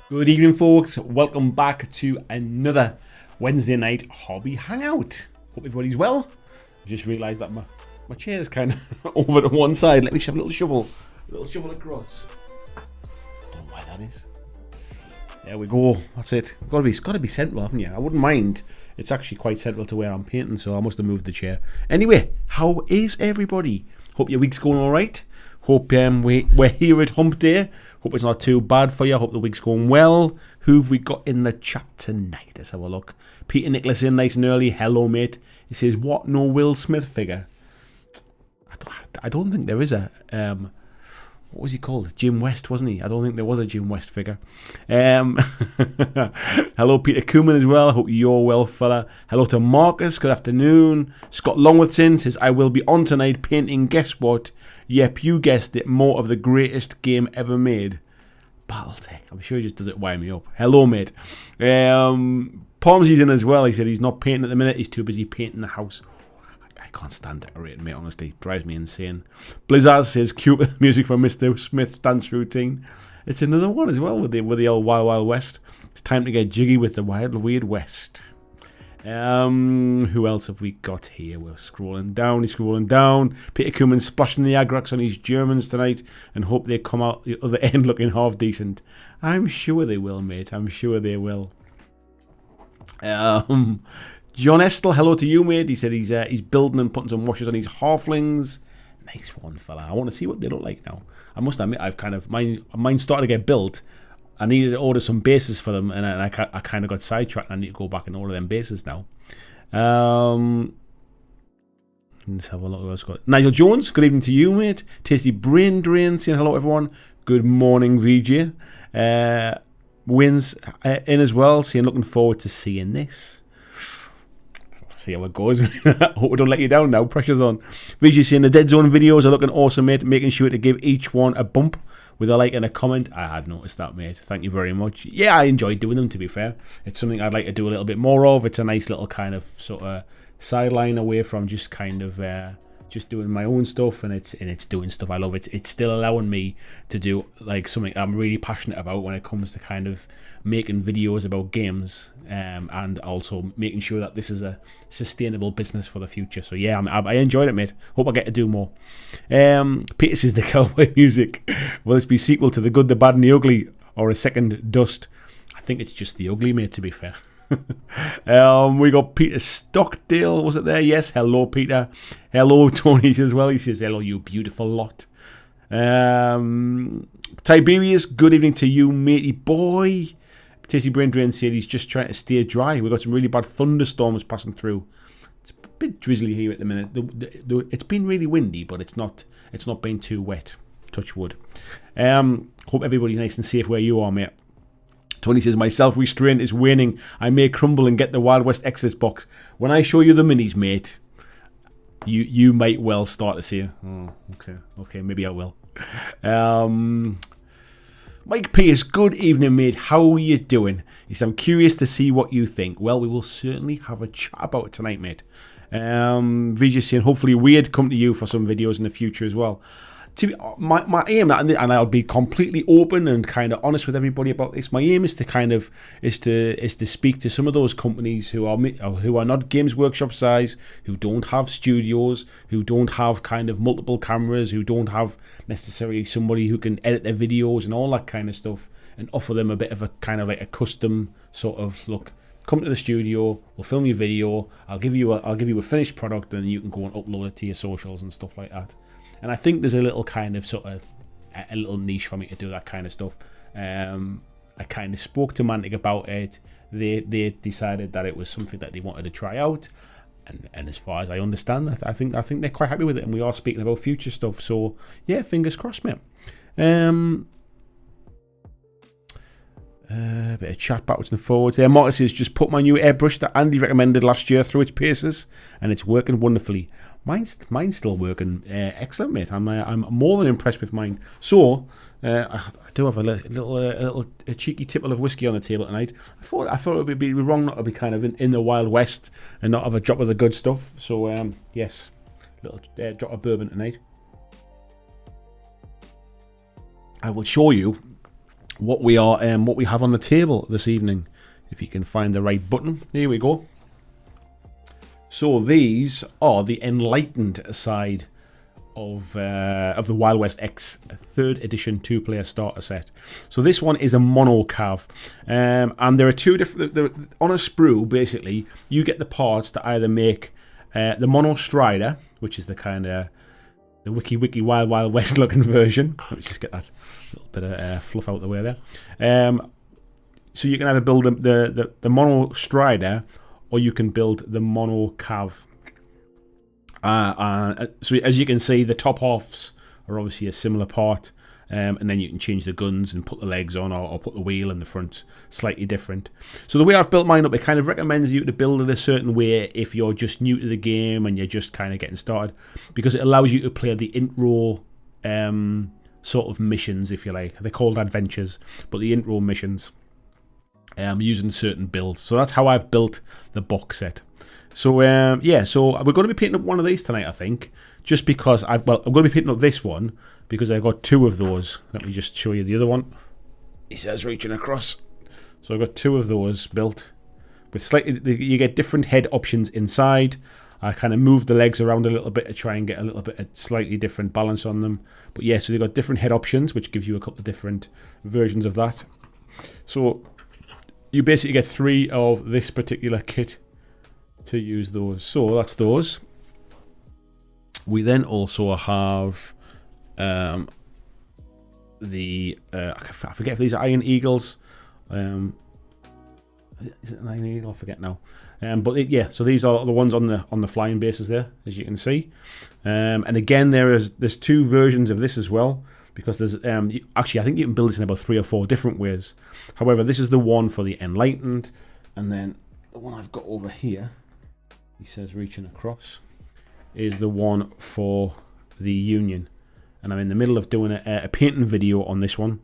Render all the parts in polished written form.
Good evening, folks. Welcome back to another Wednesday night hobby hangout. Hope everybody's well. I just realised that my chair is kind of over to one side. Let me just have a little shuffle across. Don't know why that is. There we go. That's it. It's got to be central, haven't you? I wouldn't mind. It's actually quite central to where I'm painting, so I must have moved the chair. Anyway, how is everybody? Hope your week's going all right. Hope we're here at Hump Day. Hope it's not too bad for you. Hope the week's going well. Who've we got in the chat tonight? Let's have a look. Peter Nicholas in nice and early. Hello, mate. He says, what? No Will Smith figure? I don't think there is a... what was he called? Jim West, wasn't he? I don't think there was a Jim West figure. Hello, Peter Cooman as well. Hope you're well, fella. Hello to Marcus. Good afternoon. Scott Longworthson says, I will be on tonight painting, guess what? Yep, you guessed it, more of the greatest game ever made. Battletech. I'm sure he just does it wind me up. Hello, mate. Palmsy's in as well. He said he's not painting at the minute. He's too busy painting the house. I can't stand decorating, mate, honestly. It drives me insane. Blizzard says, cute music from Mr. Smith's dance routine. It's another one as well with the old Wild Wild West. It's time to get jiggy with the Wild Weird West. Who else have we got here? We're scrolling down. He's scrolling down. Peter Cooman splashing the Agrax on his Germans tonight and hope they come out the other end looking half decent. I'm sure they will, mate. I'm sure they will. John Estel, hello to you, mate. He said he's building and putting some washes on his halflings. Nice one, fella. I want to see what they look like now. I must admit, I've kind of mine started to get built. I needed to order some bases for them, and I kind of got sidetracked. I need to go back and order them bases now. Let's have a look. Who else got? Nigel Jones, good evening to you, mate. Tasty Brain Drain, saying hello, everyone. Good morning, VJ. Wins in as well, saying looking forward to seeing this. See how it goes. Hope we don't let you down now. Pressure's on. VJ saying the Dead Zone videos are looking awesome, mate. Making sure to give each one a bump with a like and a comment. I had noticed that, mate. Thank you very much. Yeah, I enjoyed doing them, to be fair. It's something I'd like to do a little bit more of. It's a nice little kind of sort of sideline away from just kind of just doing my own stuff, and it's doing stuff I love. It's still allowing me to do like something I'm really passionate about when it comes to kind of making videos about games, and also making sure that this is a sustainable business for the future. So yeah, I enjoyed it, mate. Hope I get to do more. Peter says the cowboy music. Will this be sequel to The Good, the Bad and the Ugly, or a second Dust? I think it's just the ugly, mate, to be fair. We got Peter Stockdale, was it there? Yes, hello Peter. Hello Tony as well. He says hello, you beautiful lot. Tiberius, good evening to you, matey boy. Tasty Brain Drain said he's just trying to stay dry. We've got some really bad thunderstorms passing through. It's a bit drizzly here at the minute. It's been really windy, but it's not been too wet. Touch wood. Hope everybody's nice and safe where you are, mate. Tony says, my self-restraint is waning. I may crumble and get the Wild West Exodus box. When I show you the minis, mate, you might well start to see. Oh, okay, maybe I will. Mike Pierce, good evening, mate. How are you doing? He said, I'm curious to see what you think. Well, we will certainly have a chat about it tonight, mate. VJ saying, hopefully weird come to you for some videos in the future as well. My aim, and I'll be completely open and kind of honest with everybody about this. My aim is to speak to some of those companies who are not Games Workshop size, who don't have studios, who don't have kind of multiple cameras, who don't have necessarily somebody who can edit their videos and all that kind of stuff, and offer them a bit of a kind of like a custom sort of look. Come to the studio, we'll film your video. I'll give you a finished product, and you can go and upload it to your socials and stuff like that. And I think there's a little kind of sort of a little niche for me to do that kind of stuff. I kind of spoke to Mantic about it. They decided that it was something that they wanted to try out, and as far as I understand that, I think they're quite happy with it. And we are speaking about future stuff. So yeah, fingers crossed, mate. Bit of chat backwards and forwards there. Marcus says, just put my new airbrush that Andy recommended last year through its paces, and it's working wonderfully. Mine's still working excellent, mate. I'm more than impressed with mine. So I do have a little cheeky tipple of whiskey on the table tonight. I thought it would be wrong not to be kind of in the Wild West and not have a drop of the good stuff. So yes, little drop of bourbon tonight. I will show you what we have on the table this evening. If you can find the right button, here we go. So these are the enlightened side of the Wild West X 3rd edition 2-player starter set. So this one is a mono cav, and there are two different. On a sprue, basically, you get the parts to either make the mono strider, which is the kind of the wiki Wild West looking version. Let me just get that little bit of fluff out of the way there. So you can either build the mono strider, or you can build the mono cav. So as you can see, the top halves are obviously a similar part, and then you can change the guns and put the legs on, or put the wheel in the front slightly different. So the way I've built mine up, it kind of recommends you to build it a certain way if you're just new to the game and you're just kind of getting started, because it allows you to play the intro sort of missions, if you like. They're called adventures, but the intro missions using certain builds. So that's how I've built the box set. So yeah, so we're going to be painting up one of these tonight, I think, just because I'm going to be painting up this one because I've got two of those. Let me just show you the other one. He says reaching across. So I've got two of those built with slightly. You get different head options inside. I kind of moved the legs around a little bit to try and get a little bit of slightly different balance on them. But yeah, so they've got different head options, which gives you a couple of different versions of that. So you basically get 3 of this particular kit to use those. So that's those. We then also have the I forget if these are Iron Eagles. Is it an Iron Eagle? I forget now. But yeah, so these are the ones on the flying bases there, as you can see. And again, there's 2 versions of this as well, because there's actually I think you can build this in about 3 or 4 different ways. However, this is the one for the enlightened, and then the one I've got over here, he says reaching across, is the one for the Union. And I'm in the middle of doing a painting video on this one.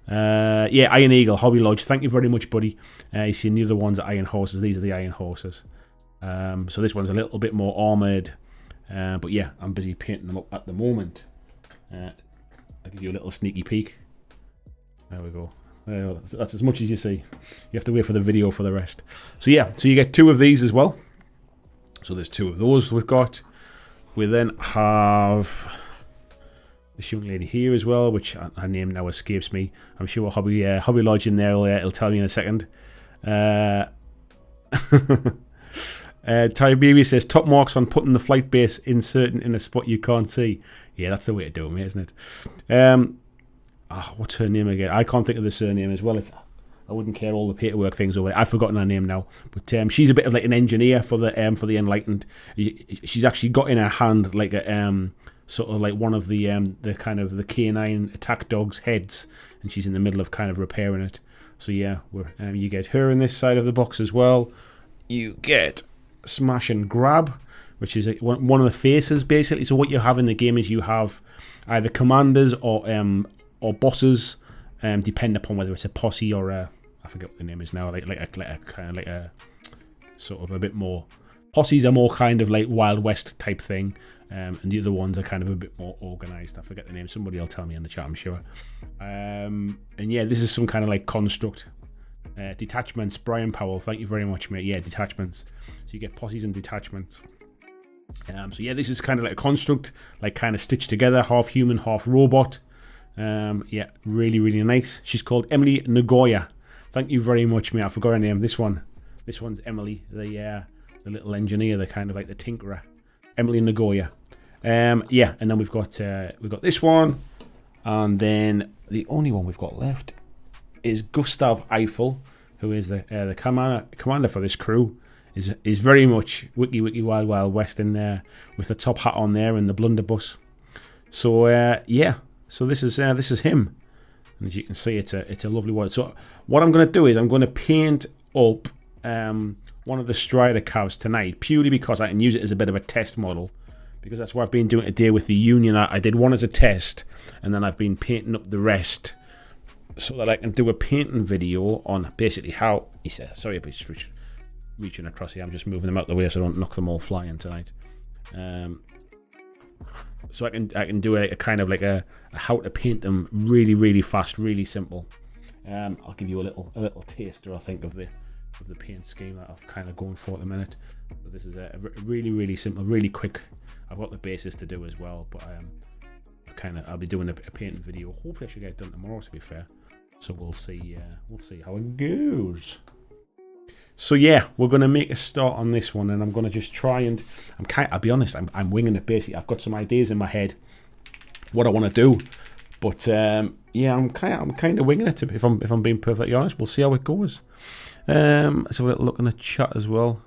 Yeah, Iron Eagle, Hobby Lodge. Thank you very much, buddy. You see the other ones are Iron Horses. These are the Iron Horses. So this one's a little bit more armoured. But yeah, I'm busy painting them up at the moment. I'll give you a little sneaky peek. There we go. That's as much as you see. You have to wait for the video for the rest. So yeah, so you get 2 of these as well. So there's 2 of those we've got. We then have this young lady here as well, which her name now escapes me. I'm sure Hobby Lodge in there will tell me in a second. Tiberi says top marks on putting the flight base inserting in a spot you can't see. Yeah, that's the way to do it, mate, isn't it? What's her name again? I can't think of the surname as well. I wouldn't care all the paperwork things over it. I've forgotten her name now, but she's a bit of like an engineer for the enlightened. She's actually got in her hand like a sort of like one of the kind of the canine attack dog's heads, and she's in the middle of kind of repairing it. So yeah, you get her in this side of the box as well. You get Smash and Grab, which is one of the faces basically. So what you have in the game is you have either commanders or bosses, depending upon whether it's a posse or I forget what the name is now. Like a kind of like a sort of a bit more. Posses are more kind of like Wild West type thing, and the other ones are kind of a bit more organised. I forget the name. Somebody will tell me in the chat, I'm sure. And yeah, this is some kind of like construct. Detachments, Brian Powell, thank you very much, mate. Yeah, detachments. So you get posses and detachments. So yeah, this is kind of like a construct, like kind of stitched together, half human, half robot. Yeah, really, really nice. She's called Emily Nagoya. Thank you very much, mate. I forgot her name. This one's Emily, the little engineer, the kind of like the tinkerer. Emily Nagoya. Yeah, and then we've got this one, and then the only one we've got left is Gustav Eiffel, who is the commander for this crew. Is very much wiki Wild West in there with the top hat on there and the blunderbuss. So yeah, so this is him, and as you can see, it's a lovely one. So what I'm going to do is I'm going to paint up one of the Strider calves tonight, purely because I can use it as a bit of a test model, because that's what I've been doing today with the Union. I did one as a test, and then I've been painting up the rest so that I can do a painting video on basically how he said. Sorry about reaching across here. I'm just moving them out the way so I don't knock them all flying tonight. So I can do a kind of like a how to paint them really, really fast, really simple. I'll give you a little taster, I think, of the paint scheme that I've kind of going for at the minute. But this is a really simple, really quick. I've got the basis to do as well, but I'll be doing a painting video. Hopefully I should get it done tomorrow, to be fair. So we'll see how it goes. So yeah, we're going to make a start on this one, and I'm going to just try and I'll be honest, I'm winging it basically. I've got some ideas in my head what I want to do, but yeah, I'm kind of winging it. If I'm being perfectly honest, we'll see how it goes. Let's have a little look in the chat as well.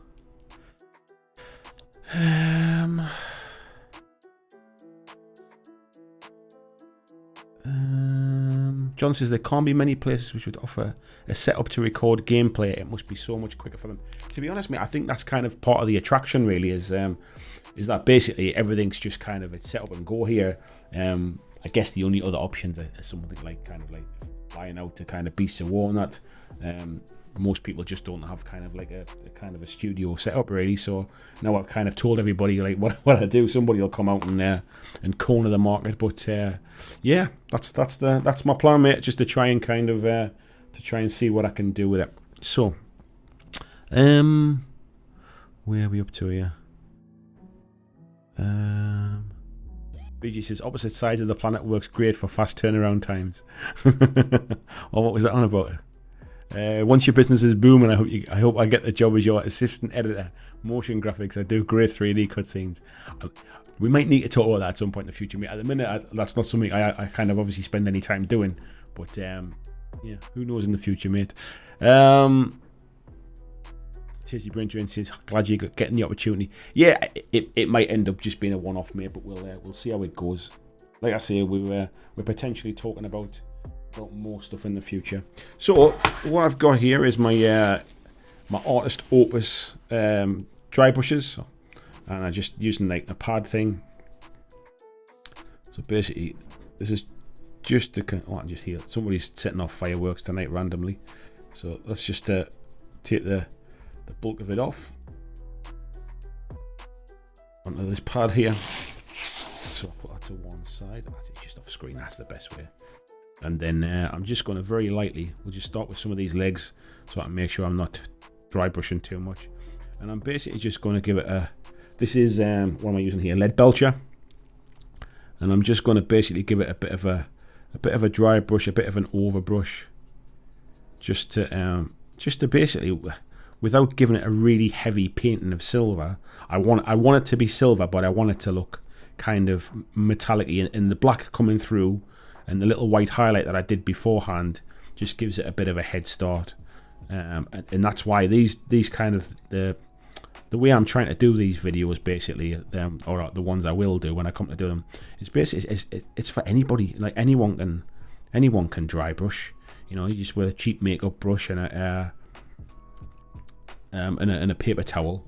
John says there can't be many places which would offer a setup to record gameplay. It must be so much quicker for them. To be honest, mate, I think that's kind of part of the attraction. Really, is that basically everything's just kind of it's set up and go here. I guess the only other options are something like flying out to kind of beasts of war and that. Most people just don't have kind of like a studio setup really. So now I've kind of told everybody like what I do. Somebody will come out and corner the market. But yeah, that's my plan, mate. Just to try and kind of see what I can do with it. So where are we up to here? BG says opposite sides of the planet works great for fast turnaround times. Or what was that on about? Once your business is booming, I hope I get the job as your assistant editor. Motion graphics, I do great 3D cutscenes. We might need to talk about that at some point in the future, mate. At the minute, that's not something I kind of obviously spend any time doing. But yeah, who knows in the future, mate. Tasty Brain Drain says, glad you're getting the opportunity. Yeah, it might end up just being a one-off, mate, but we'll see how it goes. Like I say, we're potentially talking about more stuff in the future. So what I've got here is my my Artist Opus dry brushes, and I'm just using like the pad thing. So basically, this is just to I just hear somebody's setting off fireworks tonight randomly. So let's just take the bulk of it off onto this pad here. So I'll put that to one side. That's it, just off screen. That's the best way. And then I'm just going to very lightly, we'll just start with some of these legs so I can make sure I'm not dry brushing too much. And I'm basically just going to give it this is, what am I using here? Lead Belcher. And I'm just going to basically give it a bit of a dry brush, a bit of an overbrush. Just to basically, without giving it a really heavy painting of silver. I want it to be silver, but I want it to look kind of metallic-y, and the black coming through and the little white highlight that I did beforehand just gives it a bit of a head start, and that's why these kind of the way I'm trying to do these videos basically, or the ones I will do when I come to do them, is basically it's for anybody. Like anyone can dry brush. You know, you just with a cheap makeup brush and a paper towel.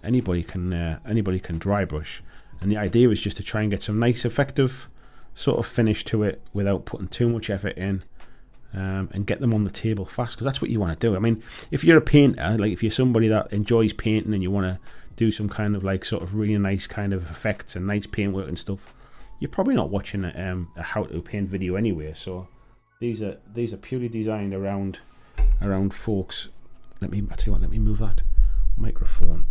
Anybody can dry brush, and the idea is just to try and get some nice effective sort of finish to it without putting too much effort in, and get them on the table fast, because that's what you want to do. I mean, if you're a painter, like if you're somebody that enjoys painting and you want to do some kind of like sort of really nice kind of effects and nice paintwork and stuff, you're probably not watching a how to paint video anyway. So these are purely designed around folks. Let me move that microphone.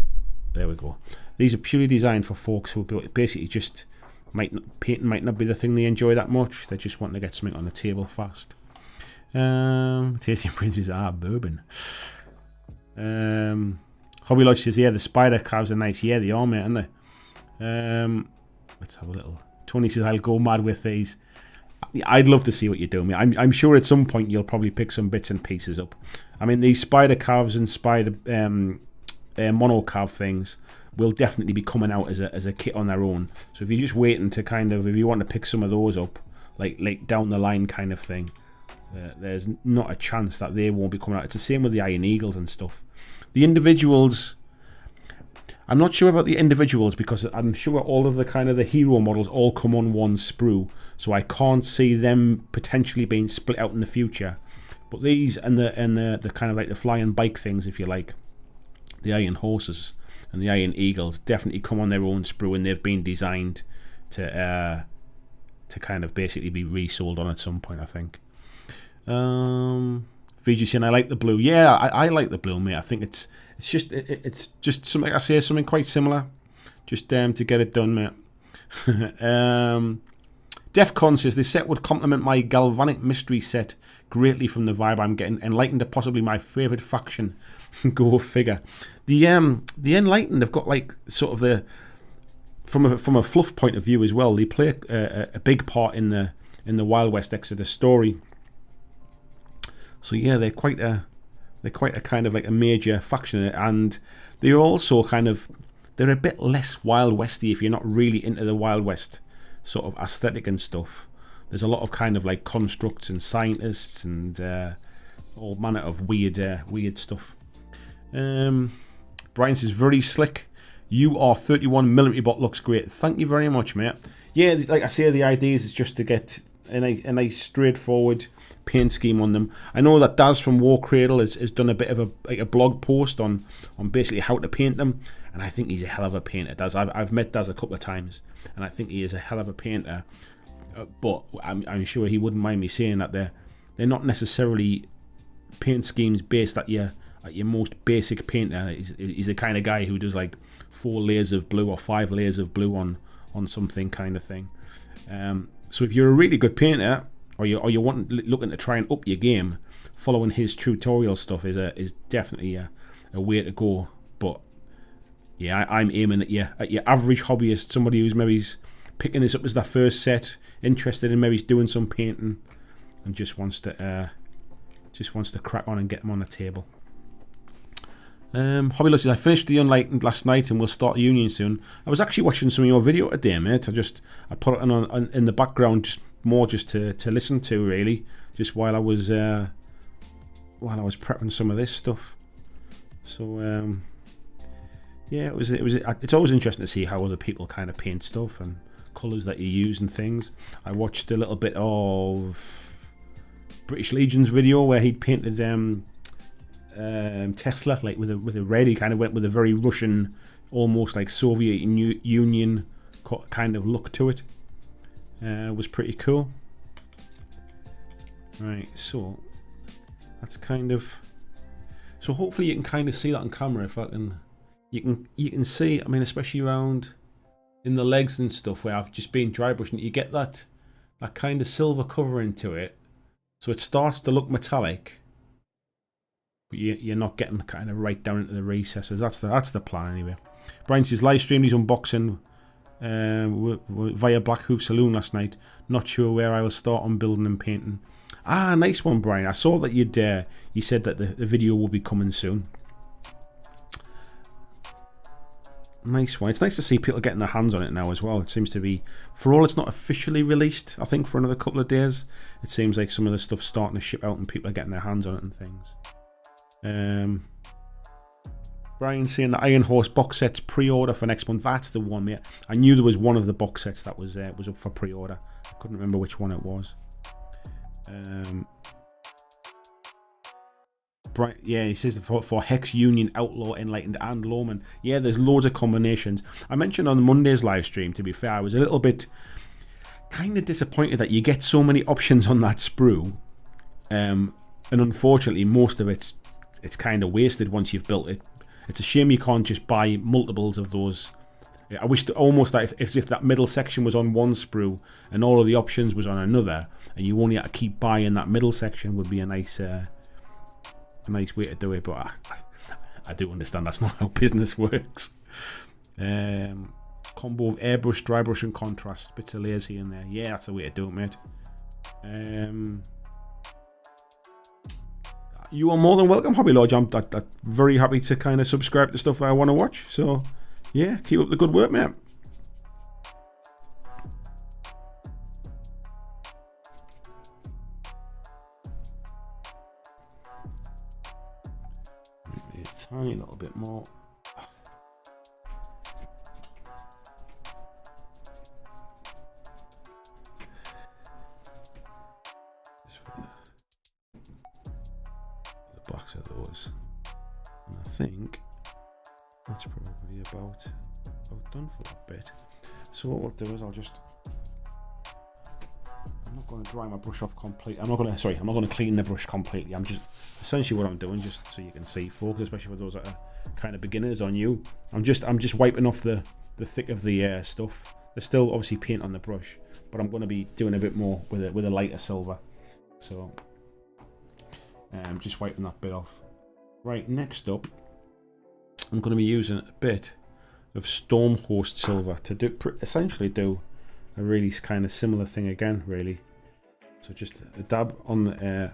There we go. These are purely designed for folks who basically just painting might not be the thing they enjoy that much. They just want to get something on the table fast. Tasty Princes bourbon. Hobby Lodge says, yeah, the spider calves are nice. Yeah, they are, mate, aren't they? Let's have a little. Tony says, I'll go mad with these. I'd love to see what you're doing. I'm sure at some point you'll probably pick some bits and pieces up. I mean, these spider calves and spider mono calf things will definitely be coming out as a kit on their own. So if you're just waiting to kind of, if you want to pick some of those up, like down the line kind of thing, there's not a chance that they won't be coming out. It's the same with the Iron Eagles and stuff. The individuals, I'm not sure about the individuals, because I'm sure all of the kind of the hero models all come on one sprue, so I can't see them potentially being split out in the future. But these and the kind of like the flying bike things, if you like, the Iron Horses and the Iron Eagles definitely come on their own sprue, and they've been designed to kind of basically be resold on at some point, I think. VG saying I like the blue. Yeah, I like the blue, mate. I think it's just something I say, something quite similar, just to get it done, mate. Defcon says this set would complement my Galvanic Mystery set greatly from the vibe I'm getting. Enlightened are possibly my favourite faction. Go figure. The Enlightened have got like sort of the from a fluff point of view as well. They play a big part in the Wild West Exodus story. So yeah, they're quite a kind of like a major faction, and they're also they're a bit less Wild Westy if you're not really into the Wild West sort of aesthetic and stuff. There's a lot of kind of like constructs and scientists and all manner of weird stuff. Brian says very slick. UR31 military bot looks great. Thank you very much, mate. Yeah, like I say, the idea is just to get a nice straightforward paint scheme on them. I know that Daz from War Cradle has done a bit of a blog post on basically how to paint them, and I think he's a hell of a painter. Daz, I've met Daz a couple of times, and I think he is a hell of a painter. But I'm sure he wouldn't mind me saying that they're not necessarily paint schemes based at your most basic painter. He's the kind of guy who does like 4 layers of blue or 5 layers of blue on something kind of thing. So if you're a really good painter, or you're looking to try and up your game, following his tutorial stuff is definitely a way to go. But yeah, I'm aiming at your average hobbyist, somebody who's maybe picking this up as their first set, interested in maybe doing some painting, and just wants to crack on and get them on the table. Hobby Lucy, I finished the Unlightened last night and we'll start Union soon. I was actually watching some of your video today, mate. I put it on in the background just to listen to, really, just while I was prepping some of this stuff. So yeah, it's always interesting to see how other people kind of paint stuff and colours that you use and things. I watched a little bit of British Legion's video where he'd painted Tesla like with a red. He kind of went with a very Russian, almost like Soviet Union kind of look to it. It was pretty cool. Right, so that's kind of, so hopefully you can kind of see that on camera. If I can, you can see, I mean, especially around in the legs and stuff where I've just been dry brushing, you get that kind of silver covering to it, so it starts to look metallic, but you're not getting kind of right down into the recesses. That's the plan anyway. Brian says live streamed his unboxing via Black Hoof Saloon last night. Not sure where I will start on building and painting. Ah, nice one, Brian. I saw that you said that the video will be coming soon. Nice one. It's nice to see people getting their hands on it now as well. It seems to be, for all it's not officially released, I think for another couple of days, it seems like some of the stuff's starting to ship out and people are getting their hands on it and things. Brian saying the Iron Horse box set's pre-order for next month. That's the one, mate. I knew there was one of the box sets that was up for pre-order. I couldn't remember which one it was. Brian, yeah, he says for Hex, Union, Outlaw, Enlightened, and Lawman. Yeah, there's loads of combinations. I mentioned on Monday's live stream, to be fair, I was a little bit kind of disappointed that you get so many options on that sprue. And unfortunately, most of it's kind of wasted once you've built it. It's a shame you can't just buy multiples of those. I wish almost that if that middle section was on one sprue and all of the options was on another, and you only had to keep buying that middle section, would be a nice way to do it. But I do understand that's not how business works. Combo of airbrush, dry brush, and contrast. Bits of layers here and there. Yeah, that's the way to do it, mate. You are more than welcome, Hobby Lodge. I'm very happy to kind of subscribe to stuff I want to watch. So, yeah, keep up the good work, mate. Maybe a tiny little bit more. Backs of those, and I think that's probably about done for that bit. So what we'll do is I'm I'm not going to dry my brush off completely. I'm not going to clean the brush completely. I'm just, essentially what I'm doing, just so you can see, folks, especially for those that are kind of beginners on you. I'm just wiping off the thick of the stuff. There's still obviously paint on the brush, but I'm going to be doing a bit more with a lighter silver. So, just wiping that bit off. Right, next up, I'm going to be using a bit of Stormhost silver to essentially do a really kind of similar thing again, really. So just a dab on the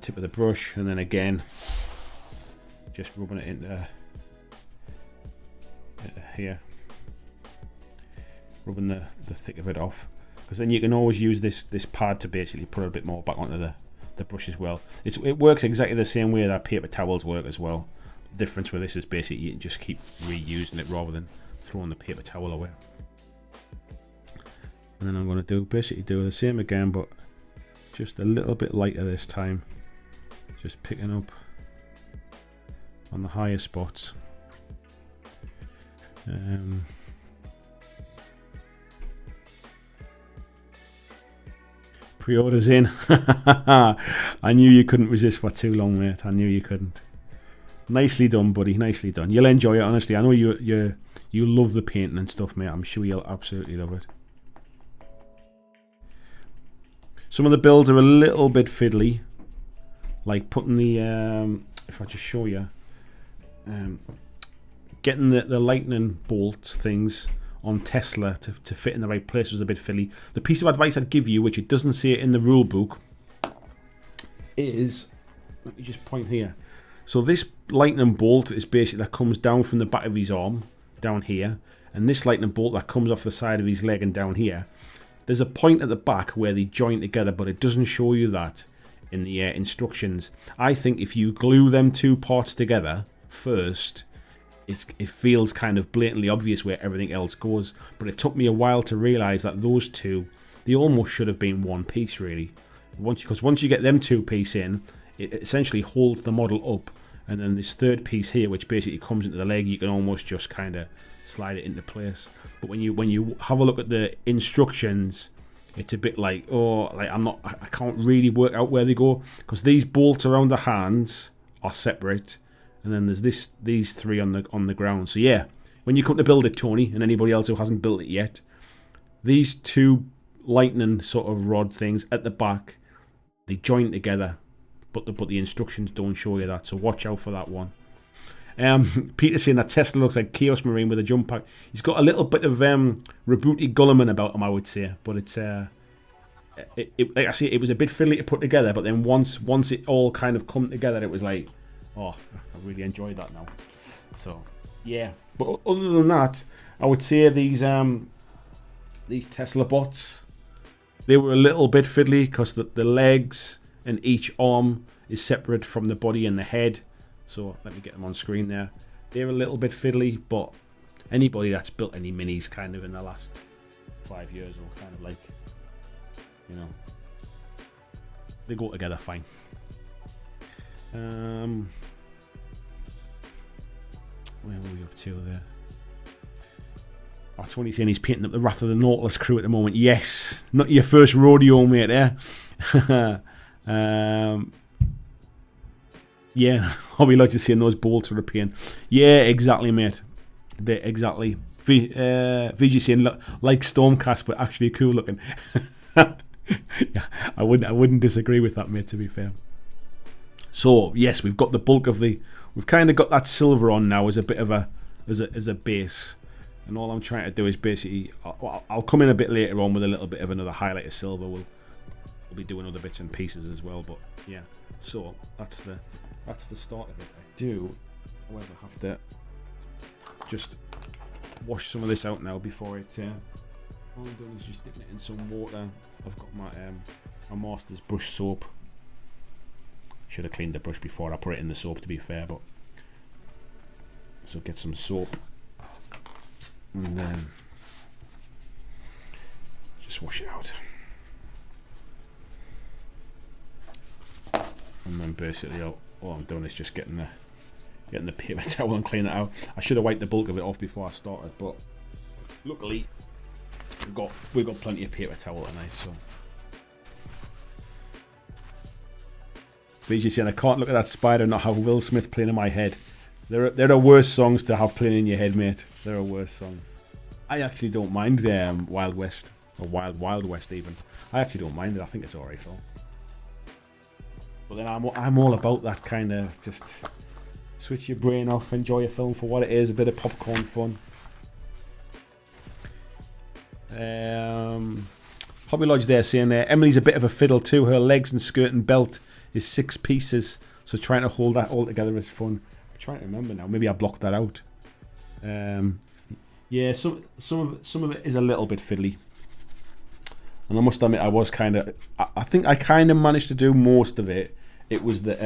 tip of the brush, and then again, just rubbing it into here, rubbing the thick of it off, because then you can always use this pad to basically put a bit more back onto the brush as well. It works exactly the same way that paper towels work as well. The difference with this is basically you can just keep reusing it rather than throwing the paper towel away. And then I'm going to basically do the same again, but just a little bit lighter this time. Just picking up on the higher spots. Pre-orders in. I knew you couldn't resist for too long, mate. I knew you couldn't. Nicely done, buddy. Nicely done. You'll enjoy it, honestly. I know you love the painting and stuff, mate. I'm sure you'll absolutely love it. Some of the builds are a little bit fiddly, like putting the if I just show you, getting the lightning bolts things on Tesla to fit in the right place was a bit fiddly. The piece of advice I'd give you, which it doesn't say in the rule book, is, let me just point here. So this lightning bolt is basically that comes down from the back of his arm down here, and this lightning bolt that comes off the side of his leg and down here. There's a point at the back where they join together, but it doesn't show you that in the instructions. I think if you glue them two parts together first, it feels kind of blatantly obvious where everything else goes. But it took me a while to realise that those two, they almost should have been one piece, really. Because once you get them two piece in, it essentially holds the model up, and then this third piece here, which basically comes into the leg, you can almost just kind of slide it into place. But when you have a look at the instructions, it's a bit like, oh, like I can't really work out where they go, because these bolts around the hands are separate, and then there's these three on the ground. So yeah, when you come to build it, Tony, and anybody else who hasn't built it yet, these two lightning sort of rod things at the back, they join together, but the instructions don't show you that, so watch out for that one. Peter's saying that Tesla looks like Chaos Marine with a jump pack. He's got a little bit of Rebooty Gulliman about him, I would say, but it's like I say, it was a bit fiddly to put together, but then once it all kind of come together, it was like, oh, I really enjoyed that now. So yeah, but other than that, I would say these Tesla bots, they were a little bit fiddly because the legs and each arm is separate from the body and the head. So let me get them on screen there. They're a little bit fiddly, but anybody that's built any minis kind of in the last 5 years will kind of like, you know, they go together fine. Where were we up to there? Oh, Tony's saying he's painting up the Wrath of the Nautilus crew at the moment. Yes, not your first rodeo, mate, there. Yeah, Hobby likes to see those bolts are a pain. Yeah, exactly, mate. Exactly. VG saying like Stormcast, but actually cool looking. Yeah, I wouldn't disagree with that, mate. To be fair. So yes, we've got the bulk of we've kind of got that silver on now as a bit of as a base, and all I'm trying to do is basically I'll come in a bit later on with a little bit of another highlight of silver. We'll be doing other bits and pieces as well, but yeah. So that's the start of it. I do, however, have to just wash some of this out now before it. All I'm doing is just dipping it in some water. I've got my Master's brush soap. Should have cleaned the brush before I put it in the soap, to be fair, but so get some soap and then just wash it out. And then basically all I'm doing is just getting the paper towel and cleaning it out. I should have wiped the bulk of it off before I started, but luckily we've got plenty of paper towel tonight, so. Vijay saying, I can't look at that spider and not have Will Smith playing in my head. They're the worst songs to have playing in your head, mate. They're the worst songs. I actually don't mind Wild West, or Wild West even. I actually don't mind it. I think it's alright, Phil. But then I'm all about that kind of just switch your brain off, enjoy a film for what it is, a bit of popcorn fun. Hobby Lodge there saying Emily's a bit of a fiddle too. Her legs and skirt and belt is 6 pieces, so trying to hold that all together is fun. I'm trying to remember now. Maybe I blocked that out. Yeah, some of it is a little bit fiddly, and I must admit I was kind of. I think I kind of managed to do most of it. It was the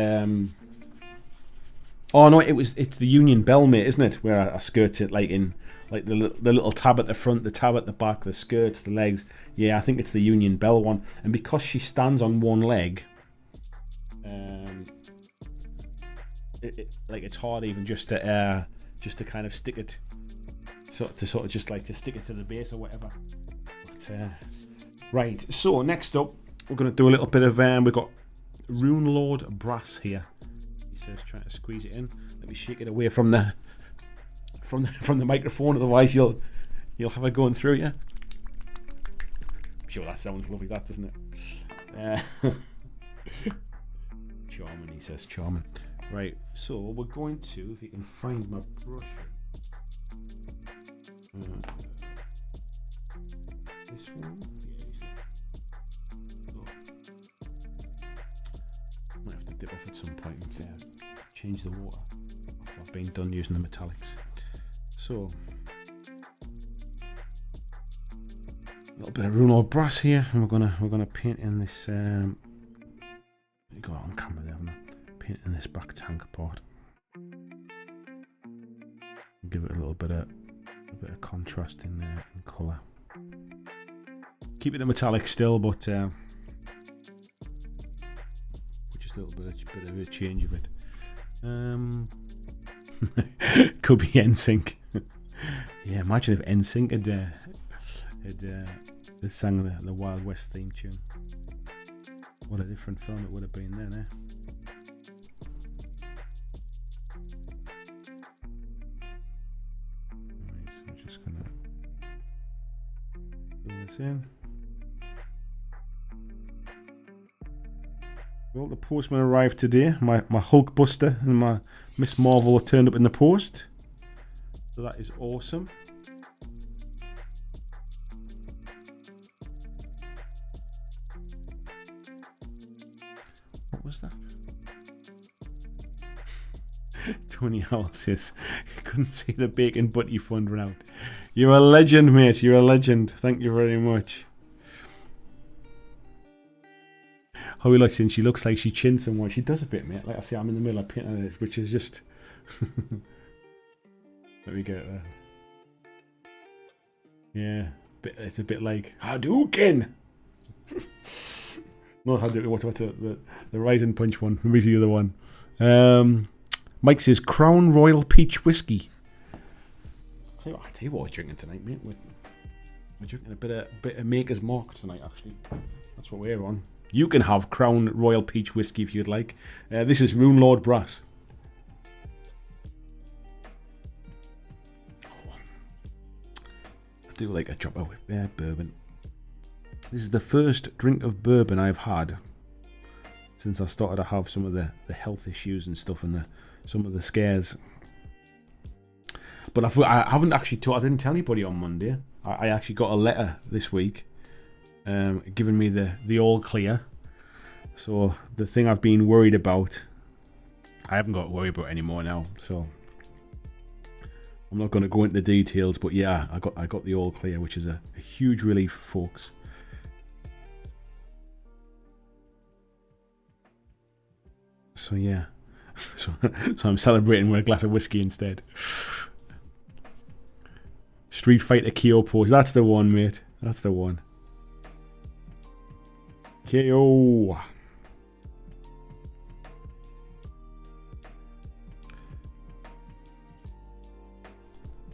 oh no, it's the Union Bell, mate, isn't it? Where I skirt it like in like the little tab at the front, the tab at the back, the skirts, the legs. Yeah, I think it's the Union Bell one, and because she stands on one leg. Like it's hard even just to kind of stick it, to stick it to the base or whatever. But, right. So next up, we're going to do a little bit of we've got Rune Lord Brass here. He says trying to squeeze it in. Let me shake it away from the microphone, otherwise you'll have it going through you. I'm sure that sounds lovely, that doesn't it? Charming, he says, charming. Right, so we're going to, if you can find my brush. This one? Yeah, I might have to dip off at some point and change the water after I've been done using the metallics. So, a little bit of Rune Lord Brass here, and we're gonna paint in this. Got it on camera there, haven't I? Paint in this back tank part. Give it a little bit of contrast in there in colour. Keep it a metallic still, but just a little bit of a change of it. Could be NSYNC. Yeah, imagine if NSYNC had sang the Wild West theme tune. What a different film it would have been then, eh? Right, so I'm just gonna fill this in. Well, the postman arrived today. My Hulkbuster and my Miss Marvel turned up in the post. So that is awesome. What was that? Tony Howell says, couldn't see the bacon butty fund run out. You're a legend, mate. You're a legend. Thank you very much. Howie looks in, she looks like she chinned someone. She does a bit, mate. Like I say, I'm in the middle of painting it, which is just... Let me get it there. Yeah. It's a bit like Hadouken! Not Hadouken, what's the Rise and Punch one? Maybe the other one. Mike says, Crown Royal Peach Whiskey. I'll tell you what we're drinking tonight, mate. We're drinking a bit of Maker's Mark tonight, actually. That's what we're on. You can have Crown Royal Peach Whiskey if you'd like. This is Rune Lord Brass. I do like a drop of bourbon. This is the first drink of bourbon I've had since I started to have some of the health issues and stuff and some of the scares. But I haven't actually I didn't tell anybody on Monday. I actually got a letter this week giving me the all clear. So the thing I've been worried about, I haven't got to worry about anymore now. So I'm not going to go into the details, but yeah, I got the all clear, which is a huge relief, folks. So yeah, so I'm celebrating with a glass of whiskey instead. Street Fighter KO pose, that's the one, mate. That's the one. KO.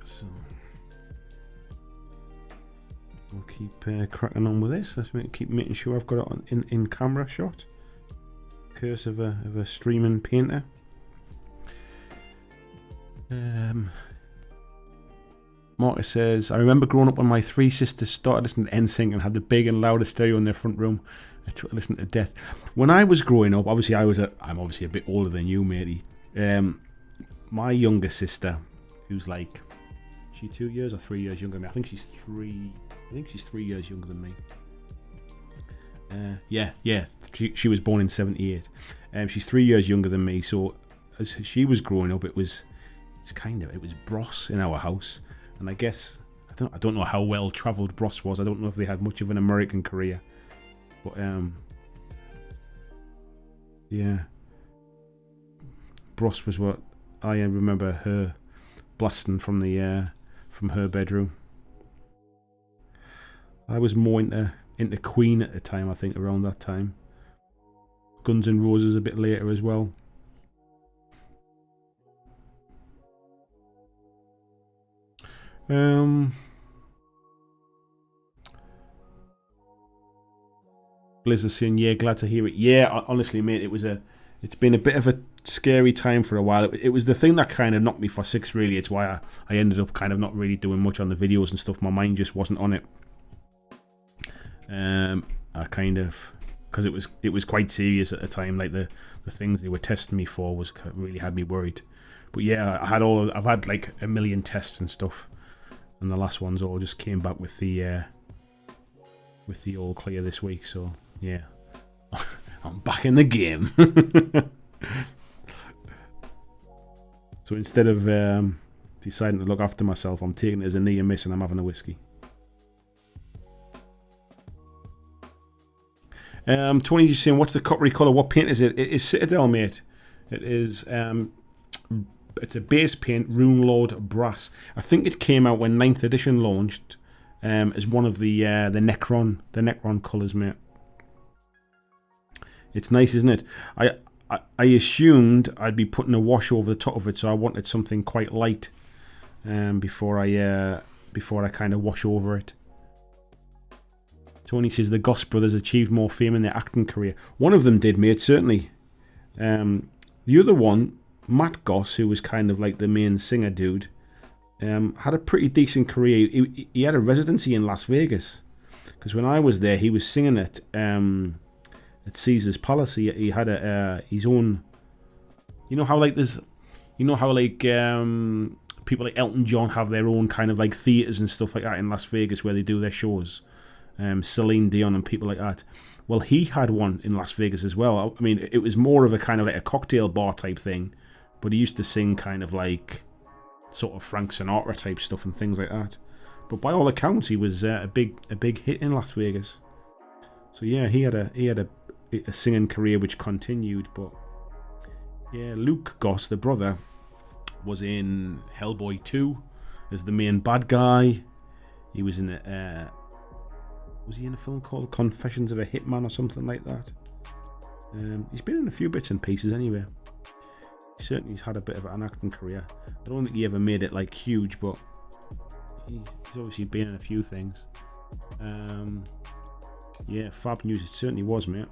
So we'll keep cracking on with this. Let's keep making sure I've got it on, in camera shot. Curse of a streaming painter. Marcus says, I remember growing up when my three sisters started listening to NSYNC and had the big and loudest stereo in their front room. I took to listen to death. When I was growing up, obviously I'm obviously a bit older than you, matey. My younger sister, who's like, she 2 years or 3 years younger than me. I think she's 3 years younger than me. Yeah. She was born in 78. She's 3 years younger than me. So as she was growing up, it was Bros in our house. And I guess I don't know how well travelled Bros was. I don't know if they had much of an American career. But yeah, Bros was what I remember her blasting from her bedroom. I was more into Queen at the time, I think, around that time. Guns N' Roses a bit later as well. Blizzard saying, yeah, glad to hear it. Yeah, honestly, mate, it's been a bit of a scary time for a while. It was the thing that kind of knocked me for six, really. It's why I ended up kind of not really doing much on the videos and stuff. My mind just wasn't on it. I kind of, because it was quite serious at the time. Like the things they were testing me for really had me worried. But yeah, I've had like a million tests and stuff, and the last ones all just came back with the all clear this week. So yeah, I'm back in the game. So instead of deciding to look after myself, I'm taking it as a near miss and I'm having a whiskey. Tony is saying, what's the coppery colour? What paint is it? It is Citadel, mate. It is it's a base paint, Rune Lord Brass. I think it came out when 9th edition launched as one of the Necron colours, mate. It's nice, isn't it? I assumed I'd be putting a wash over the top of it, so I wanted something quite light before I kind of wash over it. Tony says the Goss brothers achieved more fame in their acting career. One of them did, mate, certainly. The other one, Matt Goss, who was kind of like the main singer dude, had a pretty decent career. He had a residency in Las Vegas, because when I was there, he was singing at Caesar's Palace. He had his own. You know how like people like Elton John have their own kind of like theaters and stuff like that in Las Vegas where they do their shows. Celine Dion and people like that. Well, he had one in Las Vegas as well. I mean, it was more of a kind of like a cocktail bar type thing, but he used to sing kind of like sort of Frank Sinatra type stuff and things like that. But by all accounts, he was a big hit in Las Vegas. So yeah, he had a singing career which continued. But yeah, Luke Goss, the brother, was in Hellboy 2 as the main bad guy. He was in was he in a film called Confessions of a Hitman or something like that? He's been in a few bits and pieces anyway. He certainly has had a bit of an acting career. I don't think he ever made it like huge, but he's obviously been in a few things. Yeah, Fab News, it certainly was, mate.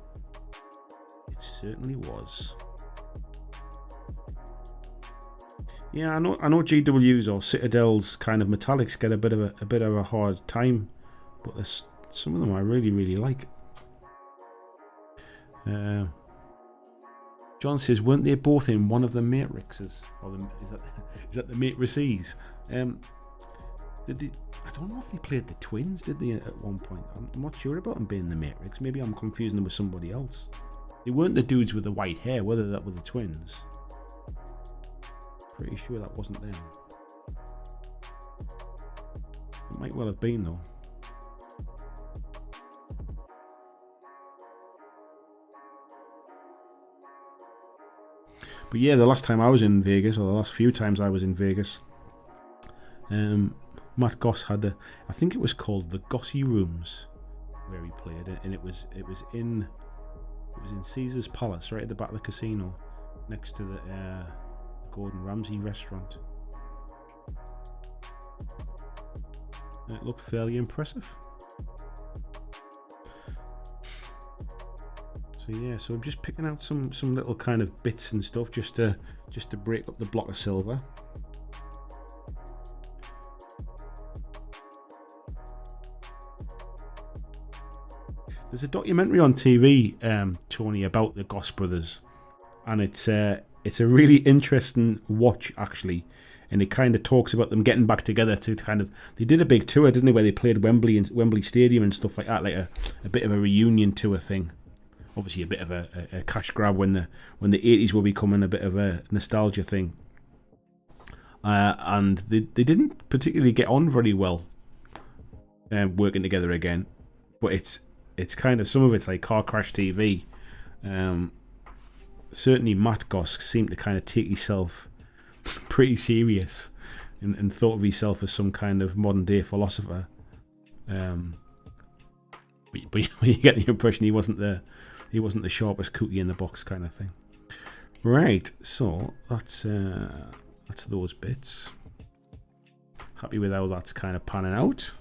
It certainly was. Yeah, I know GWs or Citadels kind of metallics get a bit of a hard time, but there's some of them I really, really like. John says, weren't they both in one of the Matrixes? Or is that the Matrices? Did they? I don't know if they played the twins. Did they at one point? I'm not sure about them being the Matrix. Maybe I'm confusing them with somebody else. They weren't the dudes with the white hair. Whether that were the twins. Pretty sure that wasn't them. It might well have been though. But yeah, the last time I was in Vegas, or the last few times I was in Vegas, Matt Goss had I think it was called the Gossy Rooms, where he played it, and it was in Caesar's Palace, right at the back of the casino, next to the Gordon Ramsay restaurant. And it looked fairly impressive. So yeah, so I'm just picking out some little kind of bits and stuff just to break up the block of silver. There's a documentary on TV, Tony, about the Goss brothers, and it's a really interesting watch actually, and it kind of talks about them getting back together to kind of, they did a big tour, didn't they, where they played Wembley Stadium and stuff like that, like a bit of a reunion tour thing. Obviously a bit of a cash grab when the 80s were becoming a bit of a nostalgia thing, and they didn't particularly get on very well working together again, but it's kind of, some of it's like car crash TV. Certainly Matt Goss seemed to kind of take himself pretty serious and thought of himself as some kind of modern day philosopher, but you get the impression he wasn't the sharpest cookie in the box kind of thing. Right, so that's those bits. Happy with how that's kind of panning out.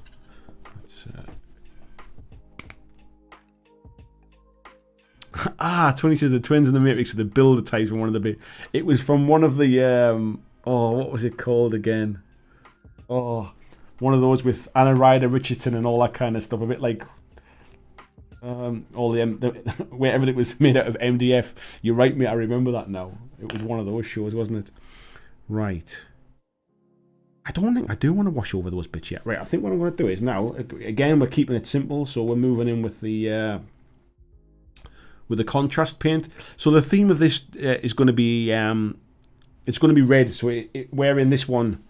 Tony says the twins in the Matrix, the builder types were one of the big. It was from one of the what was it called again? One of those with Anna Ryder Richardson and all that kind of stuff. A bit like all the where everything was made out of MDF. You're right, mate. I remember that now. It was one of those shows, wasn't it? Right. I don't think I do want to wash over those bits yet. Right. I think what I'm going to do is now, again, we're keeping it simple, so we're moving in with the contrast paint. So the theme of this is going to be it's going to be red. So wherein this one,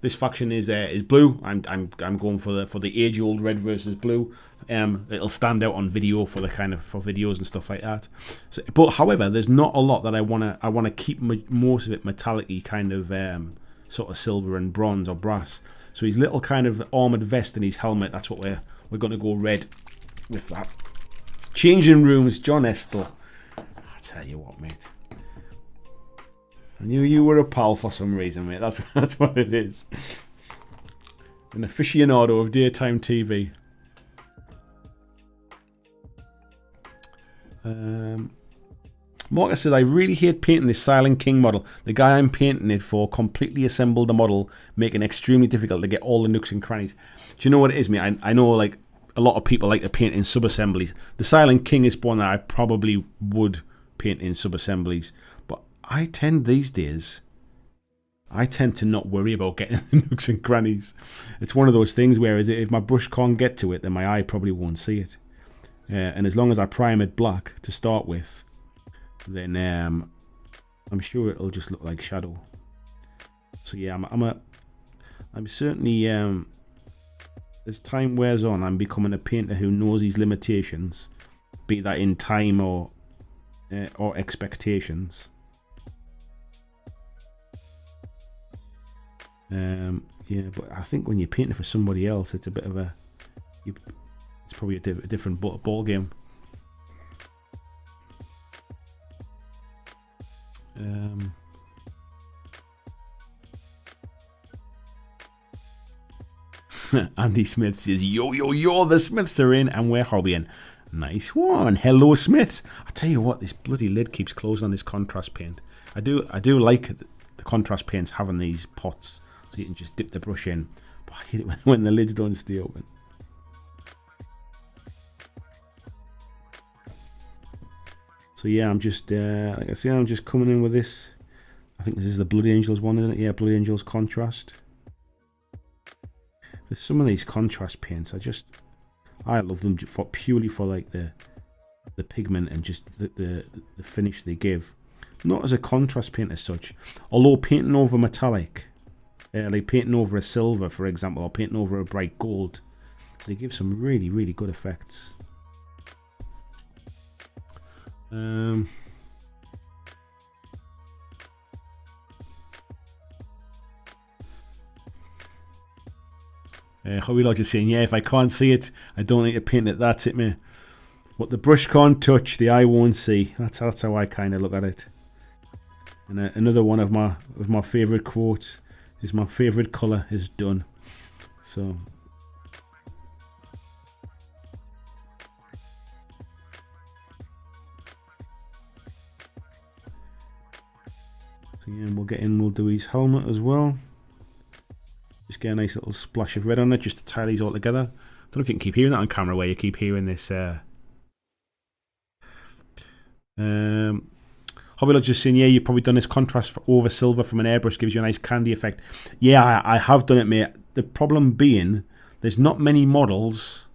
this faction is blue. I'm going for the age old red versus blue. It'll stand out on video for videos and stuff like that. So, but however, there's not a lot that I wanna keep most of it metallic-y, kind of sort of silver and bronze or brass. So his little kind of armored vest and his helmet, that's what we're going to go red with that. Changing rooms, John Estel. I tell you what, mate. I knew you were a pal for some reason, mate. That's what it is. An aficionado of daytime TV. Marcus said, I really hate painting this Silent King model. The guy I'm painting it for completely assembled the model, making it extremely difficult to get all the nooks and crannies. Do you know what it is, mate? I know, like, a lot of people like to paint in sub-assemblies. The Silent King is one that I probably would paint in sub-assemblies. But I tend to not worry about getting the nooks and crannies. It's one of those things where if my brush can't get to it, then my eye probably won't see it. And as long as I prime it black to start with, then I'm sure it'll just look like shadow. So yeah, I'm certainly as time wears on, I'm becoming a painter who knows his limitations, be that in time or expectations. Yeah, but I think when you're painting for somebody else, it's a bit of it's probably a different ball game. Andy Smith says, yo, the Smiths are in and we're hobbying. Nice one. Hello, Smiths. I tell you what, this bloody lid keeps closing on this contrast paint. I do like the contrast paints having these pots so you can just dip the brush in. But I hate it when the lids don't stay open. So yeah, I'm just like I say, I'm just coming in with this. I think this is the Blood Angels one, isn't it? Yeah, Blood Angels contrast. There's some of these contrast paints, I love them purely for like the pigment and just the finish they give. Not as a contrast paint as such, although painting over metallic, like painting over a silver, for example, or painting over a bright gold, they give some really, really good effects. Hobby Lodge is saying, yeah, if I can't see it, I don't need to paint it. That's it, mate. What the brush can't touch, the eye won't see. That's how I kind of look at it. And another one of my favourite quotes is, my favourite colour is done. So Yeah, and we'll get in, we'll do his helmet as well. Just get a nice little splash of red on it just to tie these all together. I don't know if you can keep hearing that on camera where you keep hearing this. Hobby Lodge just saying, yeah, you've probably done this contrast over silver from an airbrush, gives you a nice candy effect. Yeah, I have done it, mate. The problem being, there's not many models.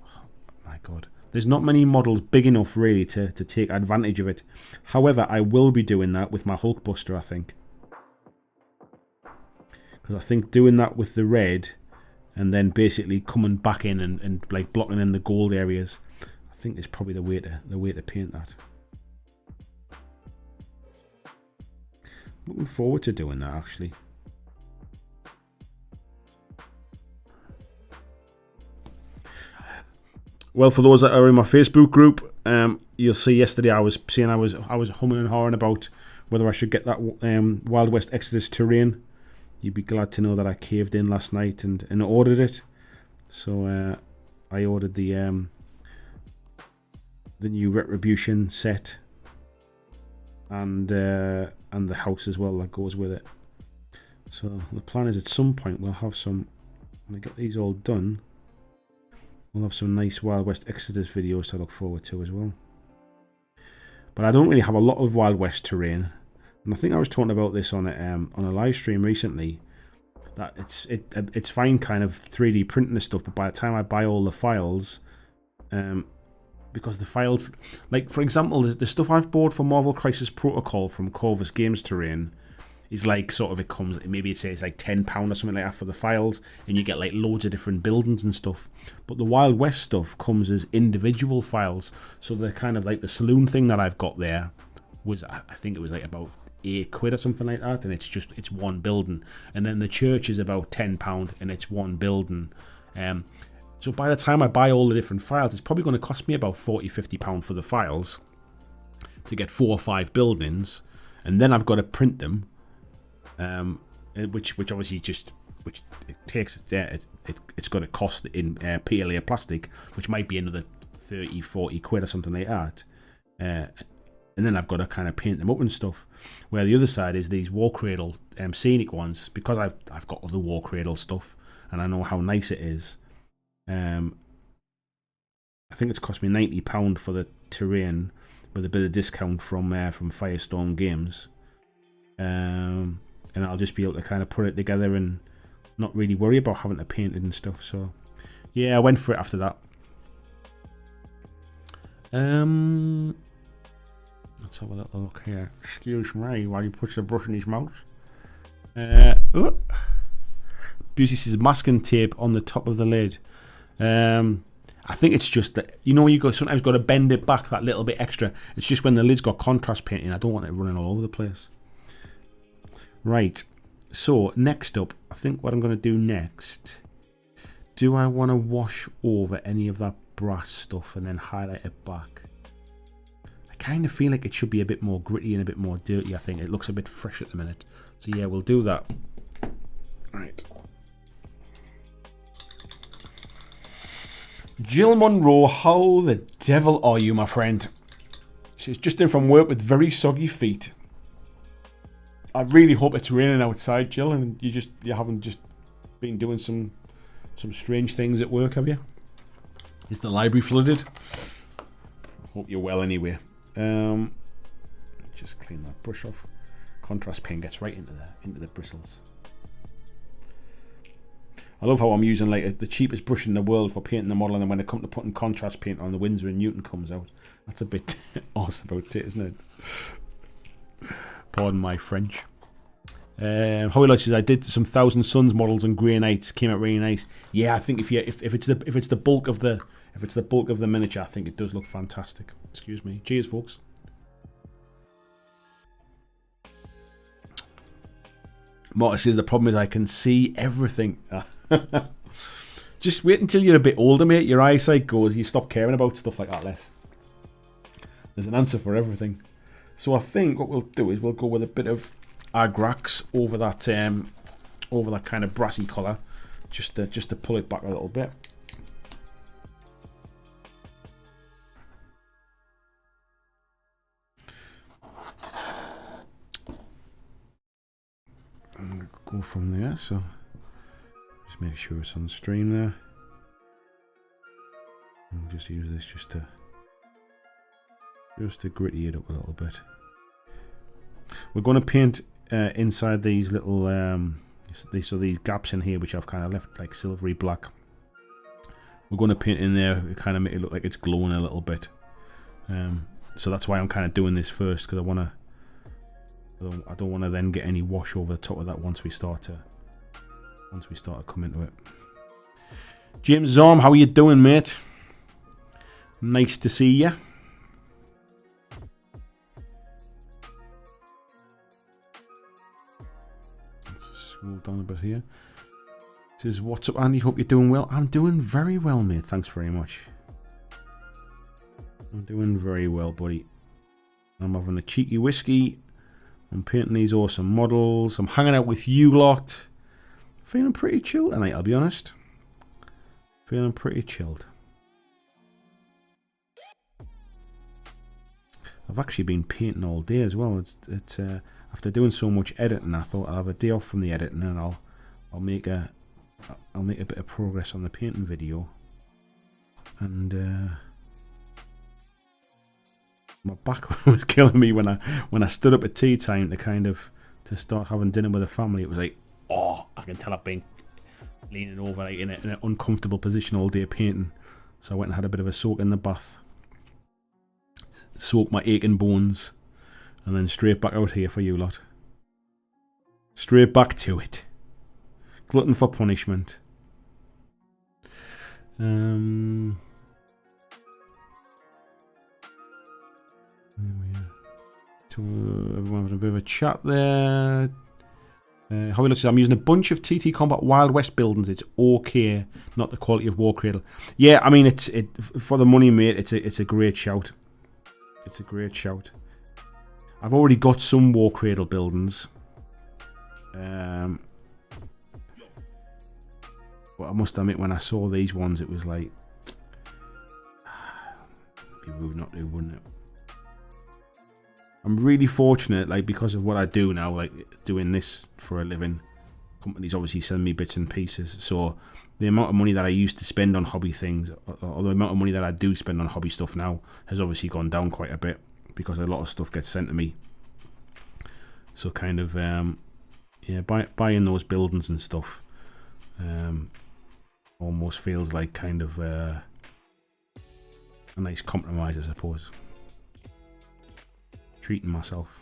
Oh, my God. There's not many models big enough, really, to take advantage of it. However, I will be doing that with my Hulkbuster, I think. Because I think doing that with the red and then basically coming back in and like blocking in the gold areas, I think is probably the way to paint that. Looking forward to doing that, actually. Well, for those that are in my Facebook group, you'll see yesterday I was saying I was humming and hawing about whether I should get that Wild West Exodus terrain. You'd be glad to know that I caved in last night and ordered it. So I ordered the new Retribution set and the house as well that goes with it. So the plan is at some point we'll have some, when I get these all done, we'll have some nice Wild West Exodus videos to look forward to as well. But I don't really have a lot of Wild West terrain, and I think I was talking about this on a live stream recently. That it's fine, kind of 3D printing this stuff, but by the time I buy all the files, because the files, like for example, the stuff I've bought for Marvel Crisis Protocol from Corvus Games Terrain is like sort of, it comes, maybe it says like £10 or something like that for the files, and you get like loads of different buildings and stuff. But the Wild West stuff comes as individual files, so they're kind of like the saloon thing that I've got there was, I think it was like about £8 or something like that, and it's one building. And then the church is about £10 and it's one building. So by the time I buy all the different files, it's probably going to cost me about £40-50 for the files to get 4 or 5 buildings, and then I've got to print them, which obviously which it takes it's got to cost in PLA plastic, which might be another £30-40 or something like that. And then I've got to kind of paint them up and stuff. Where the other side is these War Cradle scenic ones, because I've got other War Cradle stuff and I know how nice it is. I think it's cost me £90 for the terrain with a bit of discount from Firestone Games, and I'll just be able to kind of put it together and not really worry about having to paint it and stuff. So yeah, I went for it after that. Let's have a little look here. Excuse me while he puts the brush in his mouth. Busey says masking tape on the top of the lid. I think it's just that, you know, sometimes got to bend it back that little bit extra. It's just when the lid's got contrast painting, I don't want it running all over the place. Right, so next up, I think what I'm going to do next, do I want to wash over any of that brass stuff and then highlight it back? I kind of feel like it should be a bit more gritty and a bit more dirty. I think it looks a bit fresh at the minute. So yeah, we'll do that. Right. Jill Monroe, how the devil are you, my friend? She's just in from work with very soggy feet. I really hope it's raining outside, Jill, and you haven't just been doing some strange things at work, have you? Is the library flooded? Hope you're well anyway. Just clean that brush off. Contrast paint gets right into the bristles. I love how I'm using like the cheapest brush in the world for painting the model, and then when it comes to putting contrast paint on, the Winsor & Newton comes out. That's a bit awesome about it, isn't it? Pardon my French. Hobby Lodge says I did some Thousand Suns models and Grey Knights, came out really nice. Yeah, I think if it's the bulk of the miniature, I think it does look fantastic. Excuse me. Cheers, folks. Marta says the problem is I can see everything. Just wait until you're a bit older, mate. Your eyesight goes, you stop caring about stuff like that less. There's an answer for everything. So I think what we'll do is we'll go with a bit of Agrax over that kind of brassy colour, just to pull it back a little bit. go from there. So just make sure it's on stream there. I'll just use this just to gritty it up a little bit. We're going to paint inside these little these gaps in here, which I've kind of left like silvery black. We're going to paint in there, kind of make it look like it's glowing a little bit. So that's why I'm kind of doing this first, because I don't want to then get any wash over the top of that once we start to come into it. James Zorm, how are you doing, mate? Nice to see you. Let's scroll down a bit here. Says, what's up, Andy? Hope you're doing well. I'm doing very well, mate. Thanks very much. I'm doing very well, buddy. I'm having a cheeky whiskey. I'm painting these awesome models. I'm hanging out with you lot. Feeling pretty chilled tonight, I'll be honest. Feeling pretty chilled. I've actually been painting all day as well. It's after doing so much editing, I thought I'll have a day off from the editing and I'll make a bit of progress on the painting video. And my back was killing me when I stood up at tea time to start having dinner with the family. It was like, oh, I can tell I've been leaning over like in an uncomfortable position all day painting. So I went and had a bit of a soak in the bath, soak my aching bones, and then straight back out here for you lot. Straight back to it. Glutton for punishment. There we are. Everyone having a bit of a chat there. How looks, I'm using a bunch of TT Combat Wild West buildings. It's okay, not the quality of War Cradle. Yeah, I mean it's for the money, mate. It's a great shout. It's a great shout. I've already got some War Cradle buildings. But I must admit, when I saw these ones, it was like, it'd be rude not to, wouldn't it? I'm really fortunate, like, because of what I do now, like doing this for a living. Companies obviously send me bits and pieces, so the amount of money that I used to spend on hobby things, or the amount of money that I do spend on hobby stuff now, has obviously gone down quite a bit because a lot of stuff gets sent to me. So kind of, yeah, buying those buildings and stuff almost feels like kind of a nice compromise, I suppose. Treating myself.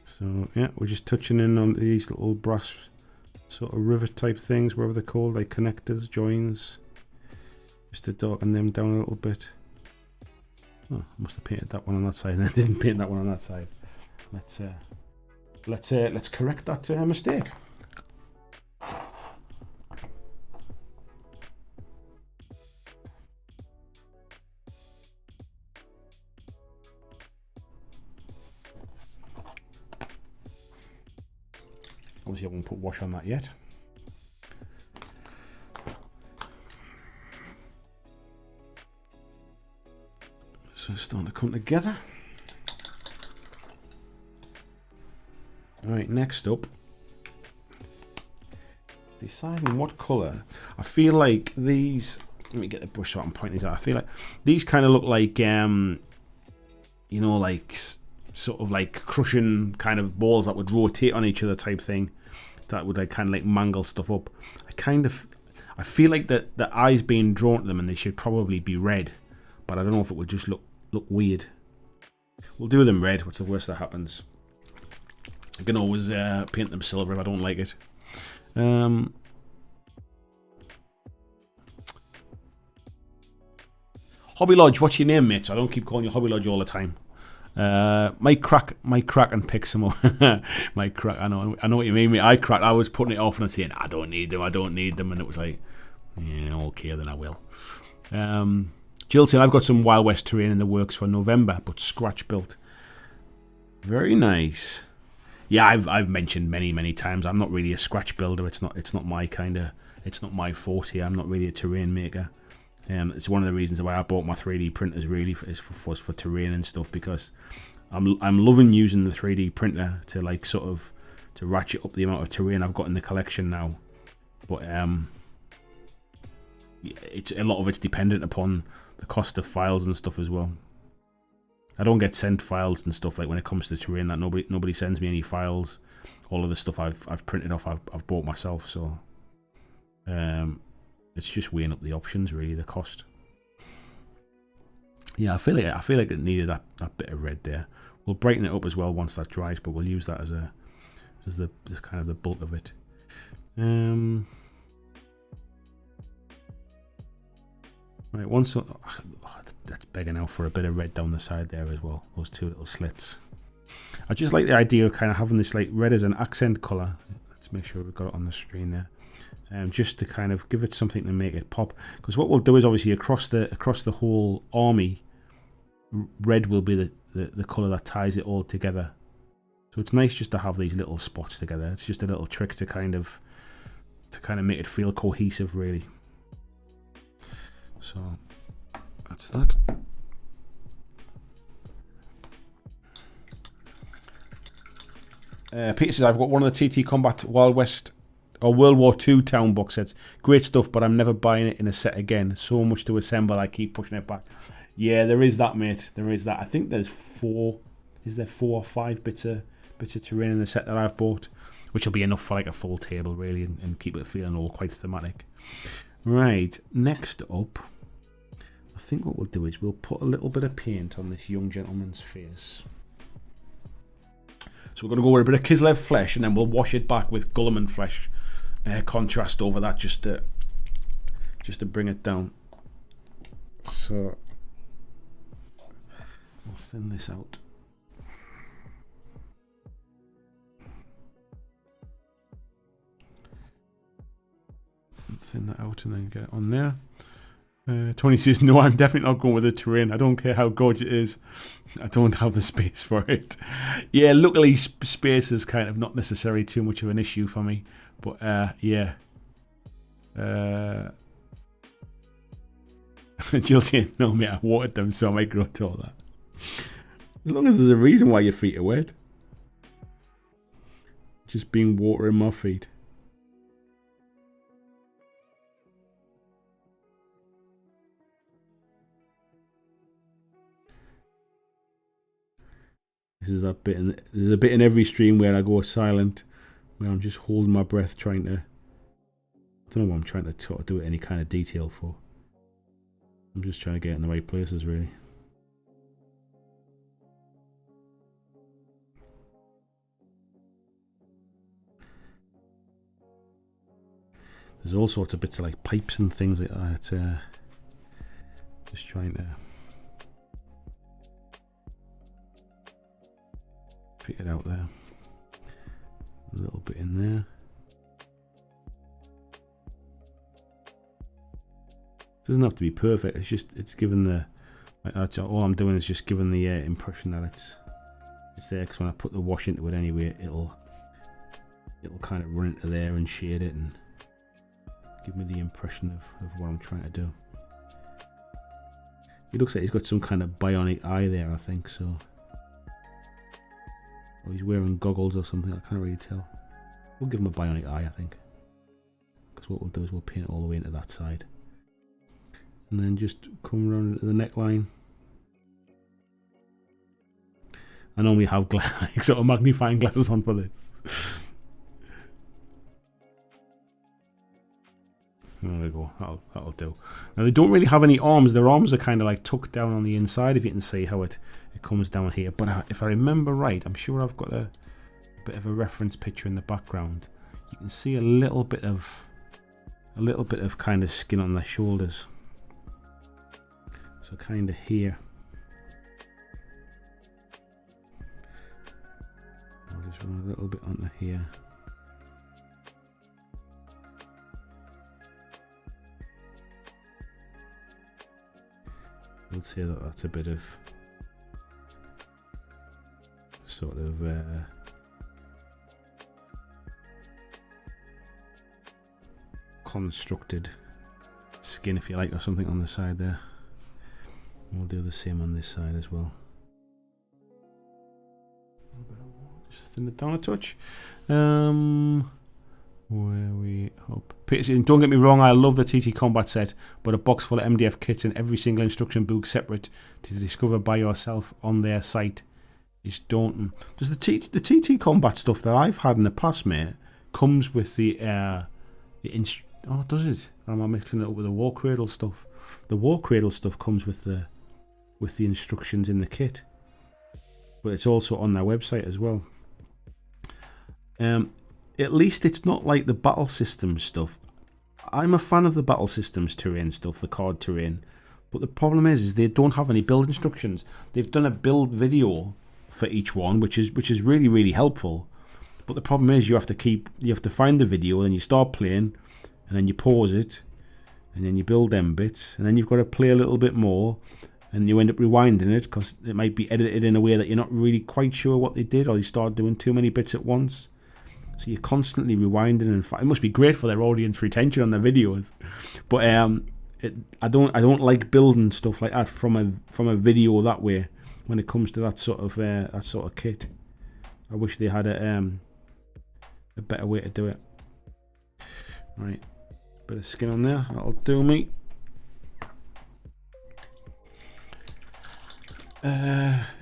So yeah, we're just touching in on these little brass sort of rivet type things, whatever they're called, like connectors, joins, just to darken them down a little bit. Oh, I must have painted that one on that side and then didn't paint that one on that side. Let's correct that mistake. Obviously I won't put wash on that yet. So it's starting to come together. Alright, next up, deciding what colour. I feel like these, let me get the brush so I can point these out. I feel like these kind of look like, you know, like sort of like crushing kind of balls that would rotate on each other type thing, that would like kind of like mangle stuff up. I feel like that the eyes being drawn to them and they should probably be red, but I don't know if it would just look weird. We'll do them red. What's the worst that happens? I can always paint them silver if I don't like it. Hobby Lodge, what's your name, mate? So I don't keep calling you Hobby Lodge all the time. Mike Crack and pick some up. Mike Crack, I know what you mean, mate. I was putting it off and saying, I don't need them, and it was like, yeah, okay, then I will. Jill saying, I've got some Wild West terrain in the works for November, but scratch built. Very nice. Yeah, I've mentioned many times, I'm not really a scratch builder. It's not my forte. I'm not really a terrain maker. It's one of the reasons why I bought my 3D printers, really, for terrain and stuff, because I'm loving using the 3D printer to like sort of to ratchet up the amount of terrain I've got in the collection now. But it's a lot of it's dependent upon the cost of files and stuff as well. I don't get sent files and stuff like when it comes to terrain. That nobody sends me any files. All of the stuff I've printed off, I've bought myself. So it's just weighing up the options, really, the cost. Yeah, I feel like it needed that bit of red there. We'll brighten it up as well once that dries, but we'll use that as the kind of the bulk of it. Right, that's begging now for a bit of red down the side there as well. Those two little slits. I just like the idea of kind of having this like red as an accent colour. Let's make sure we've got it on the screen there. Just to kind of give it something to make it pop. Because what we'll do is obviously across the whole army, red will be the colour that ties it all together. So it's nice just to have these little spots together. It's just a little trick to kind of make it feel cohesive, really. So that's that. Peter says, I've got one of the TT Combat Wild West or World War II town box sets. Great stuff, but I'm never buying it in a set again. So much to assemble, I keep pushing it back. Yeah, there is that, mate. There is that. I think there's 4. Is there 4 or 5 bits of terrain in the set that I've bought, which will be enough for like a full table, really, and keep it feeling all quite thematic. Right, next up, I think what we'll do is we'll put a little bit of paint on this young gentleman's face. So we're going to go with a bit of Kislev flesh, and then we'll wash it back with Gulliman flesh contrast over that, just to bring it down. So I'll thin this out. Thin that out and then get it on there. Tony says, no, I'm definitely not going with the terrain. I don't care how gorgeous it is. I don't have the space for it. Yeah, luckily space is kind of not necessarily too much of an issue for me. But yeah. Jill saying, no, mate, I watered them, so I might grow taller. As long as there's a reason why your feet are wet. Just being water in my feet. There's a bit in every stream where I go silent, where I'm just holding my breath, trying to. I don't know what I'm trying to sort of do any kind of detail for. I'm just trying to get in the right places, really. There's all sorts of bits of like pipes and things like that. Just trying to pick it out there. A little bit in there. It doesn't have to be perfect. It's given the that's all I'm doing is just giving the impression that it's there. Because when I put the wash into it anyway, it'll kind of run into there and shade it and give me the impression of what I'm trying to do. He looks like he's got some kind of bionic eye there, I think so. Or he's wearing goggles or something, I can't really tell. We'll give him a bionic eye, I think. Because what we'll do is we'll paint it all the way into that side. And then just come around to the neckline. I normally have sort of magnifying glasses on for this. There we go, that'll do. Now they don't really have any arms. Their arms are kind of like tucked down on the inside, if you can see how it comes down here. But if I remember right, I'm sure I've got a bit of a reference picture in the background. You can see a little bit of kind of skin on their shoulders. So kind of here. I'll just run a little bit onto here. We'll say that that's a bit of sort of constructed skin, if you like, or something on the side there. We'll do the same on this side as well. thin it down a touch. Where we hope. Peter says, don't get me wrong, I love the TT Combat set, but a box full of MDF kits and every single instruction book separate to discover by yourself on their site is daunting. Does the TT Combat stuff that I've had in the past, mate, comes with the oh, does it? Or am I mixing it up with the War Cradle stuff? The War Cradle stuff comes with the instructions in the kit, but it's also on their website as well. At least it's not like the battle systems stuff. I'm a fan of the battle systems terrain stuff, the card terrain, but the problem is they don't have any build instructions. They've done a build video for each one, which is really, really helpful. But the problem is you have to find the video, and then you start playing, and then you pause it, and then you build them bits, and then you've got to play a little bit more, and you end up rewinding it because it might be edited in a way that you're not really quite sure what they did, or you start doing too many bits at once. So you're constantly rewinding, and it must be great for their audience retention on their videos. But I don't like building stuff like that from a video that way when it comes to that sort of kit. I wish they had a better way to do it. Right, bit of skin on there, that'll do me.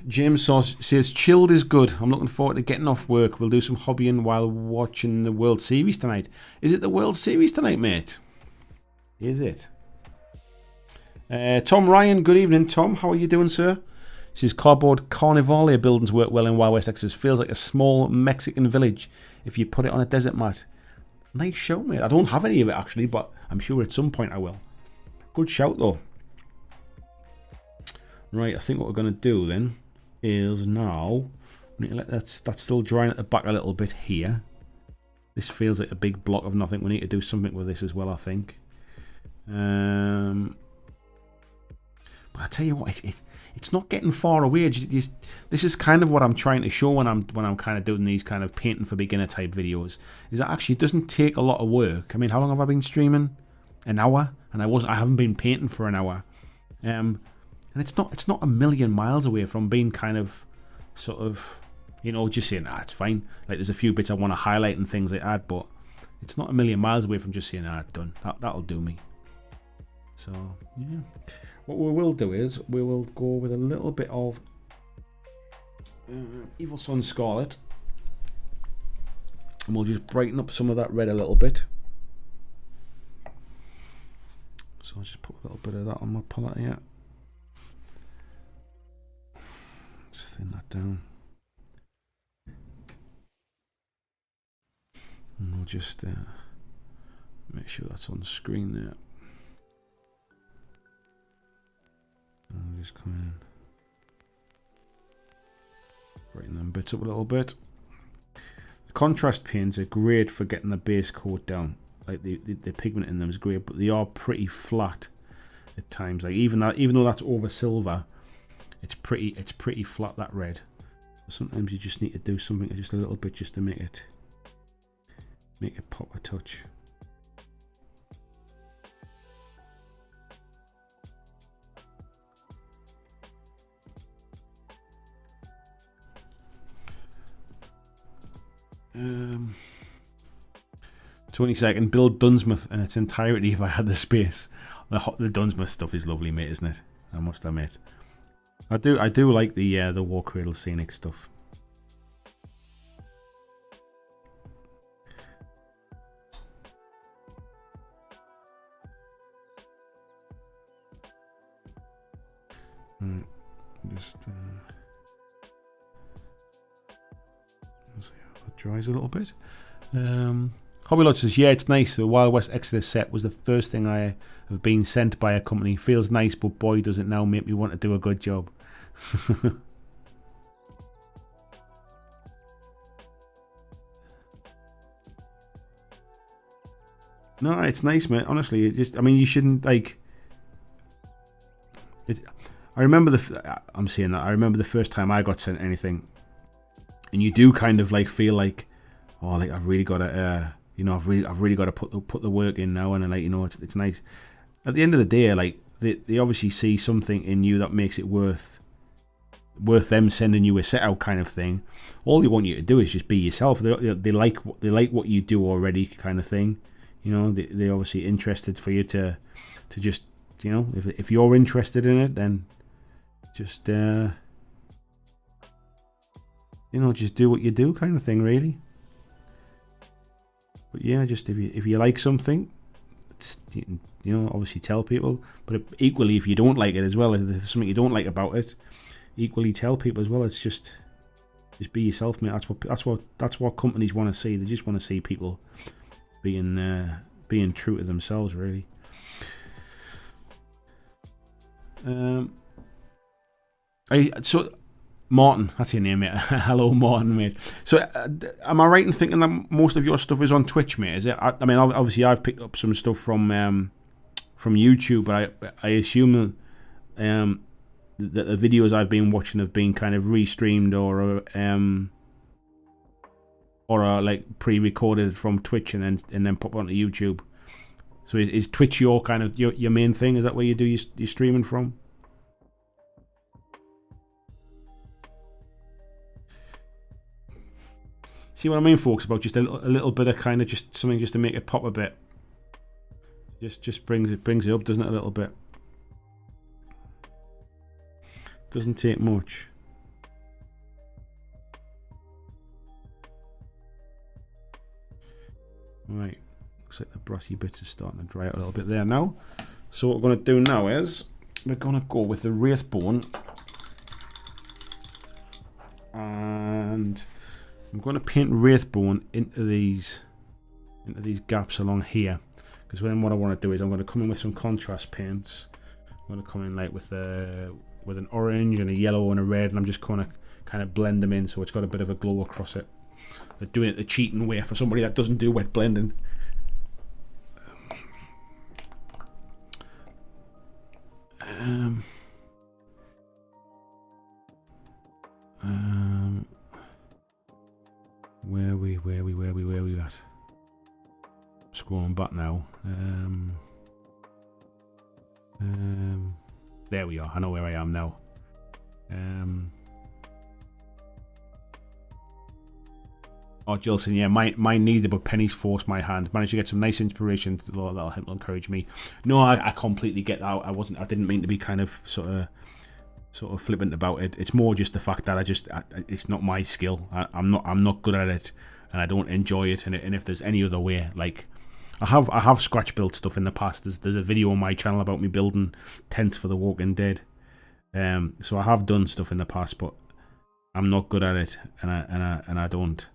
James says chilled is good. I'm looking forward to getting off work. We'll do some hobbying while watching the World Series tonight. Is it the World Series tonight, mate? Is it? Tom Ryan, good evening, Tom. How are you doing, sir? He says cardboard carnivale buildings work well in Wild West, Texas. Feels like a small Mexican village if you put it on a desert mat. Nice show, mate. I don't have any of it actually, but I'm sure at some point I will. Good shout though. Right, I think what we're going to do then is now we need to let that's still drying at the back a little bit here. This feels like a big block of nothing. We need to do something with this as well, I think. But I tell you what, it's not getting far away. This is kind of what I'm trying to show when I'm kind of doing these kind of painting for beginner type videos. Is that actually it doesn't take a lot of work. I mean, how long have I been streaming? An hour, and I haven't been painting for an hour. And it's not a million miles away from being kind of sort of, you know, just saying, it's fine. Like there's a few bits I want to highlight and things like that, but it's not a million miles away from just saying, it's done. That'll do me. So yeah, what we will do is we will go with a little bit of Evil Sun Scarlet, and we'll just brighten up some of that red a little bit. So I'll just put a little bit of that on my palette here. Just thin that down. And we'll just make sure that's on the screen there. And we'll just come in. Brighten them bits up a little bit. The contrast paints are great for getting the base coat down. Like the pigment in them is great, but they are pretty flat at times. Like even though that's over silver, it's pretty flat, that red. Sometimes you just need to do something just a little bit just to make it pop a touch. Tony second, build Dunsmouth in its entirety if I had the space. The Dunsmouth stuff is lovely, mate, isn't it? I must admit. I do like the War Cradle scenic stuff. Just let's see how that dries a little bit. Hobby Lodge says, yeah, it's nice. The Wild West Exodus set was the first thing I have been sent by a company. Feels nice, but boy, does it now make me want to do a good job. No, it's nice, mate. Honestly, I mean, you shouldn't like. I remember I'm saying that. I remember the first time I got sent anything, and you do kind of like feel like, oh, like I've really got to, you know, I've really got to put the work in now, and like, you know, it's nice. At the end of the day, like they obviously see something in you that makes it worth worth them sending you a set out kind of thing. All they want you to do is just be yourself. They like what you do already, kind of thing. You know, they're obviously interested for you to just, you know, if you're interested in it, then just you know, just do what you do, kind of thing, really. But yeah, just if you like something, you know, obviously tell people. But equally, if you don't like it as well, if there's something you don't like about it, equally tell people as well. It's just be yourself, mate. That's what companies want to see. They just want to see people being true to themselves, really. So Martin, that's your name, mate. Hello, Martin, mate. So am I right in thinking that most of your stuff is on Twitch, mate? Is it? I mean, obviously I've picked up some stuff from YouTube, but I assume that the videos I've been watching have been kind of restreamed or like pre-recorded from Twitch and then pop onto YouTube. So is Twitch your kind of your main thing? Is that where you do your streaming from? See what I mean, folks? About just a little bit of kind of just something just to make it pop a bit. Just brings it up, doesn't it? A little bit. Doesn't take much. Right, looks like the brassy bits are starting to dry out a little bit there now. So what we're going to do now is we're going to go with the Wraithbone, and I'm going to paint Wraithbone into these gaps along here, because then what I want to do is I'm going to come in with some contrast paints. I'm going to come in like with an orange and a yellow and a red, and I'm just going to kind of blend them in so it's got a bit of a glow across it. They're doing it the cheating way for somebody that doesn't do wet blending. Where we at? Scrolling back now. There we are. I know where I am now. Oh, Jilson, yeah, mine neither, but pennies forced my hand. Managed to get some nice inspiration. That'll encourage me. No, I completely get that. I didn't mean to be kind of sort of flippant about it. It's more just the fact that it's not my skill. I'm not good at it, and I don't enjoy it. And if there's any other way, like I have scratch built stuff in the past. There's a video on my channel about me building tents for The Walking Dead. So I have done stuff in the past, but I'm not good at it, and I don't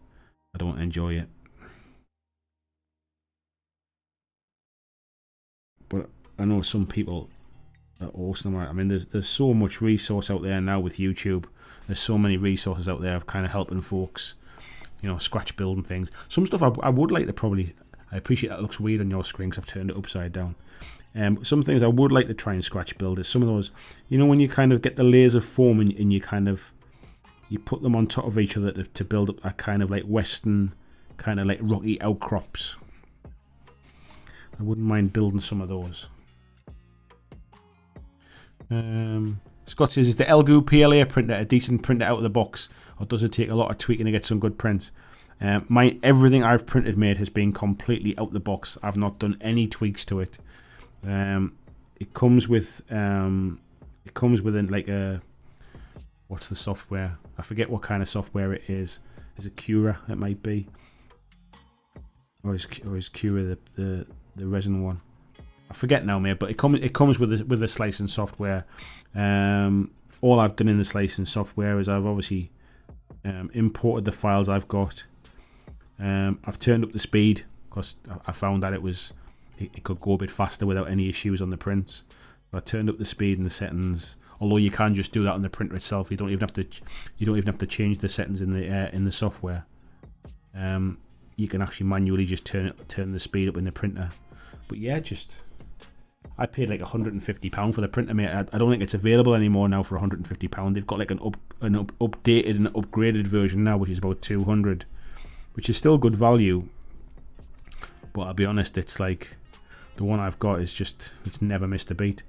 enjoy it. But I know some people are awesome. I mean, there's so much resource out there now with YouTube. There's so many resources out there of kind of helping folks, you know, scratch building things. Some stuff I would like to probably. I appreciate that it looks weird on your screen because I've turned it upside down. Some things I would like to try and scratch build is some of those, you know, when you kind of get the layers of foam and you kind of you put them on top of each other to build up that kind of like western kind of like rocky outcrops. I wouldn't mind building some of those. Scott says, is the Elgoo PLA printer a decent printer out of the box, or does it take a lot of tweaking to get some good prints? Everything I've printed, mate, has been completely out the box. I've not done any tweaks to it. It comes with like a, what's the software? I forget what kind of software it is. Is it Cura? It might be, or is Cura the resin one? I forget now, mate. But it comes with the slicing software. All I've done in the slicing software is I've obviously imported the files I've got. I've turned up the speed because I found that it could go a bit faster without any issues on the prints. I turned up the speed and the settings. Although you can just do that on the printer itself, you don't even have to change the settings in the software. You can actually manually just turn the speed up in the printer. But yeah, I paid like £150 for the printer, mate. I don't think it's available anymore now for £150. They've got like an updated and upgraded version now, which is about £200, which is still good value. But I'll be honest, it's like the one I've got is it's never missed a beat.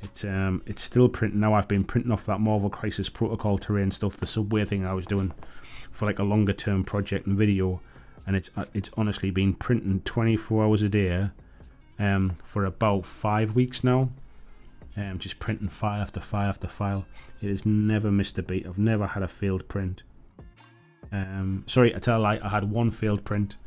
It's still printing now. I've been printing off that Marvel Crisis Protocol terrain stuff, the subway thing I was doing for like a longer term project and video, and it's honestly been printing 24 hours a day for about 5 weeks now. Just printing file after file after file. It has never missed a beat. I've never had a failed print. Sorry, I tell a lie. I had one failed print,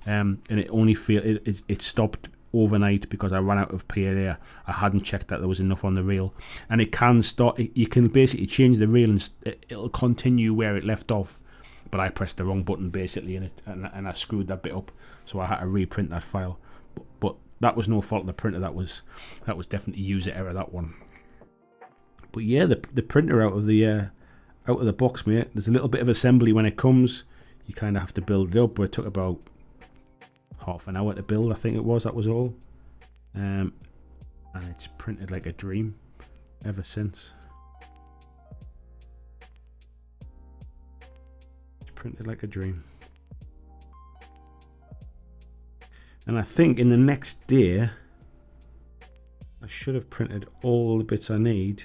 and it only failed. It stopped overnight because I ran out of PLA. I hadn't checked that there was enough on the reel, and it can start. You can basically change the reel and it'll continue where it left off. But I pressed the wrong button basically, and I screwed that bit up, so I had to reprint that file. But that was no fault of the printer. That was definitely user error, that one. But yeah, the printer out of the box, mate. There's a little bit of assembly when it comes. You kind of have to build it up, but it took about half an hour to build, I think it was. That was all. And it's printed like a dream ever since. It's printed like a dream. And I think in the next day, I should have printed all the bits I need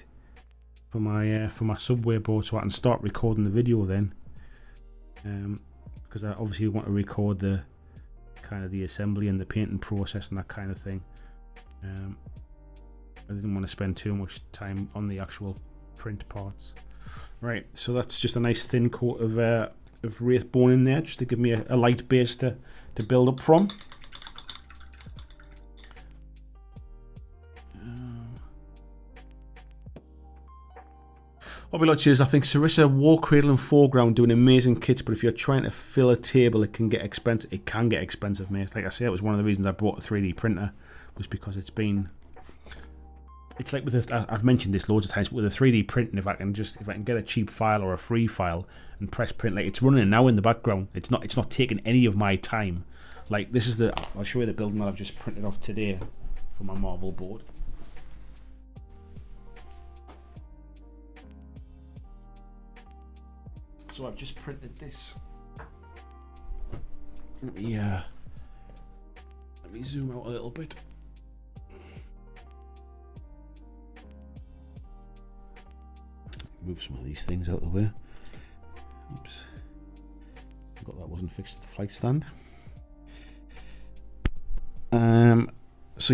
for my subway board, so I can start recording the video then. Because I obviously want to record the kind of the assembly and the painting process and that kind of thing. I didn't want to spend too much time on the actual print parts. Right, so that's just a nice thin coat of wraith bone in there, just to give me a light base to build up from. Obilot says, I think Sarissa, War Cradle and Foreground doing amazing kits, but if you're trying to fill a table, it can get expensive. It can get expensive, mate. Like I say, it was one of the reasons I bought a 3D printer, was because it's like with this, I've mentioned this loads of times, but with a 3D printing, if I can get a cheap file or a free file and press print, like it's running now in the background. It's not taking any of my time. Like this is I'll show you the building that I've just printed off today for my Marvel board. So I've just printed this. Let me zoom out a little bit. Move some of these things out of the way. Oops. Forgot that wasn't fixed to the flight stand. So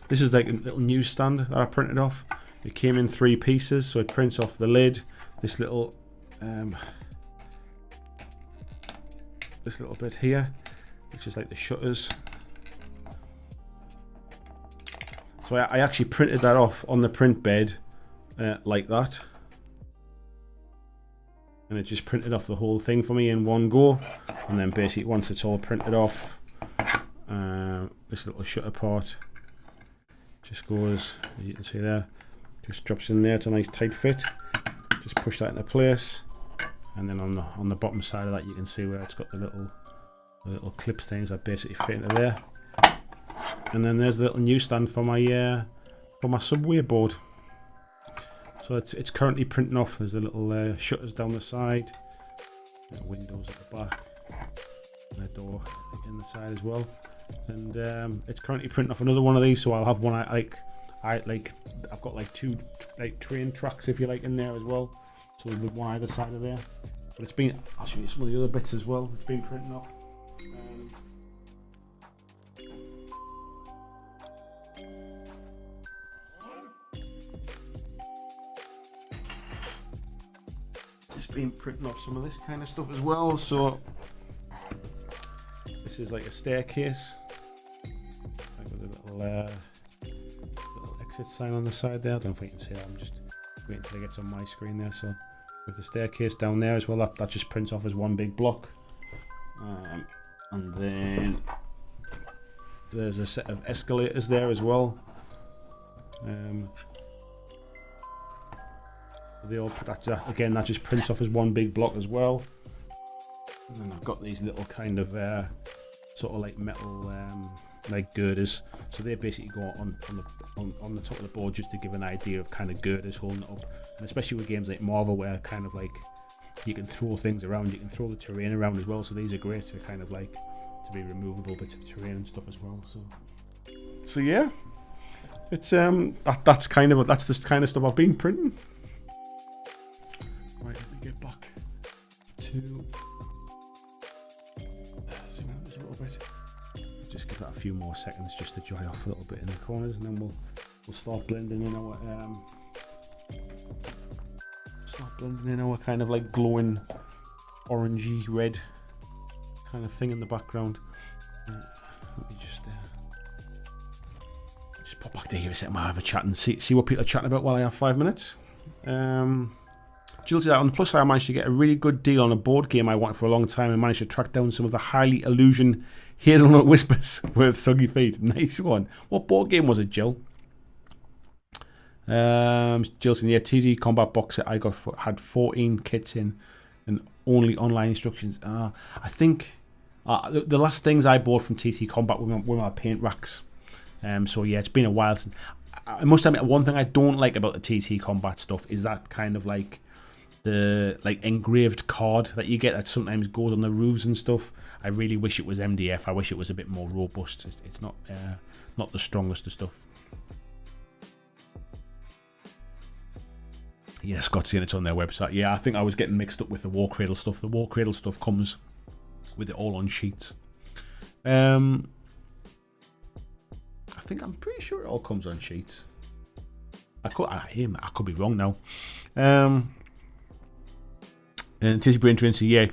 this is like a little newsstand that I printed off. It came in 3 pieces, so it prints off the lid, this little bit here, which is like the shutters. So I actually printed that off on the print bed like that, and it just printed off the whole thing for me in one go. And then basically once it's all printed off, this little shutter part just goes, as you can see there, just drops in there. It's a nice tight fit. Just push that into place, and then on the bottom side of that you can see where it's got the little clip things that basically fit into there. And then there's the little newsstand for my subway board. So it's currently printing off. There's the little shutters down the side, windows at the back, and a door in the side as well. And it's currently printing off another one of these. So I'll have one I've got like 2 like train tracks, if you like, in there as well. So with one either side of there. But I'll show you some of the other bits as well. It's been printing off. It's been printing off some of this kind of stuff as well. So this is like a staircase, like with a little exit sign on the side there. I don't know if you can see that. I'm just waiting until it gets on my screen there. So with the staircase down there as well, that just prints off as one big block. And then there's a set of escalators there as well. They all again, that just prints off as one big block as well. And then I've got these little kind of sort of like metal like girders, so they basically go on the top of the board, just to give an idea of kind of girders holding it up. And especially with games like Marvel, where kind of like you can throw things around, you can throw the terrain around as well, so these are great to kind of like to be removable bits of terrain and stuff as well. So yeah, It's that's the kind of stuff I've been printing. Right, let me get back to zoom out this a little bit. Just give that a few more seconds just to dry off a little bit in the corners, and then we'll start blending in our kind of like glowing orangey red kind of thing in the background. Let me just pop back to here a second. I'll have a chat and see what people are chatting about while I have 5 minutes. Jill said, on the plus side, I managed to get a really good deal on a board game I wanted for a long time and managed to track down some of the highly illusion hazelnut whispers with soggy feet. Nice one. What board game was it, Jill? Jill said, yeah, TT Combat box set I got had 14 kits in and only online instructions. I think the last things I bought from TT Combat were my paint racks. So yeah, it's been a while since. I must admit, one thing I don't like about the TT Combat stuff is that kind of like the engraved card that you get that sometimes goes on the roofs and stuff. I really wish it was MDF. I wish it was a bit more robust. It's not the strongest of stuff. Yeah, Scott's saying it's on their website. Yeah, I think I was getting mixed up with the War Cradle stuff. The War Cradle stuff comes with it all on sheets. I think I'm pretty sure it all comes on sheets. I could be wrong now. And Tizzy Brain Train says, yeah,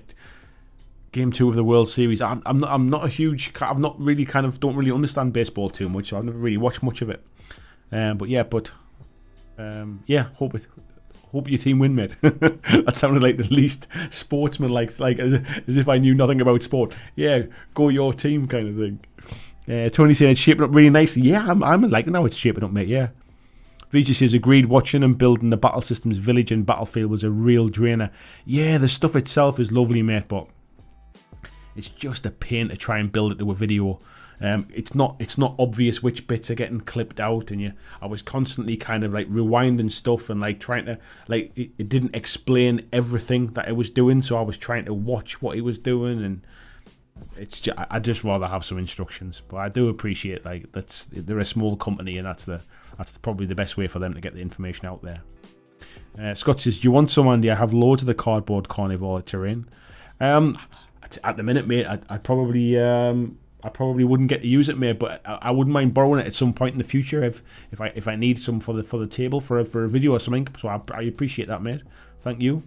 Game 2 of the World Series. I'm not a huge. I've not really don't really understand baseball too much, so I've never really watched much of it. But hope your team win, mate. That sounded like the least sportsman-like, as if I knew nothing about sport. Yeah, go your team kind of thing. Tony saying it's shaping up really nicely. Yeah, I'm liking how it's shaping up, mate. Yeah. VG says, agreed, watching and building the battle systems village and battlefield was a real drainer. Yeah, the stuff itself is lovely, mate, but it's just a pain to try and build it to a video. It's not obvious which bits are getting clipped out, and I was constantly kind of like rewinding stuff and like trying to it didn't explain everything that it was doing, so I was trying to watch what he was doing, and I'd just rather have some instructions. But I do appreciate they're a small company, and that's probably the best way for them to get the information out there. Scott says, do you want some, Andy? I have loads of the cardboard carnivore terrain. At the minute, mate, I probably wouldn't get to use it, mate, but I wouldn't mind borrowing it at some point in the future if I need some for the table for a video or something. So I appreciate that, mate. Thank you.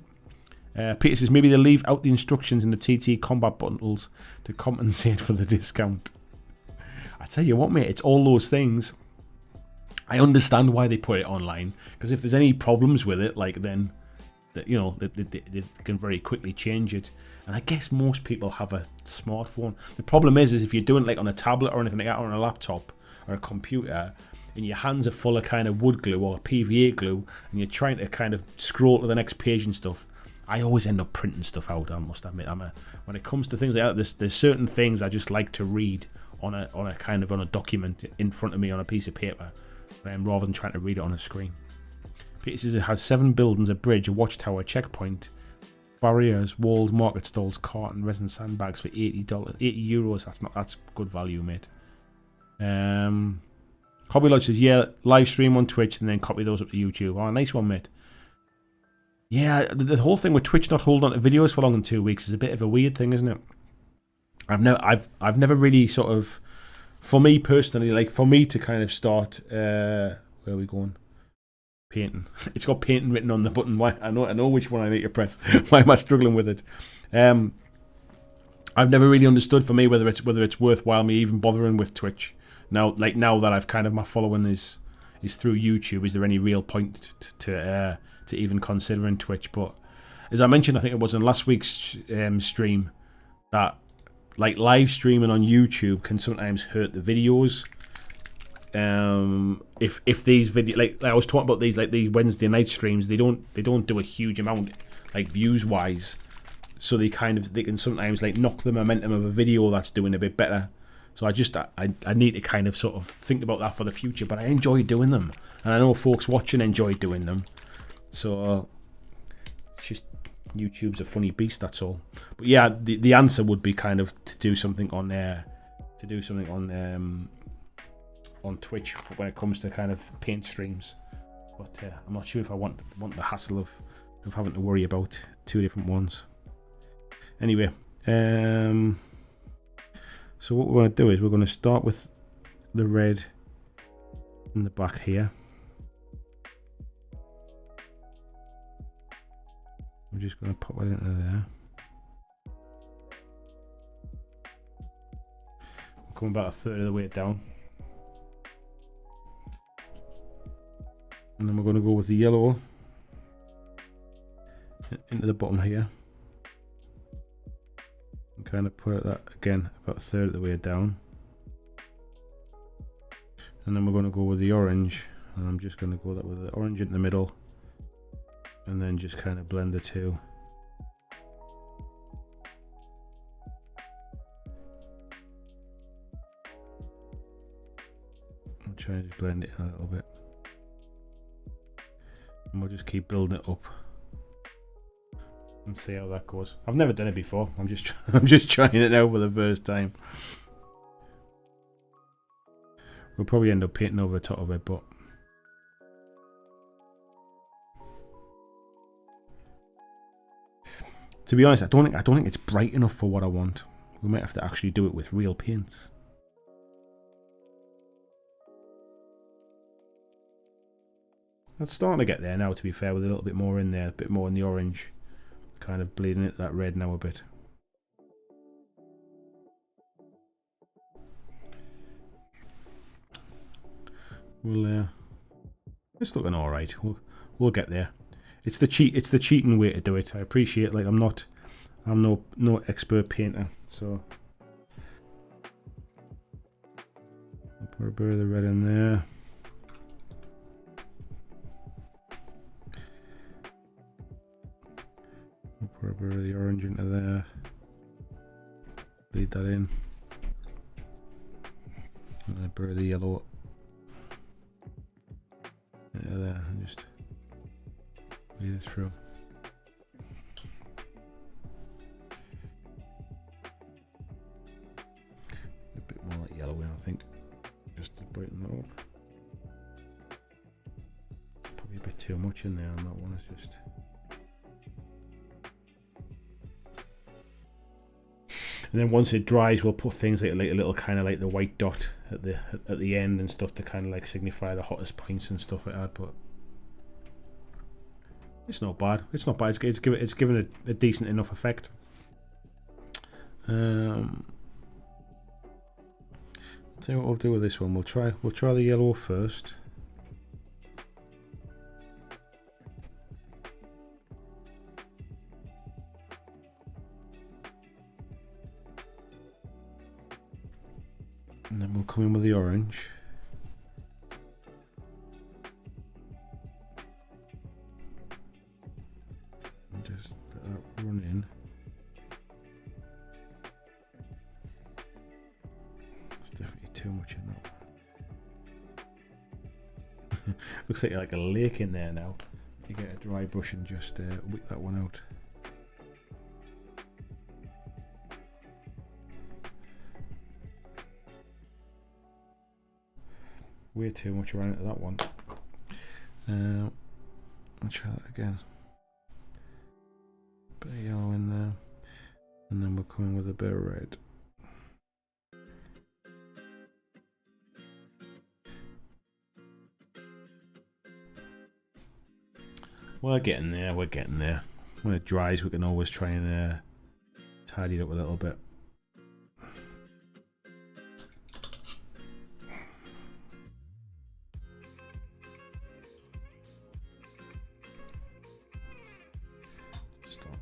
Peter says, maybe they leave out the instructions in the TT Combat bundles to compensate for the discount. I tell you what, mate, it's all those things. I understand why they put it online, because if there's any problems with it, then they can very quickly change it. And I guess most people have a smartphone. The problem is if you're doing it on a tablet or anything like that, or on a laptop or a computer, and your hands are full of kind of wood glue or PVA glue, and you're trying to kind of scroll to the next page and stuff, I always end up printing stuff out, I must admit. When it comes to things like that, there's certain things I just like to read on a document in front of me on a piece of paper, rather than trying to read it on a screen. Peter says it has 7 buildings, a bridge, a watchtower, a checkpoint, barriers, walls, market stalls, cart and resin sandbags for €80. That's good value, mate. Hobby Lodge says, yeah, live stream on Twitch and then copy those up to YouTube. Oh, nice one, mate. Yeah, the whole thing with Twitch not holding on to videos for longer than 2 weeks is a bit of a weird thing, isn't it? I've never really sort of, for me personally, for me to kind of start, where are we going? Painting. It's got painting written on the button. Why? I know which one I need to press. Why am I struggling with it? I've never really understood for me whether it's worthwhile me even bothering with Twitch. Now that I've kind of, my following is through YouTube, is there any real point to even considering Twitch? But as I mentioned, I think it was in last week's stream, that live streaming on YouTube can sometimes hurt the videos. If these videos, I was talking about these Wednesday night streams, they don't do a huge amount views wise, so they can sometimes knock the momentum of a video that's doing a bit better. So I need to kind of sort of think about that for the future, but I enjoy doing them, and I know folks watching enjoy doing them. So it's just, YouTube's a funny beast, that's all. But yeah, the answer would be kind of to do something on on Twitch when it comes to kind of paint streams. But I'm not sure if I want the hassle of having to worry about 2 different ones. Anyway, so what we're going to do is we're going to start with the red in the back here. I'm just going to pop it into there. I'm coming about a third of the way down. And then we're going to go with the yellow into the bottom here. And kind of put that again about a third of the way down. And then we're going to go with the orange. And I'm just going to go that with the orange in the middle. And then just kind of blend the two. I'll try and just blend it in a little bit. And we'll just keep building it up and see how that goes. I've never done it before. I'm just trying it now for the first time. We'll probably end up painting over the top of it, but to be honest, I don't think it's bright enough for what I want. We might have to actually do it with real paints. It's starting to get there now, to be fair, with a little bit more in there, a bit more in the orange, kind of bleeding into that red now a bit. Well, it's looking all right. We'll get there. It's the cheating way to do it. I appreciate, like, I'm no expert painter, so I'll put a bit of the red in there. I'll put a bit of the orange into there. Bleed that in. And a bit of the yellow into there, and just bleed it through. A bit more like yellow in, I think, just to brighten that up. Probably a bit too much in there on that one. It's just. And then once it dries, we'll put things like a little kind of like the white dot at the end and stuff to kind of like signify the hottest points and stuff like that. But it's not bad. It's not bad. It's given a decent enough effect. I'll tell you what we'll do with this one. We'll try the yellow first. And then we'll come in with the orange. And just let that run in. It's definitely too much in that one. Looks like a lake in there now. You get a dry brush and just whip that one out. Way too much around into that one. I'll try that again. Bit of yellow in there, and then we'll come in with a bit of red. We're getting there. We're getting there. When it dries, we can always try and tidy it up a little bit.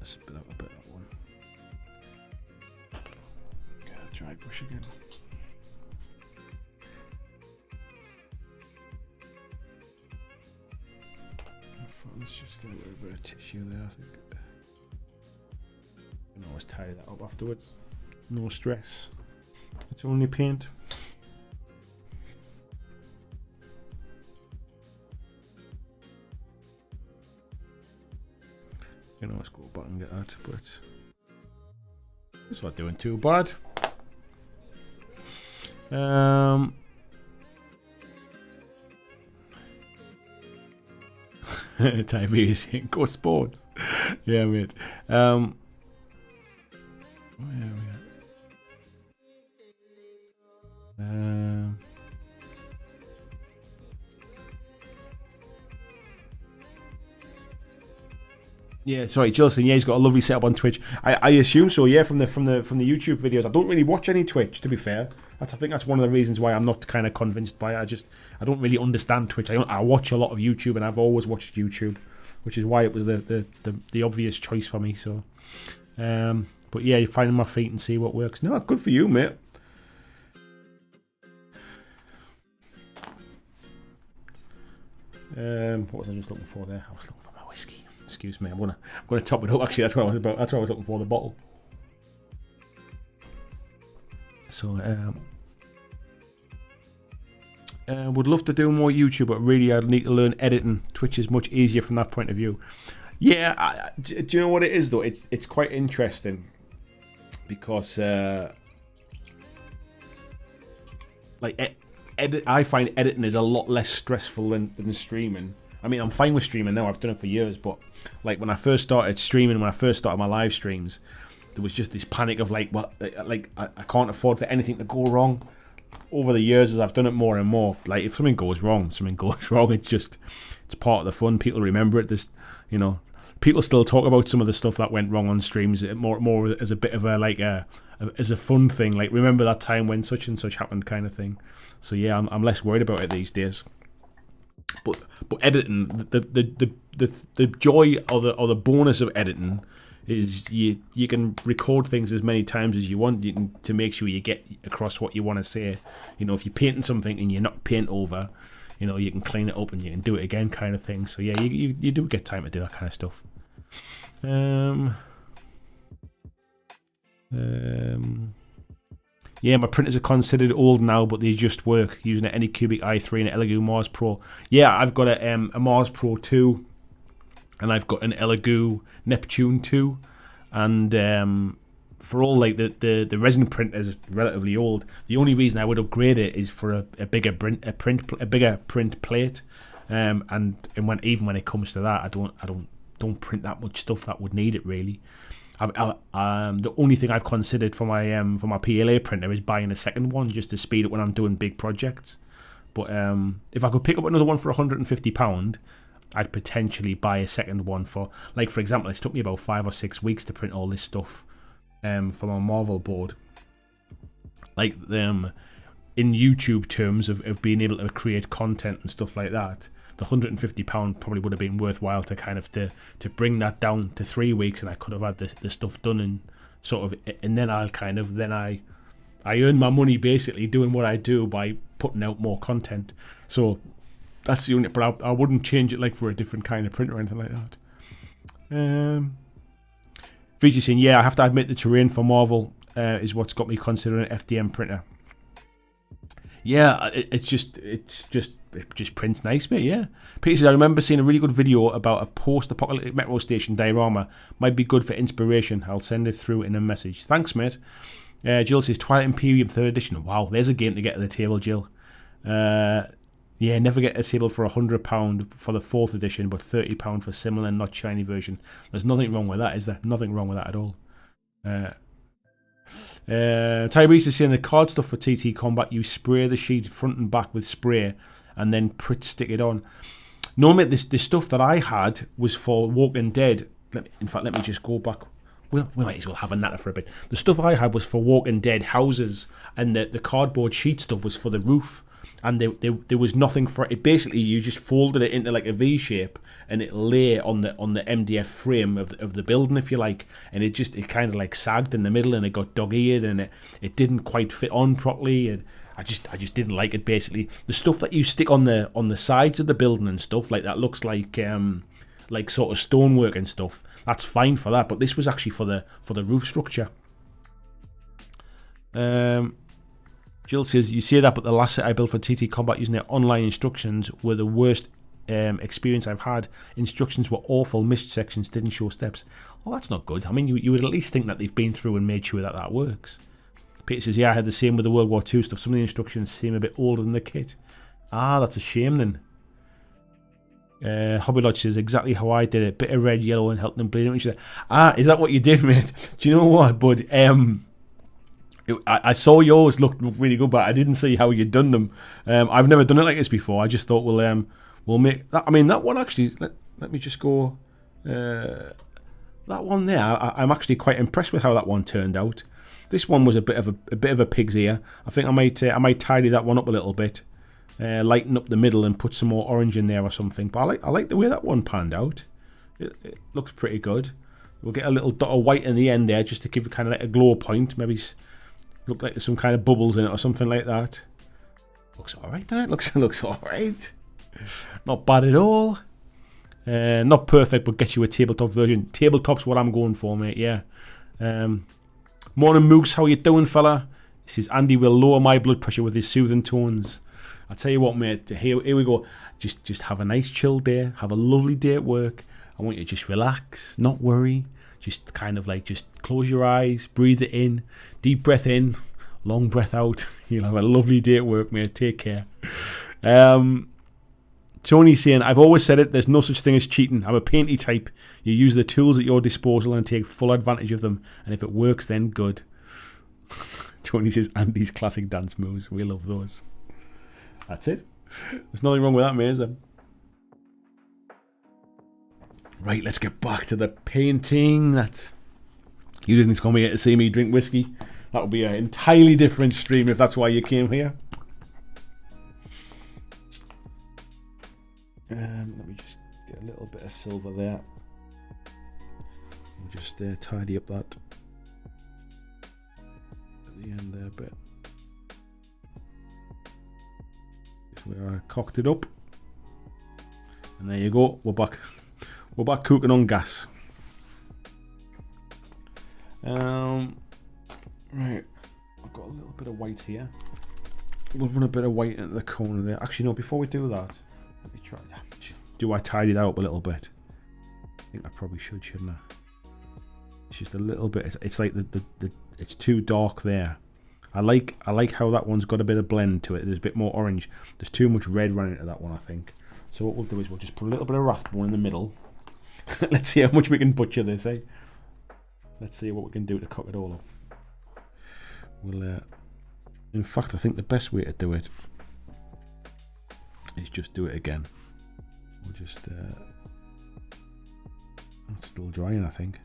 Spit out a bit of that one. Get a dry brush again. Let's just get a bit of tissue there, I think. You can always tidy that up afterwards. No stress. It's only paint. You know, let's go back and get that, but it's not doing too bad. Tiberius saying, go sports. Yeah, mate. Where are we? Yeah, sorry, Jilson. Yeah, he's got a lovely setup on Twitch. I assume so. Yeah, from the YouTube videos. I don't really watch any Twitch, to be fair. I think that's one of the reasons why I'm not kind of convinced by it. I don't really understand Twitch. I watch a lot of YouTube, and I've always watched YouTube, which is why it was the obvious choice for me. So, but yeah, you're finding my feet and see what works. No, good for you, mate. What was I just looking for there? I was looking for my whiskey. Excuse me. I'm gonna top it up. Actually, that's what I was about. That's what I was looking for. The bottle. So, would love to do more YouTube, but really I'd need to learn editing. Twitch is much easier from that point of view. Yeah, do you know what it is though? It's quite interesting because I find editing is a lot less stressful than streaming. I mean, I'm fine with streaming now. I've done it for years, but like when I first started streaming, when I first started my live streams, there was just this panic of I can't afford for anything to go wrong. Over the years, as I've done it more and more, like if something goes wrong, something goes wrong. It's part of the fun. People remember it. People still talk about some of the stuff that went wrong on streams more as a bit of as a fun thing. Like, remember that time when such and such happened, kind of thing. So yeah, I'm less worried about it these days. But editing, the joy or the bonus of editing is you can record things as many times as you want. You can, to make sure you get across what you want to say. If you're painting something and you're not paint over, you can clean it up and you can do it again, kind of thing. So yeah, you do get time to do that kind of stuff. Yeah, my printers are considered old now, but they just work using an Anycubic i3 and an Elegoo Mars Pro. Yeah, I've got a Mars Pro 2, and I've got an Elegoo Neptune 2, and for all like the resin print is relatively old. The only reason I would upgrade it is for a bigger print plate, and even when it comes to that, I don't print that much stuff that would need it really. The only thing I've considered for my PLA printer is buying a second one just to speed up when I'm doing big projects. But if I could pick up another one for £150, I'd potentially buy a second one for example, it took me about 5 or 6 weeks to print all this stuff for my Marvel board. Like in YouTube terms of being able to create content and stuff like that, the £150 probably would have been worthwhile to bring that down to 3 weeks, and I could have had the stuff done and then I earn my money basically doing what I do by putting out more content. So that's the only, but I wouldn't change it for a different kind of printer or anything like that. Vijay saying, yeah, I have to admit the terrain for Marvel is what's got me considering an FDM printer. Yeah, it just prints nice, mate. Yeah. Peter says, I remember seeing a really good video about a post-apocalyptic metro station diorama. Might be good for inspiration. I'll send it through in a message. Thanks, mate. Jill says Twilight Imperium 3rd edition. Wow, there's a game to get to the table, Jill. Yeah, never get a table for £100 for the 4th edition, but £30 for similar, not shiny version. There's nothing wrong with that, is there? Nothing wrong with that at all. Tyrese is saying the card stuff for TT Combat, you spray the sheet front and back with spray and then stick it on. No, mate, this stuff that I had was for Walking Dead. In fact, let me just go back. We might as well have a natter for a bit. The stuff I had was for Walking Dead houses, and the cardboard sheet stuff was for the roof. And there was nothing for it. Basically, you just folded it into like a V shape, and it lay on the MDF frame of the building, if you like. And it kind of like sagged in the middle, and it got dog-eared, and it didn't quite fit on properly. And I just didn't like it. Basically, the stuff that you stick on the sides of the building and stuff like that looks like sort of stonework and stuff. That's fine for that, but this was actually for the roof structure. Jill says, you say that, but the last set I built for TT Combat using their online instructions were the worst experience I've had. Instructions were awful, missed sections, didn't show steps. Well, that's not good. I mean, you would at least think that they've been through and made sure that works. Peter says, yeah, I had the same with the World War II stuff. Some of the instructions seem a bit older than the kit. Ah, that's a shame then. Hobby Lodge says exactly how I did it. Bit of red, yellow, and helped them bleed into each other. Is that what you did, mate? Do you know what, bud? I saw yours looked really good, but I didn't see how you'd done them. I've never done it like this before. I just thought we'll make that. I mean, that one actually. Let me just go. That one there, I'm actually quite impressed with how that one turned out. This one was a bit of a pig's ear. I think I might tidy that one up a little bit, lighten up the middle and put some more orange in there or something. But I like the way that one panned out. It looks pretty good. We'll get a little dot of white in the end there just to give it kind of like a glow point. Maybe look like there's some kind of bubbles in it or something like that. Looks alright, doesn't it? Looks alright. Not bad at all. Not perfect, but get you a tabletop version. Tabletop's what I'm going for, mate. Yeah. Morning, Moogs. How you doing, fella? This is Andy. Will lower my blood pressure with his soothing tones. I tell you what, mate. Here we go. Just have a nice chill day. Have a lovely day at work. I want you to just relax, not worry. Just kind of like just close your eyes, breathe it in, deep breath in, long breath out. You'll have a lovely day at work, mate. Take care. Tony saying, I've always said it, there's no such thing as cheating. I'm a painty type. You use the tools at your disposal and take full advantage of them. And if it works, then good. Tony says, Andy's classic dance moves. We love those. That's it. There's nothing wrong with that, mate, is there? Right, let's get back to the painting. You didn't come here to see me drink whiskey. That would be an entirely different stream if that's why you came here. Let me just get a little bit of silver there. We'll just tidy up that at the end there a bit. Just where I cocked it up. And there you go. We're back. We're back cooking on gas. Right. I've got a little bit of white here. We'll run a bit of white into the corner there. Actually, no, before we do that, let me try. Do I tidy that up a little bit? I think I probably should, shouldn't I? It's just a little bit. It's like it's too dark there. I like how that one's got a bit of blend to it. There's a bit more orange. There's too much red running into that one, I think. So what we'll do is we'll just put a little bit of Rathbone in the middle. Let's see how much we can butcher this, eh? Let's see what we can do to cock it all up. We'll, in fact, I think the best way to do it is just do it again. We'll just, it's still drying, I think.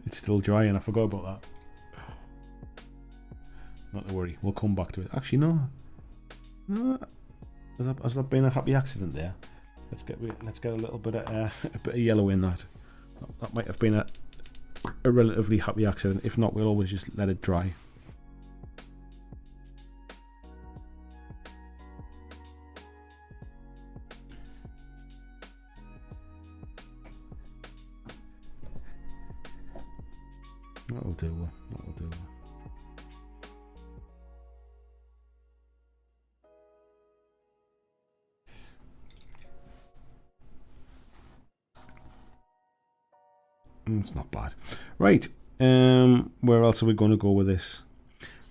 It's still drying, I forgot about that. Not to worry, we'll come back to it. Actually, no. Has that been a happy accident there? Let's get a little bit of yellow in that. That might have been a relatively happy accident. If not, we'll always just let it dry. That'll do. That'll do. It's not bad. Right. Where else are we going to go with this?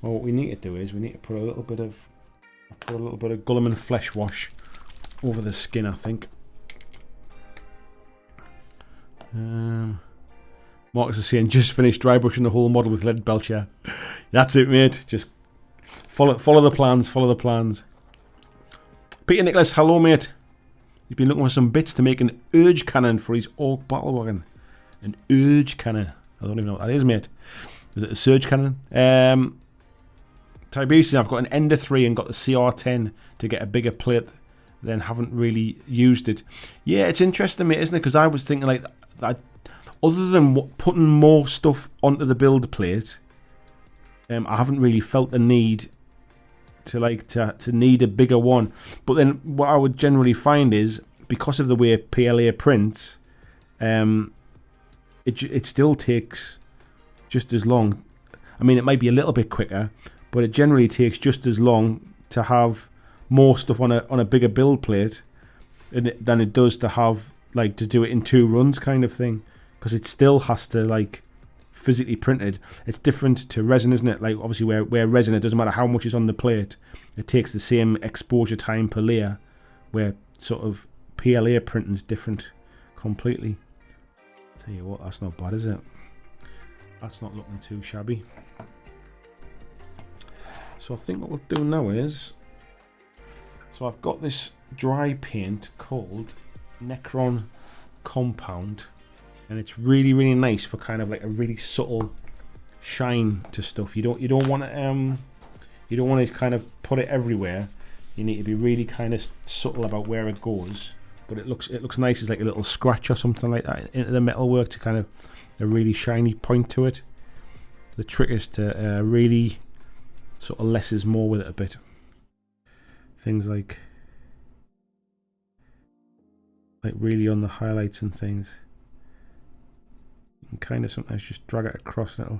Well, what we need to do is we need to put a little bit of Gulliman flesh wash over the skin, I think. Marcus is saying just finished dry brushing the whole model with lead belcher. That's it, mate. Just follow the plans. Follow the plans. Peter Nicholas, hello, mate. He's been looking for some bits to make an urge cannon for his Orc battle wagon. An urge cannon. I don't even know what that is, mate. Is it a surge cannon? Tiberius, I've got an Ender 3 and got the CR10 to get a bigger plate, then haven't really used it. Yeah, it's interesting, mate, isn't it? Because I was thinking like that. Other than putting more stuff onto the build plate, I haven't really felt the need to need a bigger one. But then what I would generally find is because of the way PLA prints, it still takes just as long. I mean, it might be a little bit quicker, but it generally takes just as long to have more stuff on a bigger build plate than it does to have to do it in 2 runs kind of thing. Because it still has to physically printed. It's different to resin, isn't it? Like obviously where resin, it doesn't matter how much is on the plate, it takes the same exposure time per layer. where sort of PLA printing's different completely. Tell you what, that's not bad, is it? That's not looking too shabby. So I think what we'll do now is, so I've got this dry paint called Necron Compound, and it's really, really nice for kind of like a really subtle shine to stuff. You don't want to kind of put it everywhere. You need to be really kind of subtle about where it goes, but it looks nice as like a little scratch or something like that into the metalwork to kind of a really shiny point to it. The trick is to really sort of less is more with it a bit. Things like really on the highlights and things. You can kind of sometimes just drag it across and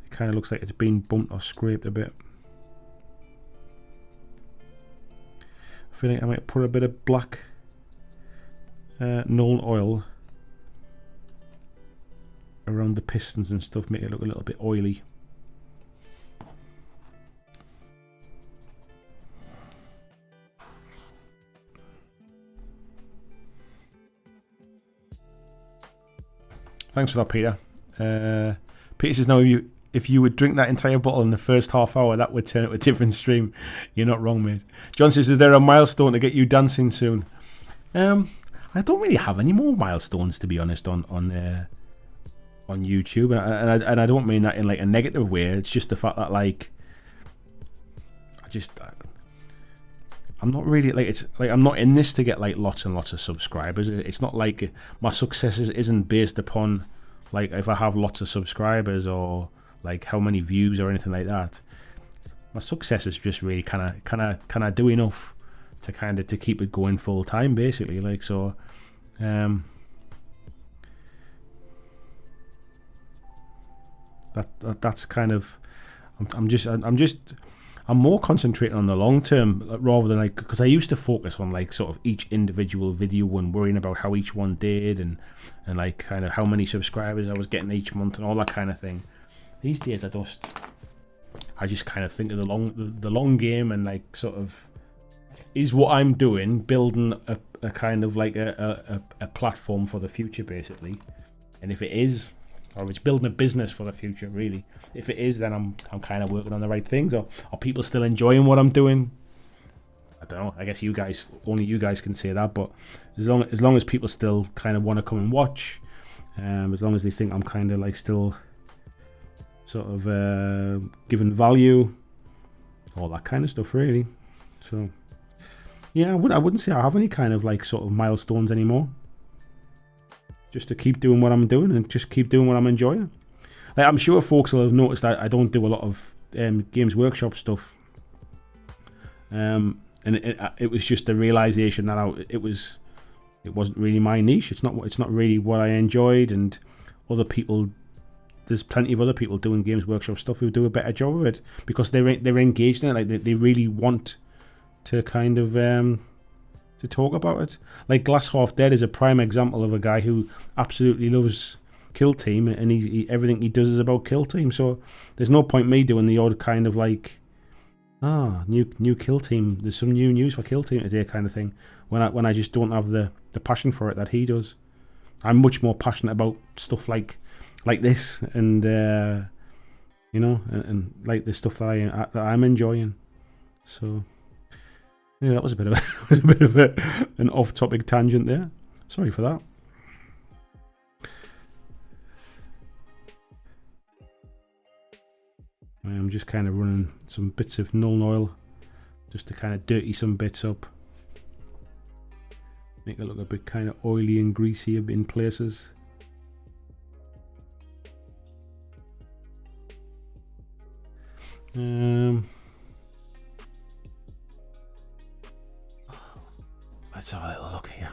it kind of looks like it's been bumped or scraped a bit. I feel like I might put a bit of black Nuln oil around the pistons and stuff, make it look a little bit oily. Thanks for that, Peter. Peter says, now if you would drink that entire bottle in the first half hour, that would turn it to a different stream. You're not wrong, mate. John says, is there a milestone to get you dancing soon? I don't really have any more milestones, to be honest, on YouTube, and I don't mean that in like a negative way. It's just the fact that like I'm not really like, it's like I'm not in this to get like lots and lots of subscribers. It's not like my success isn't based upon like if I have lots of subscribers or like how many views or anything like that. My success is just really kind of do enough to keep it going full time, basically. Like, so that's kind of I'm more concentrating on the long term rather than like, because I used to focus on like sort of each individual video and worrying about how each one did and like kind of how many subscribers I was getting each month and all that kind of thing. These days I just kind of think of the long game and like sort of, is what I'm doing building a kind of like a platform for the future, basically. And if it is, or it's building a business for the future, really. If it is, then I'm kind of working on the right things. Or are people still enjoying what I'm doing? I don't know. I guess only you guys can say that. But as long as people still kind of want to come and watch, as long as they think I'm kind of like still sort of giving value, all that kind of stuff, really. So yeah, I wouldn't say I have any kind of like sort of milestones anymore. Just to keep doing what I'm doing and just keep doing what I'm enjoying. Like, I'm sure folks will have noticed that I don't do a lot of Games Workshop stuff. And it was just a realization that it wasn't really my niche. It's not really what I enjoyed, and other people. There's plenty of other people doing Games Workshop stuff who do a better job of it because they're engaged in it. Like they really want to kind of to talk about it. Like Glass Half Dead is a prime example of a guy who absolutely loves Kill Team, and he everything he does is about Kill Team. So there's no point me doing the odd kind of like, new Kill Team. There's some new news for Kill Team today kind of thing. When I just don't have the passion for it that he does. I'm much more passionate about stuff like this, and and like the stuff that I'm enjoying. So yeah, that was a bit of an off-topic tangent there. Sorry for that. I'm just kind of running some bits of Nuln oil just to kind of dirty some bits up. Make it look a bit kind of oily and greasy in places. Let's have a little look here.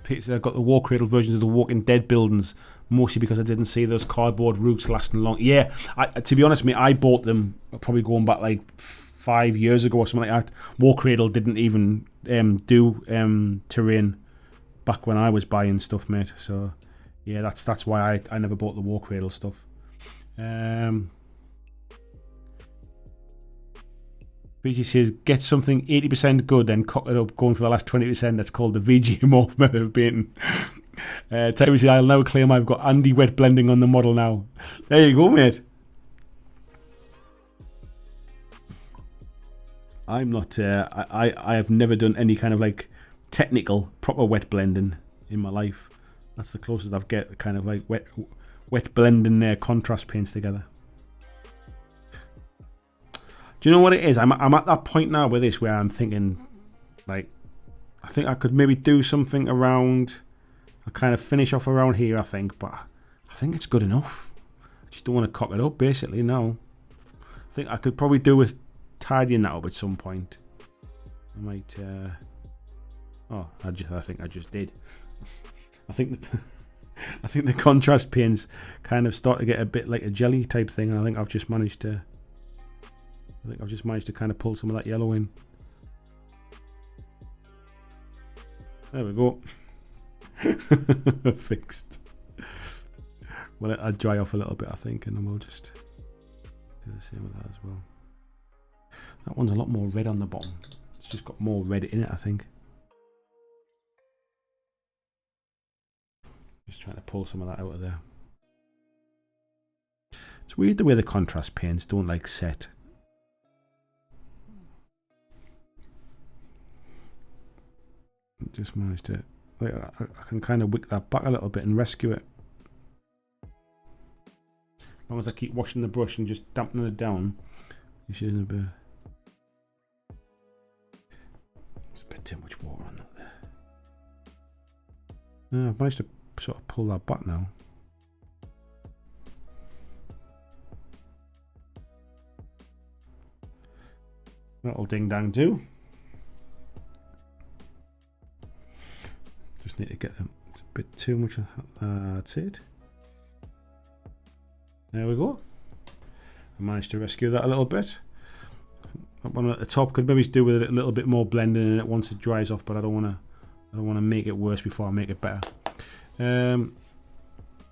Peter said I got the War Cradle versions of the Walking Dead buildings mostly because I didn't see those cardboard routes lasting long. Yeah, to be honest with me, I bought them probably going back like 5 years ago or something like that. War Cradle didn't even do terrain back when I was buying stuff, mate. So yeah, that's why I never bought the War Cradle stuff. VG says, get something 80% good, then cock it up, going for the last 20%. That's called the VG morph method of painting. Terry says, I'll now claim I've got Andy wet blending on the model now. There you go, mate. I'm not, I have never done any kind of like technical, proper wet blending in my life. That's the closest I've get, kind of like wet blending contrast paints together. Do you know what it is? I'm at that point now with this where I'm thinking, like, I think I could maybe do something around, I'll kind of finish off around here, I think, but I think it's good enough. I just don't want to cock it up, basically, no. I think I could probably do with tidying that up at some point. I might, I think I just did. I think the contrast paints kind of start to get a bit like a jelly type thing, and I think I've just managed to kind of pull some of that yellow in. There we go. Fixed. Well, it'll dry off a little bit, I think, and then we'll just do the same with that as well. That one's a lot more red on the bottom. It's just got more red in it, I think. Just trying to pull some of that out of there. It's weird the way the contrast paints don't like set. Just managed to, like, I can kind of wick that back a little bit and rescue it. As long as I keep washing the brush and just dampening it down, it's using a bit. There's a bit too much water on that there. I've managed to sort of pull that back now. That'll ding dang do. Just need to get them. It's a bit too much. That's it. There we go. I managed to rescue that a little bit. That one at the top could maybe do with it a little bit more blending in it once it dries off, but I don't want to make it worse before I make it better.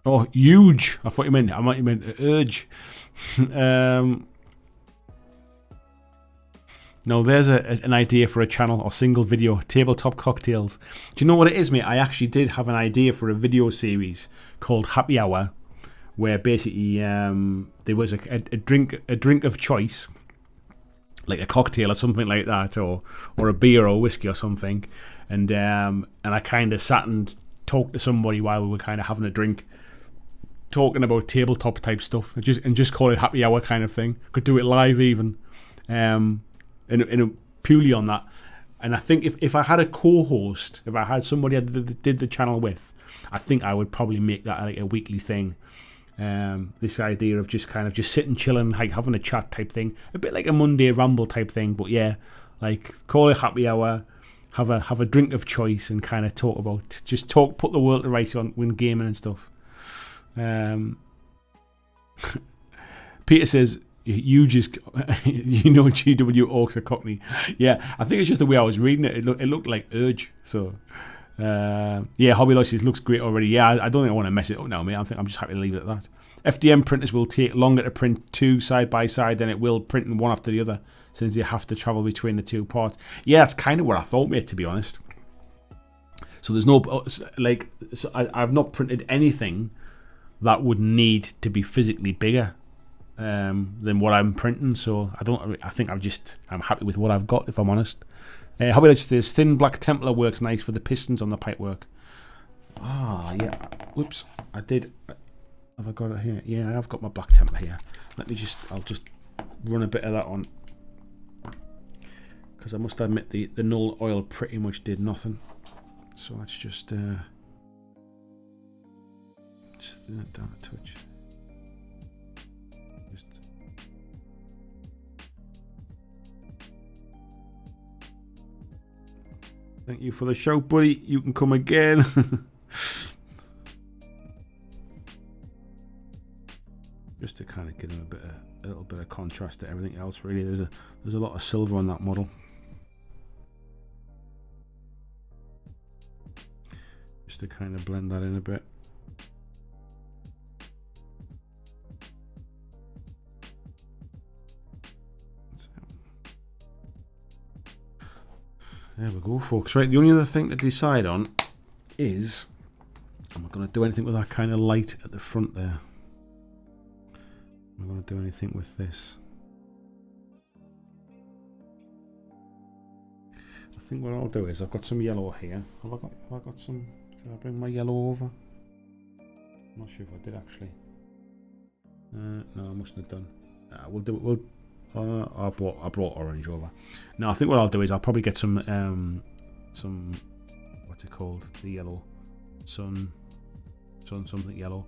Oh, huge! I thought you meant. I might you meant urge. No, there's an idea for a channel or single video, tabletop cocktails. Do you know what it is, mate? I actually did have an idea for a video series called Happy Hour, where basically there was a drink of choice, like a cocktail or something like that, or a beer or whiskey or something, and I kind of sat and talked to somebody while we were kind of having a drink, talking about tabletop type stuff, and just call it Happy Hour kind of thing. Could do it live even. And purely on that. And I think if I had a co-host, if I had somebody I did the channel with, I think I would probably make that like a weekly thing. This idea of just kind of just sitting, chilling, like having a chat type thing, a bit like a Monday ramble type thing. But yeah, like call it Happy Hour, have a drink of choice, and kind of talk about put the world to rights on when gaming and stuff. Peter says, you just, you know, GW Orcs are Cockney. Yeah, I think it's just the way I was reading it. It looked like Urge. So, yeah, Hobby Lodges looks great already. Yeah, I don't think I want to mess it up now, mate. I think I'm just happy to leave it at that. FDM printers will take longer to print two side by side than it will printing one after the other, since you have to travel between the two parts. Yeah, that's kind of what I thought, mate, to be honest. So there's no, like, so I've not printed anything that would need to be physically bigger than what I'm printing, so I think I'm happy with what I've got, if I'm honest. Hobby Lodge says thin black Templar works nice for the pistons on the pipework. Yeah. Whoops, I did. Have I got it here? Yeah, I've got my black Templar here. I'll just run a bit of that on, because I must admit the null oil pretty much did nothing. So let's just thin it down a touch. Thank you for the show, buddy. You can come again. Just to kind of give them a little bit of contrast to everything else. Really, there's a lot of silver on that model. Just to kind of blend that in a bit. There we go, folks. Right, the only other thing to decide on is, I'm not going to do anything with that kind of light at the front there. I'm not going to do anything with this. I think what I'll do is, I've got some yellow here. Have I got some? Did I bring my yellow over? I'm not sure if I did actually. No, I mustn't have done. We'll do it. I brought orange over. No, I think what I'll do is I'll probably get some what's it called? The yellow sun something yellow.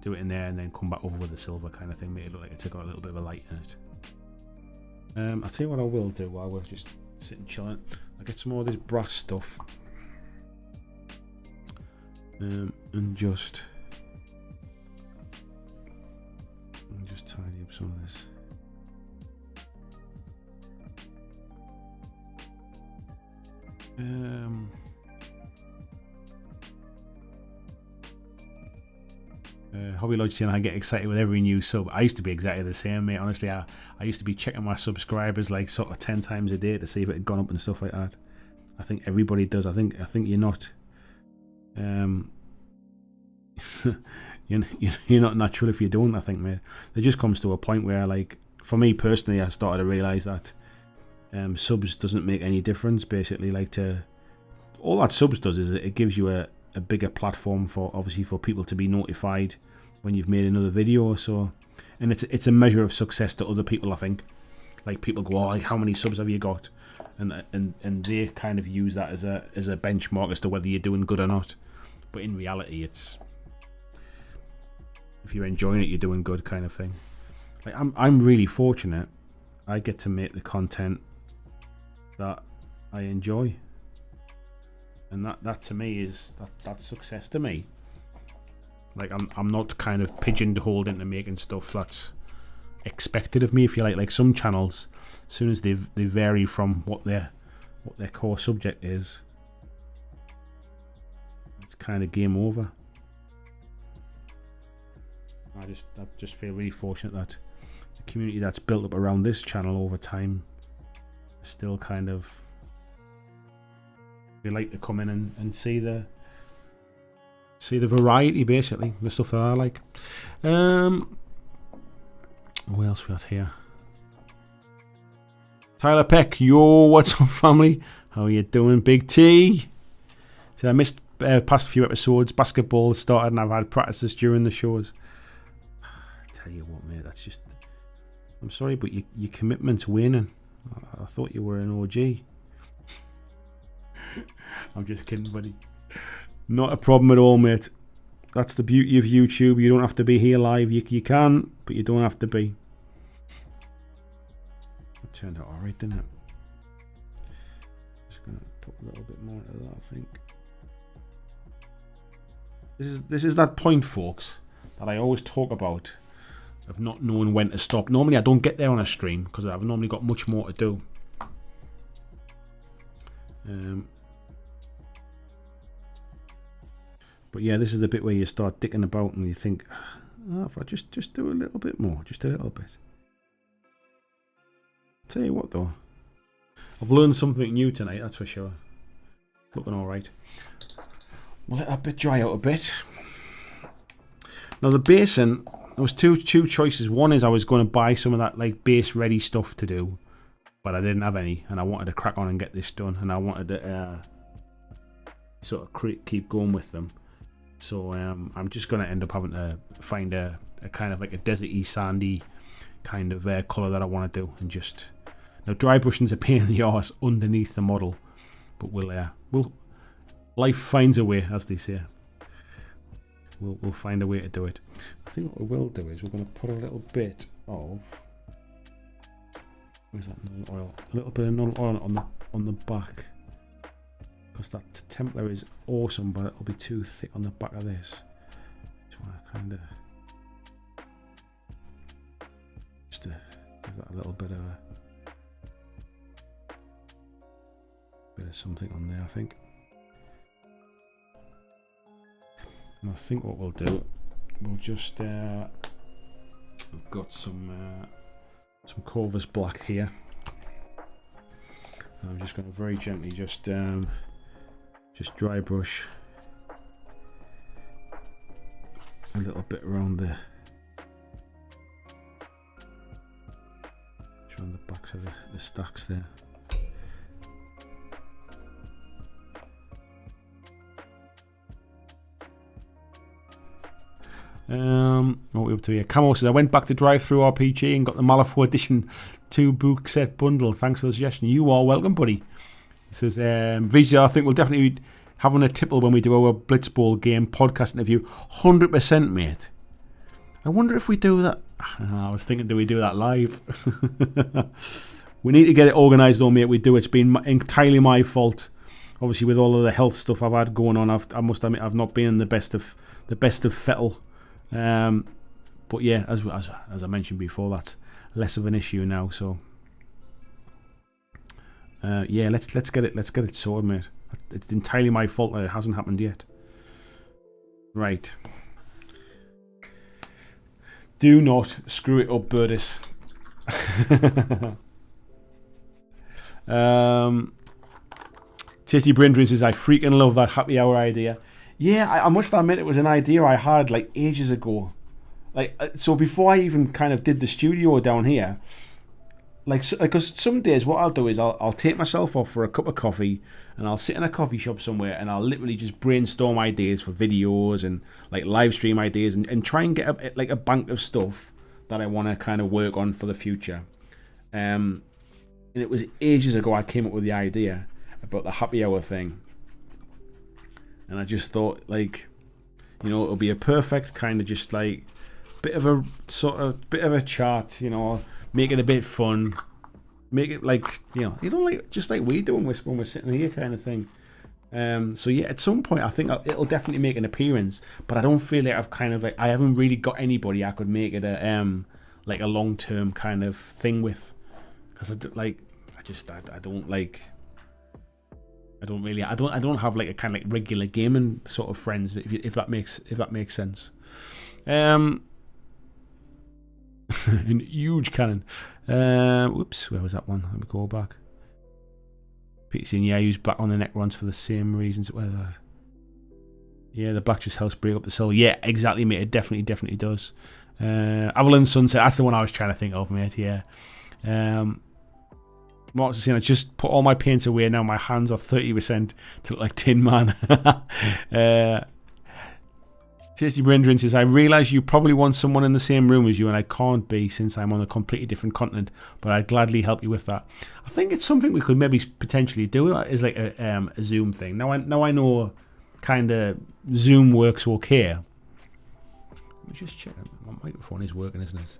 Do it in there and then come back over with the silver kind of thing. Make it look like it's got a little bit of a light in it. I'll tell you what I will do while we're just sitting chilling. I'll get some more of this brass stuff. And just tidy up some of this. Hobby Lodge saying I get excited with every new sub. I used to be exactly the same, mate. Honestly, I used to be checking my subscribers like sort of 10 times a day to see if it had gone up and stuff like that. I think everybody does. I think you're not you're not natural if you don't, I think, mate. It just comes to a point where, like, for me personally, I started to realise that subs doesn't make any difference, basically. Like, all that subs does is it gives you a bigger platform for, obviously, for people to be notified when you've made another video. So, and it's a measure of success to other people, I think. Like, people go, oh, like, how many subs have you got? And they kind of use that as a benchmark as to whether you're doing good or not. But in reality, it's, if you're enjoying it, you're doing good, kind of thing. Like, I'm really fortunate. I get to make the content that I enjoy, and that to me is that's success to me. Like, I'm not kind of pigeonholed into making stuff that's expected of me, if you like. Like, some channels, as soon as they vary from what their core subject is, it's kind of game over. I just feel really fortunate that the community that's built up around this channel over time is still kind of, they like to come in and see the variety, basically, the stuff that I like. What else we got here? Tyler Peck, yo, what's up, family? How are you doing, Big T? So I missed past few episodes. Basketball started and I've had practices during the shows. Tell you what, mate, that's just, I'm sorry, but your commitment's waning. I thought you were an OG. I'm just kidding, buddy. Not a problem at all, mate. That's the beauty of YouTube. You don't have to be here live. You can, but you don't have to be. It turned out alright, didn't it? Just gonna put a little bit more into that, I think. This is that point, folks, that I always talk about, of not knowing when to stop. Normally I don't get there on a stream because I've normally got much more to do. But yeah, this is the bit where you start dicking about and you think, oh, if I just do a little bit more, just a little bit. Tell you what though, I've learned something new tonight, that's for sure. It's looking alright. We'll let that bit dry out a bit. Now the basin, there was two choices. One is I was going to buy some of that like base ready stuff to do, but I didn't have any, and I wanted to crack on and get this done, and I wanted to sort of keep going with them. So I'm just going to end up having to find a kind of like a deserty, sandy kind of colour that I want to do, and just, now dry brushing's a pain in the arse underneath the model, but we'll life finds a way, as they say. We'll find a way to do it. I think what we will do is we're going to put a little bit of, where's that null oil? A little bit of null oil on the back, because that Templar is awesome, but it'll be too thick on the back of this. Just want to kind of give that a little bit of something on there, I think. And I think what we'll do, we'll just we've got some Corvus black here. I'm just going to very gently just dry brush a little bit around the backs of the stacks there. What are we up to here? Camo says, I went back to drive-through RPG and got the Malifaux Edition 2 book set bundle. Thanks for the suggestion. You are welcome, buddy. He says, VJ, I think we'll definitely be having a tipple when we do our Blitzball game podcast interview. 100%, mate. I wonder if we do that. I was thinking, do we do that live? We need to get it organised though, mate. We do. It's been entirely my fault. Obviously, with all of the health stuff I've had going on, I must admit I've not been in the best of fettle. But yeah, as I mentioned before, that's less of an issue now. So yeah, let's get it sorted, mate. It's entirely my fault that it hasn't happened yet. Right. Do not screw it up, Burtis. Tasty Brain says, I freaking love that happy hour idea. Yeah, I must admit it was an idea I had like ages ago. So before I even kind of did the studio down here, because some days what I'll do is I'll take myself off for a cup of coffee and I'll sit in a coffee shop somewhere and I'll literally just brainstorm ideas for videos and like live stream ideas and try and get a bank of stuff that I want to kind of work on for the future. And it was ages ago I came up with the idea about the happy hour thing. And I just thought, it'll be a perfect kind of just like bit of a chat, make it a bit fun, make it just like we do when we're sitting here kind of thing. So yeah, at some point I think it'll definitely make an appearance, but I don't feel like I haven't really got anybody I could make it a long-term kind of thing with, because I don't have like a kind of like regular gaming sort of friends, if that makes sense. And huge cannon. Whoops, where was that one? Let me go back. Peter's saying, yeah, who's back on the neck runs for the same reasons. Yeah, the black just helps break up the cell. Yeah, exactly, mate. It definitely does. Avalon Sunset, that's the one I was trying to think of, mate. Yeah. Mark's saying, I just put all my paints away now. My hands are 30% to look like Tin Man. Tasty Brain says, I realise you probably want someone in the same room as you, and I can't be since I'm on a completely different continent, but I'd gladly help you with that. I think it's something we could maybe potentially do is like a Zoom thing. Now I know kind of Zoom works okay. Let me just check. My microphone is working, isn't it?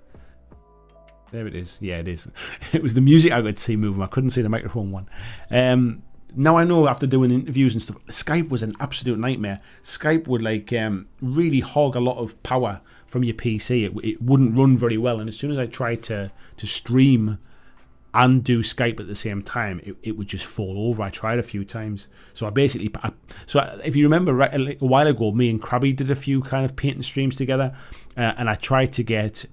There it is. Yeah, it is. It was the music I could see moving. I couldn't see the microphone one. Now I know after doing interviews and stuff, Skype was an absolute nightmare. Skype would really hog a lot of power from your PC. It wouldn't run very well. And as soon as I tried to stream and do Skype at the same time, it would just fall over. I tried a few times. So if you remember a while ago, me and Krabby did a few kind of painting streams together. And I tried to get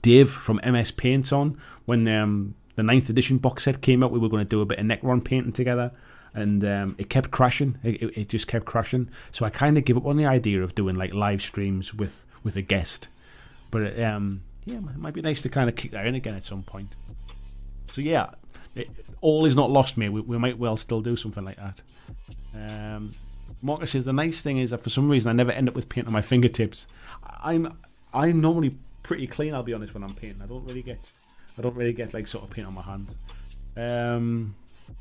Dave from MS Paints on when the 9th edition box set came out. We were going to do a bit of Necron painting together, and it kept crashing. It just kept crashing. So I kind of give up on the idea of doing like live streams with a guest. But it might be nice to kind of kick that in again at some point. So yeah, all is not lost, mate. We might well still do something like that. Marcus says, the nice thing is that for some reason I never end up with paint on my fingertips. I'm normally pretty clean, I'll be honest, when I'm painting. I don't really get like sort of paint on my hands.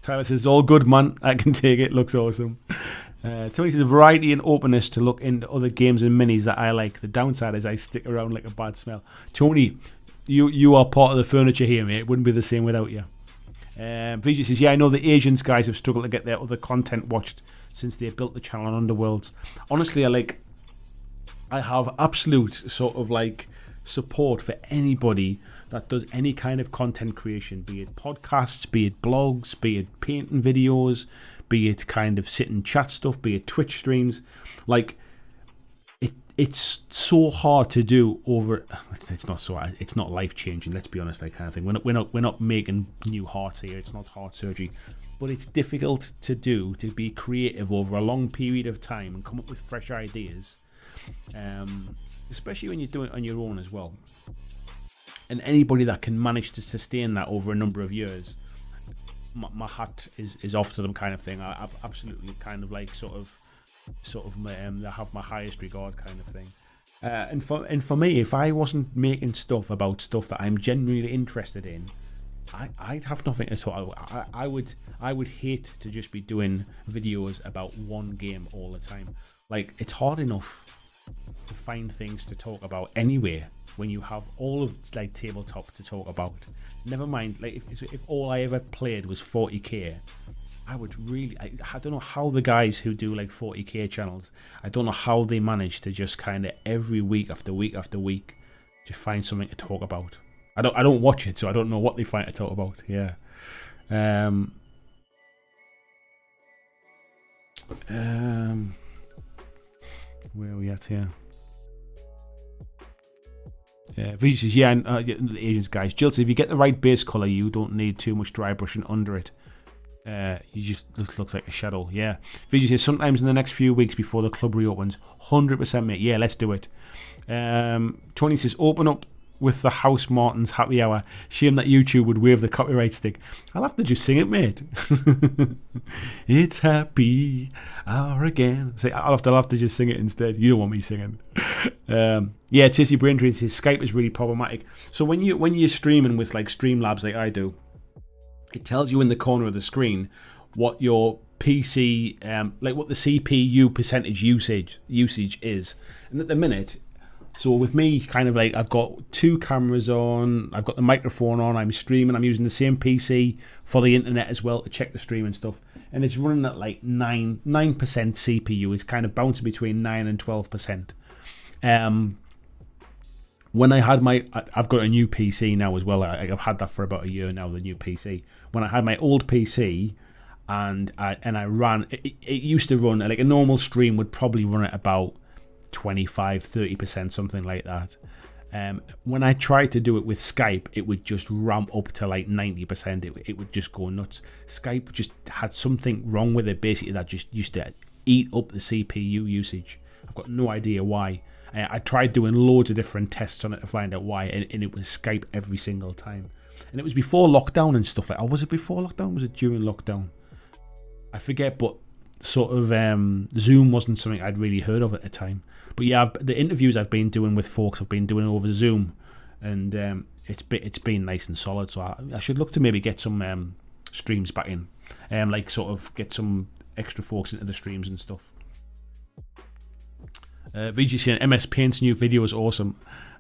Tyler says, all good, man. I can take it. Looks awesome. Tony says, variety and openness to look into other games and minis that I like. The downside is I stick around like a bad smell. Tony, you are part of the furniture here, mate. It wouldn't be the same without you. Vijay says, yeah, I know the Asians guys have struggled to get their other content watched since they built the channel on Underworlds. Honestly, I have absolute sort of like support for anybody that does any kind of content creation, be it podcasts, be it blogs, be it painting videos, be it kind of sit and chat stuff, be it Twitch streams. Like, it's so hard to do over. It's not life changing. Let's be honest, that kind of thing. We're not making new hearts here. It's not heart surgery, but it's difficult to do, to be creative over a long period of time and come up with fresh ideas, especially when you're doing it on your own as well. And anybody that can manage to sustain that over a number of years, my hat is off to them, kind of thing. I've absolutely kind of like sort of I have my highest regard, kind of thing. And for me, if I wasn't making stuff about stuff that I'm genuinely interested in, I'd have nothing at all. I would hate to just be doing videos about one game all the time. Like, it's hard enough to find things to talk about anyway when you have all of like tabletop to talk about. Never mind, like if all I ever played was 40k, I don't know how the guys who do like 40k channels, I don't know how they manage to just kind of every week after week after week just find something to talk about. I don't watch it, so I don't know what they find to talk about. Yeah. Where are we at here? Vijay says, the Asians guys. Jill says, if you get the right base colour, you don't need too much dry brushing under it. You just looks like a shadow. Yeah. Vijay says, sometimes in the next few weeks before the club reopens. 100% mate. Yeah, let's do it. Tony says, open up with the House Martins happy hour. Shame that YouTube would wave the copyright stick. I'll have to just sing it, mate. It's happy hour again. Say, I'll have to just sing it instead. You don't want me singing. Tissy Brain Drain says Skype is really problematic. So when you're streaming with like Streamlabs like I do, it tells you in the corner of the screen what your PC like what the CPU percentage usage is. And at the minute, so with me, kind of like I've got two cameras on, I've got the microphone on, I'm streaming, I'm using the same PC for the internet as well to check the stream and stuff, and it's running at like 9% CPU. It's kind of bouncing between 9 and 12%. When I had I've got a new PC now as well. I've had that for about a year now, the new PC. When I had my old PC and I ran, it used to run, like a normal stream would probably run at about 25-30%, something like that. When I tried to do it with Skype, it would just ramp up to like 90%. It would just go nuts. Skype just had something wrong with it, basically, that just used to eat up the CPU usage. I've got no idea why. I tried doing loads of different tests on it to find out why, and it was Skype every single time. And it was before lockdown and stuff like that. Was it before lockdown? Was it during lockdown? I forget, but sort of Zoom wasn't something I'd really heard of at the time. But yeah, the interviews I've been doing with folks, I've been doing over Zoom, and it's been nice and solid. So I should look to maybe get some streams back in, like sort of get some extra folks into the streams and stuff. VG saying MS Paint's new video is awesome.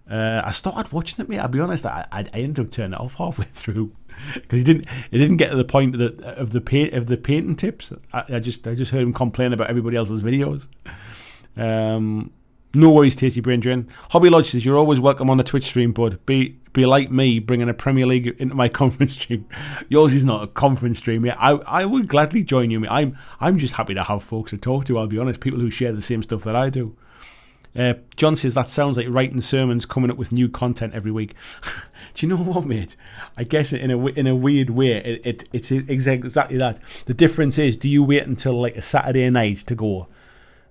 I started watching it, mate. I'll be honest, I ended up turning it off halfway through because it didn't get to the point of the painting tips. I just heard him complain about everybody else's videos. No worries, Tasty Brain Drain. Hobby Lodge says, you're always welcome on the Twitch stream, bud. Be like me, bringing a Premier League into my conference stream. Yours is not a conference stream, mate. I would gladly join you, mate. I'm just happy to have folks to talk to, I'll be honest. People who share the same stuff that I do. John says, that sounds like writing sermons, coming up with new content every week. Do you know what, mate? I guess in a weird way, it's exactly that. The difference is, do you wait until like a Saturday night to go,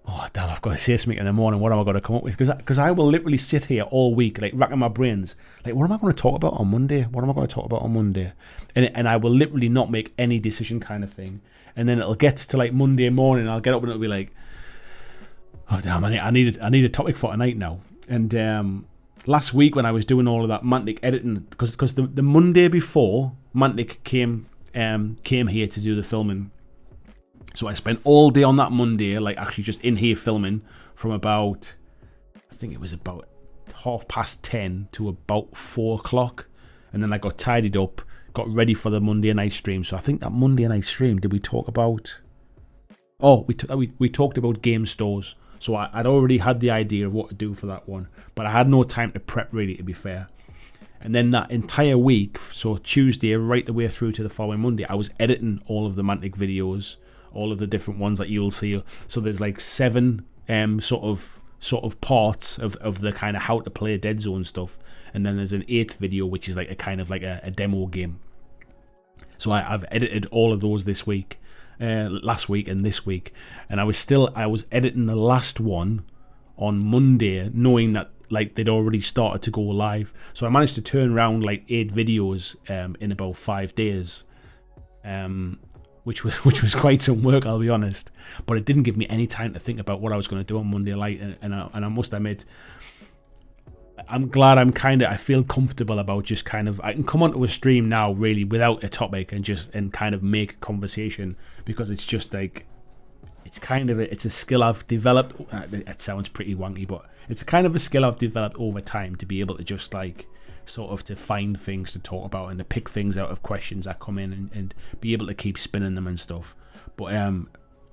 oh damn, I've got to say something in the morning, what am I going to come up with? Because I will literally sit here all week like racking my brains, like what am I going to talk about on Monday? And I will literally not make any decision, kind of thing. And then it'll get to like Monday morning, I'll get up and it'll be like, oh damn, I need a topic for tonight now. And last week when I was doing all of that Mantic editing, because the Monday before, Mantic came here to do the filming. So I spent all day on that Monday, like actually just in here filming from about, I think it was about 10:30 to about 4 o'clock. And then I got tidied up, got ready for the Monday night stream. So I think that Monday night stream, did we talk about... Oh, we talked about game stores. So I'd already had the idea of what to do for that one. But I had no time to prep, really, to be fair. And then that entire week, so Tuesday right the way through to the following Monday, I was editing all of the Mantic videos, all of the different ones that you'll see. So there's like 7 sort of sort of parts of the kind of how to play Dead Zone stuff, and then there's an 8th video which is like a kind of like a demo game. So I've edited all of those this week, last week and this week, and I was editing the last one on Monday, knowing that like they'd already started to go live. So I managed to turn around like 8 videos in about 5 days, which was quite some work, I'll be honest. But it didn't give me any time to think about what I was going to do on Monday night, and I must admit, I'm glad I feel comfortable about just kind of, I can come onto a stream now really without a topic and kind of make a conversation, because it's just like, it's a skill I've developed. It sounds pretty wanky, but it's kind of a skill I've developed over time, to be able to just like sort of to find things to talk about and to pick things out of questions that come in and be able to keep spinning them and stuff. But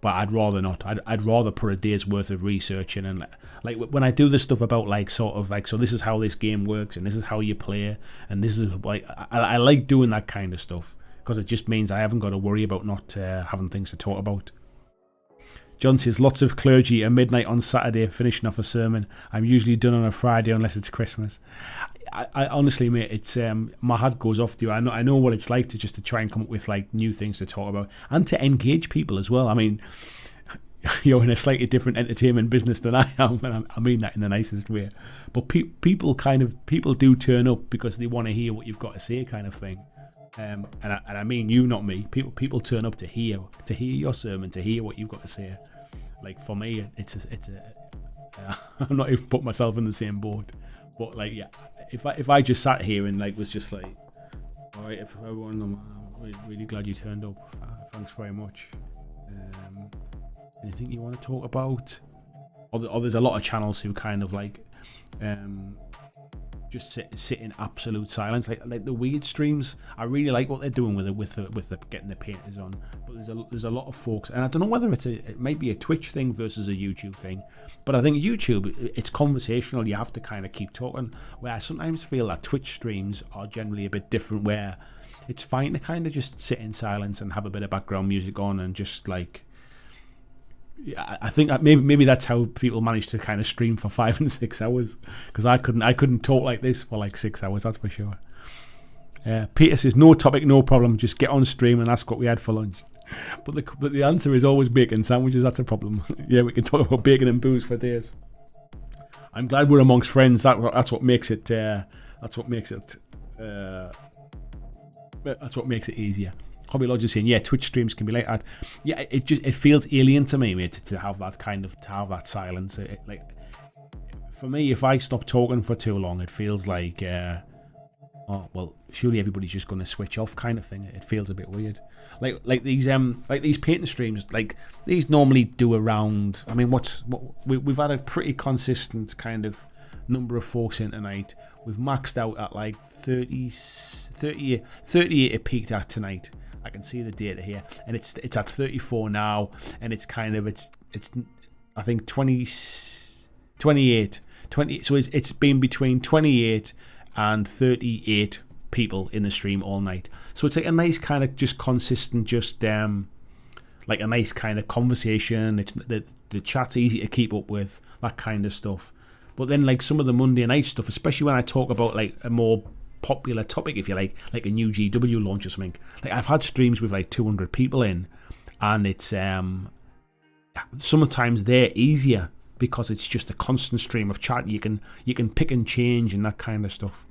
I'd rather not. I'd rather put a day's worth of research in, and like when I do this stuff about like sort of like, so this is how this game works and this is how you play, and this is like, I like doing that kind of stuff, because it just means I haven't got to worry about not having things to talk about. John says, lots of clergy at midnight on Saturday finishing off a sermon. I'm usually done on a Friday unless it's Christmas. I honestly, mate, it's my hat goes off to you. I know what it's like to try and come up with like new things to talk about and to engage people as well. I mean, you're in a slightly different entertainment business than I am, and I mean that in the nicest way. But people do turn up because they want to hear what you've got to say, kind of thing. And I mean you, not me. People turn up to hear your sermon, to hear what you've got to say. Like for me, it's I'm not even put myself in the same boat. But like, yeah, if I just sat here and like was just like, all right, if everyone, I'm really glad you turned up. Thanks very much. Anything you want to talk about? Or there's a lot of channels who kind of like just sit in absolute silence, like the weird streams. I really like what they're doing with the getting the painters on, but there's a lot of folks, and I don't know whether it might be a Twitch thing versus a YouTube thing, but I think YouTube, it's conversational. You have to kind of keep talking, where I sometimes feel that Twitch streams are generally a bit different, where it's fine to kind of just sit in silence and have a bit of background music on and just like, yeah, I think maybe that's how people manage to kind of stream for 5 and 6 hours, because I couldn't talk like this for like 6 hours, that's for sure. Peter says, no topic, no problem, just get on stream and ask what we had for lunch. But the answer is always bacon sandwiches. That's a problem. Yeah, we can talk about bacon and booze for days. I'm glad we're amongst friends. That's what makes it. That's what makes it easier. Hobby Lodge is saying, yeah, Twitch streams can be like that. Yeah, it feels alien to me, mate, to have that silence. Like for me, if I stop talking for too long, it feels like, oh well, surely everybody's just going to switch off, kind of thing. It feels a bit weird. Like these painting streams, like these normally do around. I mean, we've had a pretty consistent kind of number of folks in tonight. We've maxed out at like 38 it peaked at tonight. I can see the data here, and it's at 34 now, and it's kind of it's I think 28 so it's been between 28 and 38 people in the stream all night. So it's like a nice kind of just consistent, just like a nice kind of conversation. It's the chat's easy to keep up with, that kind of stuff. But then like some of the Monday night stuff, especially when I talk about like a more popular topic, if you like a new GW launch or something, like I've had streams with like 200 people in, and it's sometimes they're easier because it's just a constant stream of chat. You can pick and change and that kind of stuff.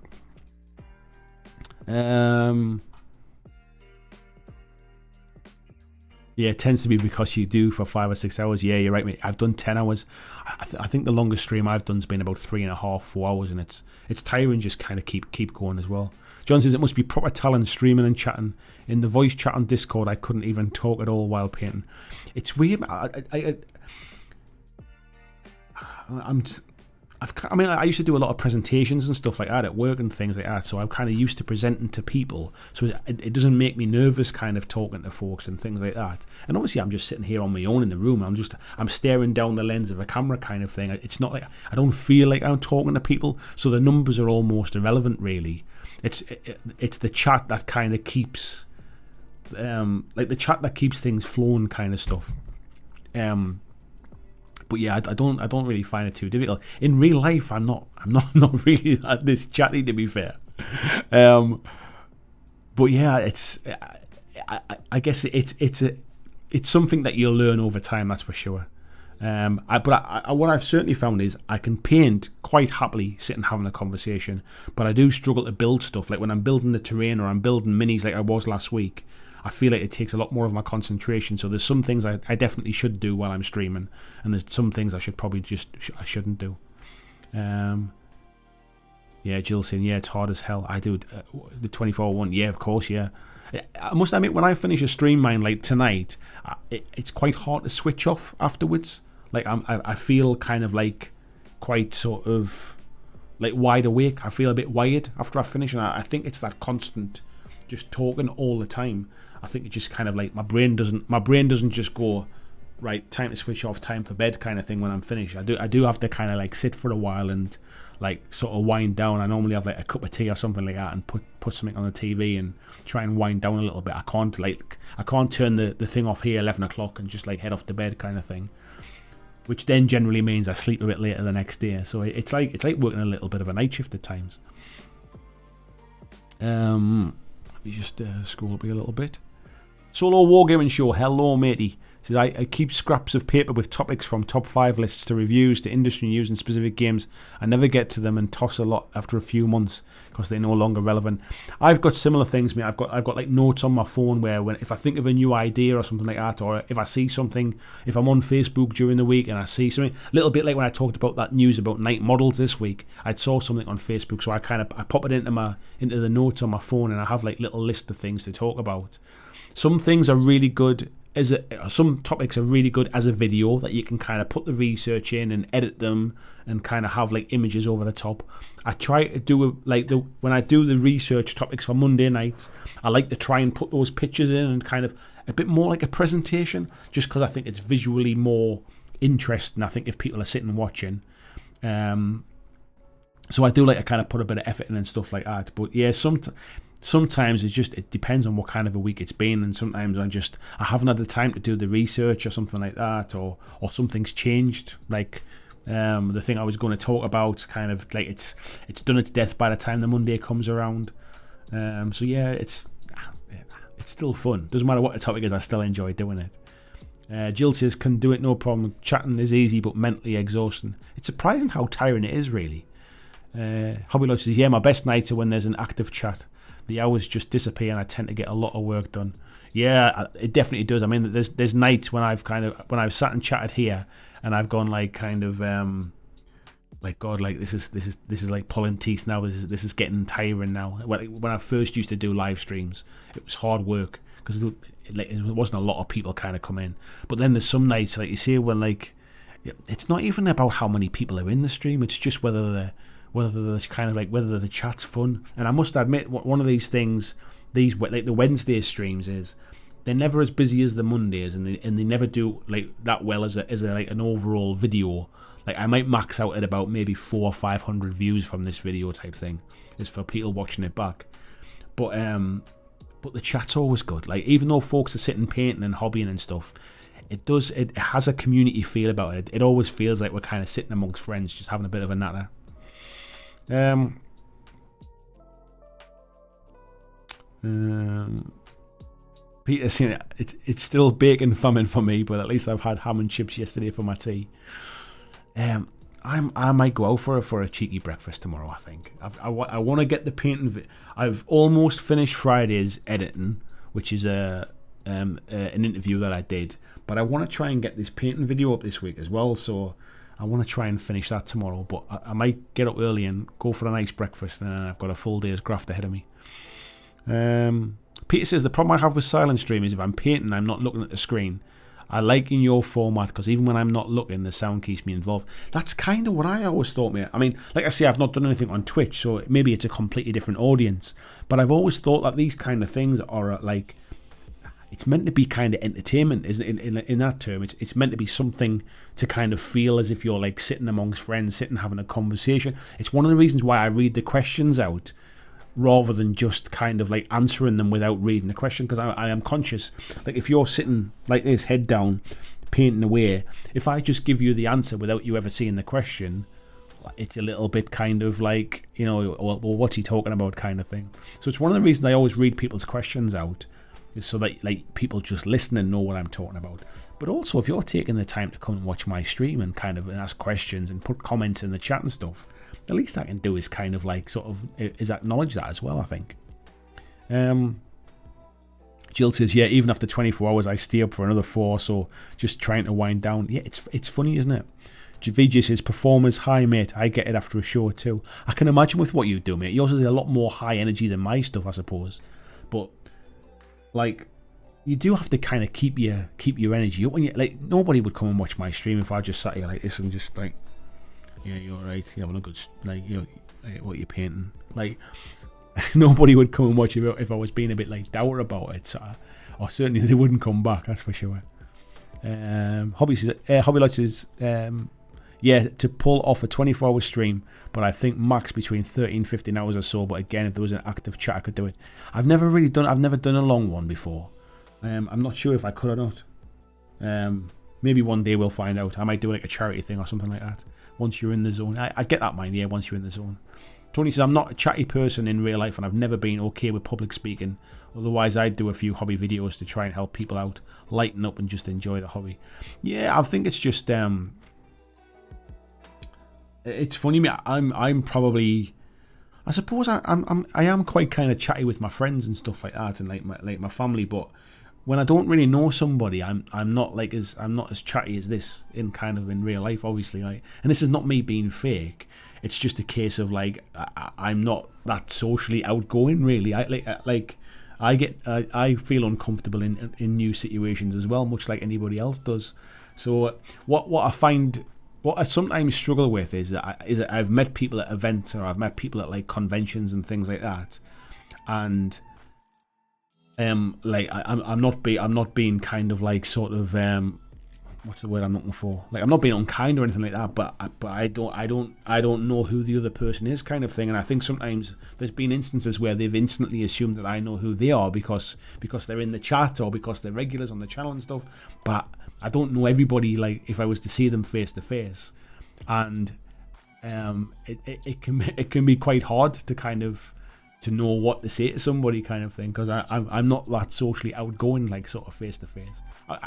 Yeah, it tends to be because you do for 5 or 6 hours. Yeah, you're right, mate. I've done 10 hours. I think the longest stream I've done's been about 3.5, 4 hours, and it's tiring just kind of keep going as well. John says, it must be proper talent streaming and chatting. In the voice chat on Discord, I couldn't even talk at all while painting. It's weird. I used to do a lot of presentations and stuff like that at work and things like that, so I'm kind of used to presenting to people, so it doesn't make me nervous kind of talking to folks and things like that. And obviously I'm just sitting here on my own in the room, I'm staring down the lens of a camera kind of thing. It's not like, I don't feel like I'm talking to people, so the numbers are almost irrelevant really. It's the chat that kind of keeps like the chat that keeps things flowing kind of stuff. But But yeah, I don't really find it too difficult. In real life, I'm not not really this chatty, to be fair. But yeah, I guess it's something that you'll learn over time. That's for sure. What I've certainly found is I can paint quite happily sitting having a conversation, but I do struggle to build stuff. Like when I'm building the terrain or I'm building minis like I was last week, I feel like it takes a lot more of my concentration. So there's some things I definitely should do while I'm streaming, and there's some things I should probably I shouldn't do. Yeah, Jill saying, yeah, it's hard as hell. I do the 24 one. Yeah, of course, yeah. I must admit, when I finish a stream mine like tonight, it's quite hard to switch off afterwards. Like I feel kind of like quite sort of like wide awake. I feel a bit wired after I finish, and I think it's that constant just talking all the time. I think it just kind of like my brain doesn't just go right, time to switch off, time for bed kind of thing when I'm finished. I do have to kind of like sit for a while and like sort of wind down. I normally have like a cup of tea or something like that and put something on the TV and try and wind down a little bit. I can't turn the thing off here 11 o'clock and just like head off to bed kind of thing, which then generally means I sleep a bit later the next day. So it's like working a little bit of a night shift at times. Let me just scroll up here a little bit. Solo Wargaming Show, hello matey. Says I keep scraps of paper with topics from top 5 lists to reviews to industry news and specific games. I never get to them and toss a lot after a few months because they're no longer relevant. I've got similar things, mate. I've got like notes on my phone where if I think of a new idea or something like that, or if I see something, if I'm on Facebook during the week and I see something, a little bit like when I talked about that news about night models this week, I saw something on Facebook, so I pop it into the notes on my phone, and I have like little list of things to talk about. Some things are really good. Some topics are really good as a video that you can kind of put the research in and edit them and kind of have like images over the top. I try to do when I do the research topics for Monday nights, I like to try and put those pictures in and kind of a bit more like a presentation, just because I think it's visually more interesting. I think if people are sitting watching, so I do like to kind of put a bit of effort in and stuff like that. But yeah, sometimes it depends on what kind of a week it's been, and sometimes I haven't had the time to do the research or something like that, or something's changed. Like the thing I was going to talk about, kind of like it's done its death by the time the Monday comes around. So yeah, it's still fun. Doesn't matter what the topic is, I still enjoy doing it. Jill says, can do it no problem. Chatting is easy but mentally exhausting. It's surprising how tiring it is, really. Hobby Lodge says, yeah, my best nights are when there's an active chat. The hours just disappear and I tend to get a lot of work done. Yeah, it definitely does. I mean, there's nights when I've sat and chatted here and I've gone like kind of like, God, like this is like pulling teeth now. This is getting tiring now. When I first used to do live streams, it was hard work because it wasn't a lot of people kind of come in. But then there's some nights, like you see, when like it's not even about how many people are in the stream. It's just whether the chat's fun. And I must admit, one of these things, like the Wednesday streams, is they're never as busy as the Mondays, and they never do like that well as like an overall video. Like I might max out at about maybe 400 or 500 views from this video type thing, is for people watching it back. But the chat's always good. Like even though folks are sitting painting and hobbying and stuff, it has a community feel about it. It always feels like we're kind of sitting amongst friends, just having a bit of a natter. Peter saying it's still bacon famine for me, but at least I've had ham and chips yesterday for my tea. I might go out for a cheeky breakfast tomorrow. I think I want to get the painting. I've almost finished Friday's editing, which is an interview that I did, but I want to try and get this painting video up this week as well. So I want to try and finish that tomorrow, but I might get up early and go for a nice breakfast, and then I've got a full day's graft ahead of me. Peter says, the problem I have with silent stream is if I'm painting, I'm not looking at the screen. I like in your format because even when I'm not looking, the sound keeps me involved. That's kind of what I always thought, mate. I mean, like I say, I've not done anything on Twitch, so maybe it's a completely different audience, but I've always thought that these kind of things are like, it's meant to be kind of entertainment, isn't it? In that term, it's meant to be something to kind of feel as if you're like sitting amongst friends, sitting having a conversation. It's one of the reasons why I read the questions out rather than just kind of like answering them without reading the question, because I am conscious, like if you're sitting like this, head down, painting away. If I just give you the answer without you ever seeing the question, it's a little bit kind of like, well, what's he talking about kind of thing. So it's one of the reasons I always read people's questions out, is so that like people just listen and know what I'm talking about. But also, if you're taking the time to come and watch my stream and kind of ask questions and put comments in the chat and stuff, the least I can do is kind of like sort of is acknowledge that as well, I think. Jill says, yeah, even after 24 hours, I stay up for another 4, so just trying to wind down. Yeah, it's funny, isn't it? VJ says, performers, hi, mate. I get it after a show, too. I can imagine with what you do, mate. Yours is a lot more high energy than my stuff, I suppose. But, like, you do have to kind of keep your energy up. When you, like, nobody would come and watch my stream if I just sat here like this and just, like, yeah, you're right. You're having a good, like, what you're painting. Like, nobody would come and watch it if I was being a bit, like, dour about it. So, or certainly they wouldn't come back, that's for sure. Hobby Lodge says, yeah, to pull off a 24-hour stream, but I think max between 13 and 15 hours or so. But again, if there was an active chat, I could do it. I've never done a long one before. I'm not sure if I could or not. Maybe one day we'll find out. I might do like a charity thing or something like that. Once you're in the zone. I get that mind, yeah, once you're in the zone. Tony says, I'm not a chatty person in real life and I've never been okay with public speaking. Otherwise, I'd do a few hobby videos to try and help people out, lighten up and just enjoy the hobby. Yeah, I think it's just... it's funny, mate. I'm probably... I suppose I am quite kind of chatty with my friends and stuff like that and like my family, but when I don't really know somebody, I'm not as chatty as this in real life, obviously. Like, and this is not me being fake. It's just a case of like I'm not that socially outgoing, really. I feel uncomfortable in new situations as well, much like anybody else does. So what I sometimes struggle with is that I've met people at events or I've met people at like conventions and things like that, and like I'm not being kind of like sort of what's the word I'm looking for? Like, I'm not being unkind or anything like that, but I don't know who the other person is, kind of thing. And I think sometimes there's been instances where they've instantly assumed that I know who they are because they're in the chat or because they're regulars on the channel and stuff. But I don't know everybody, like, if I was to see them face to face, and it can be quite hard to kind of to know what to say to somebody, kind of thing, because I'm not that socially outgoing, like, sort of face to face.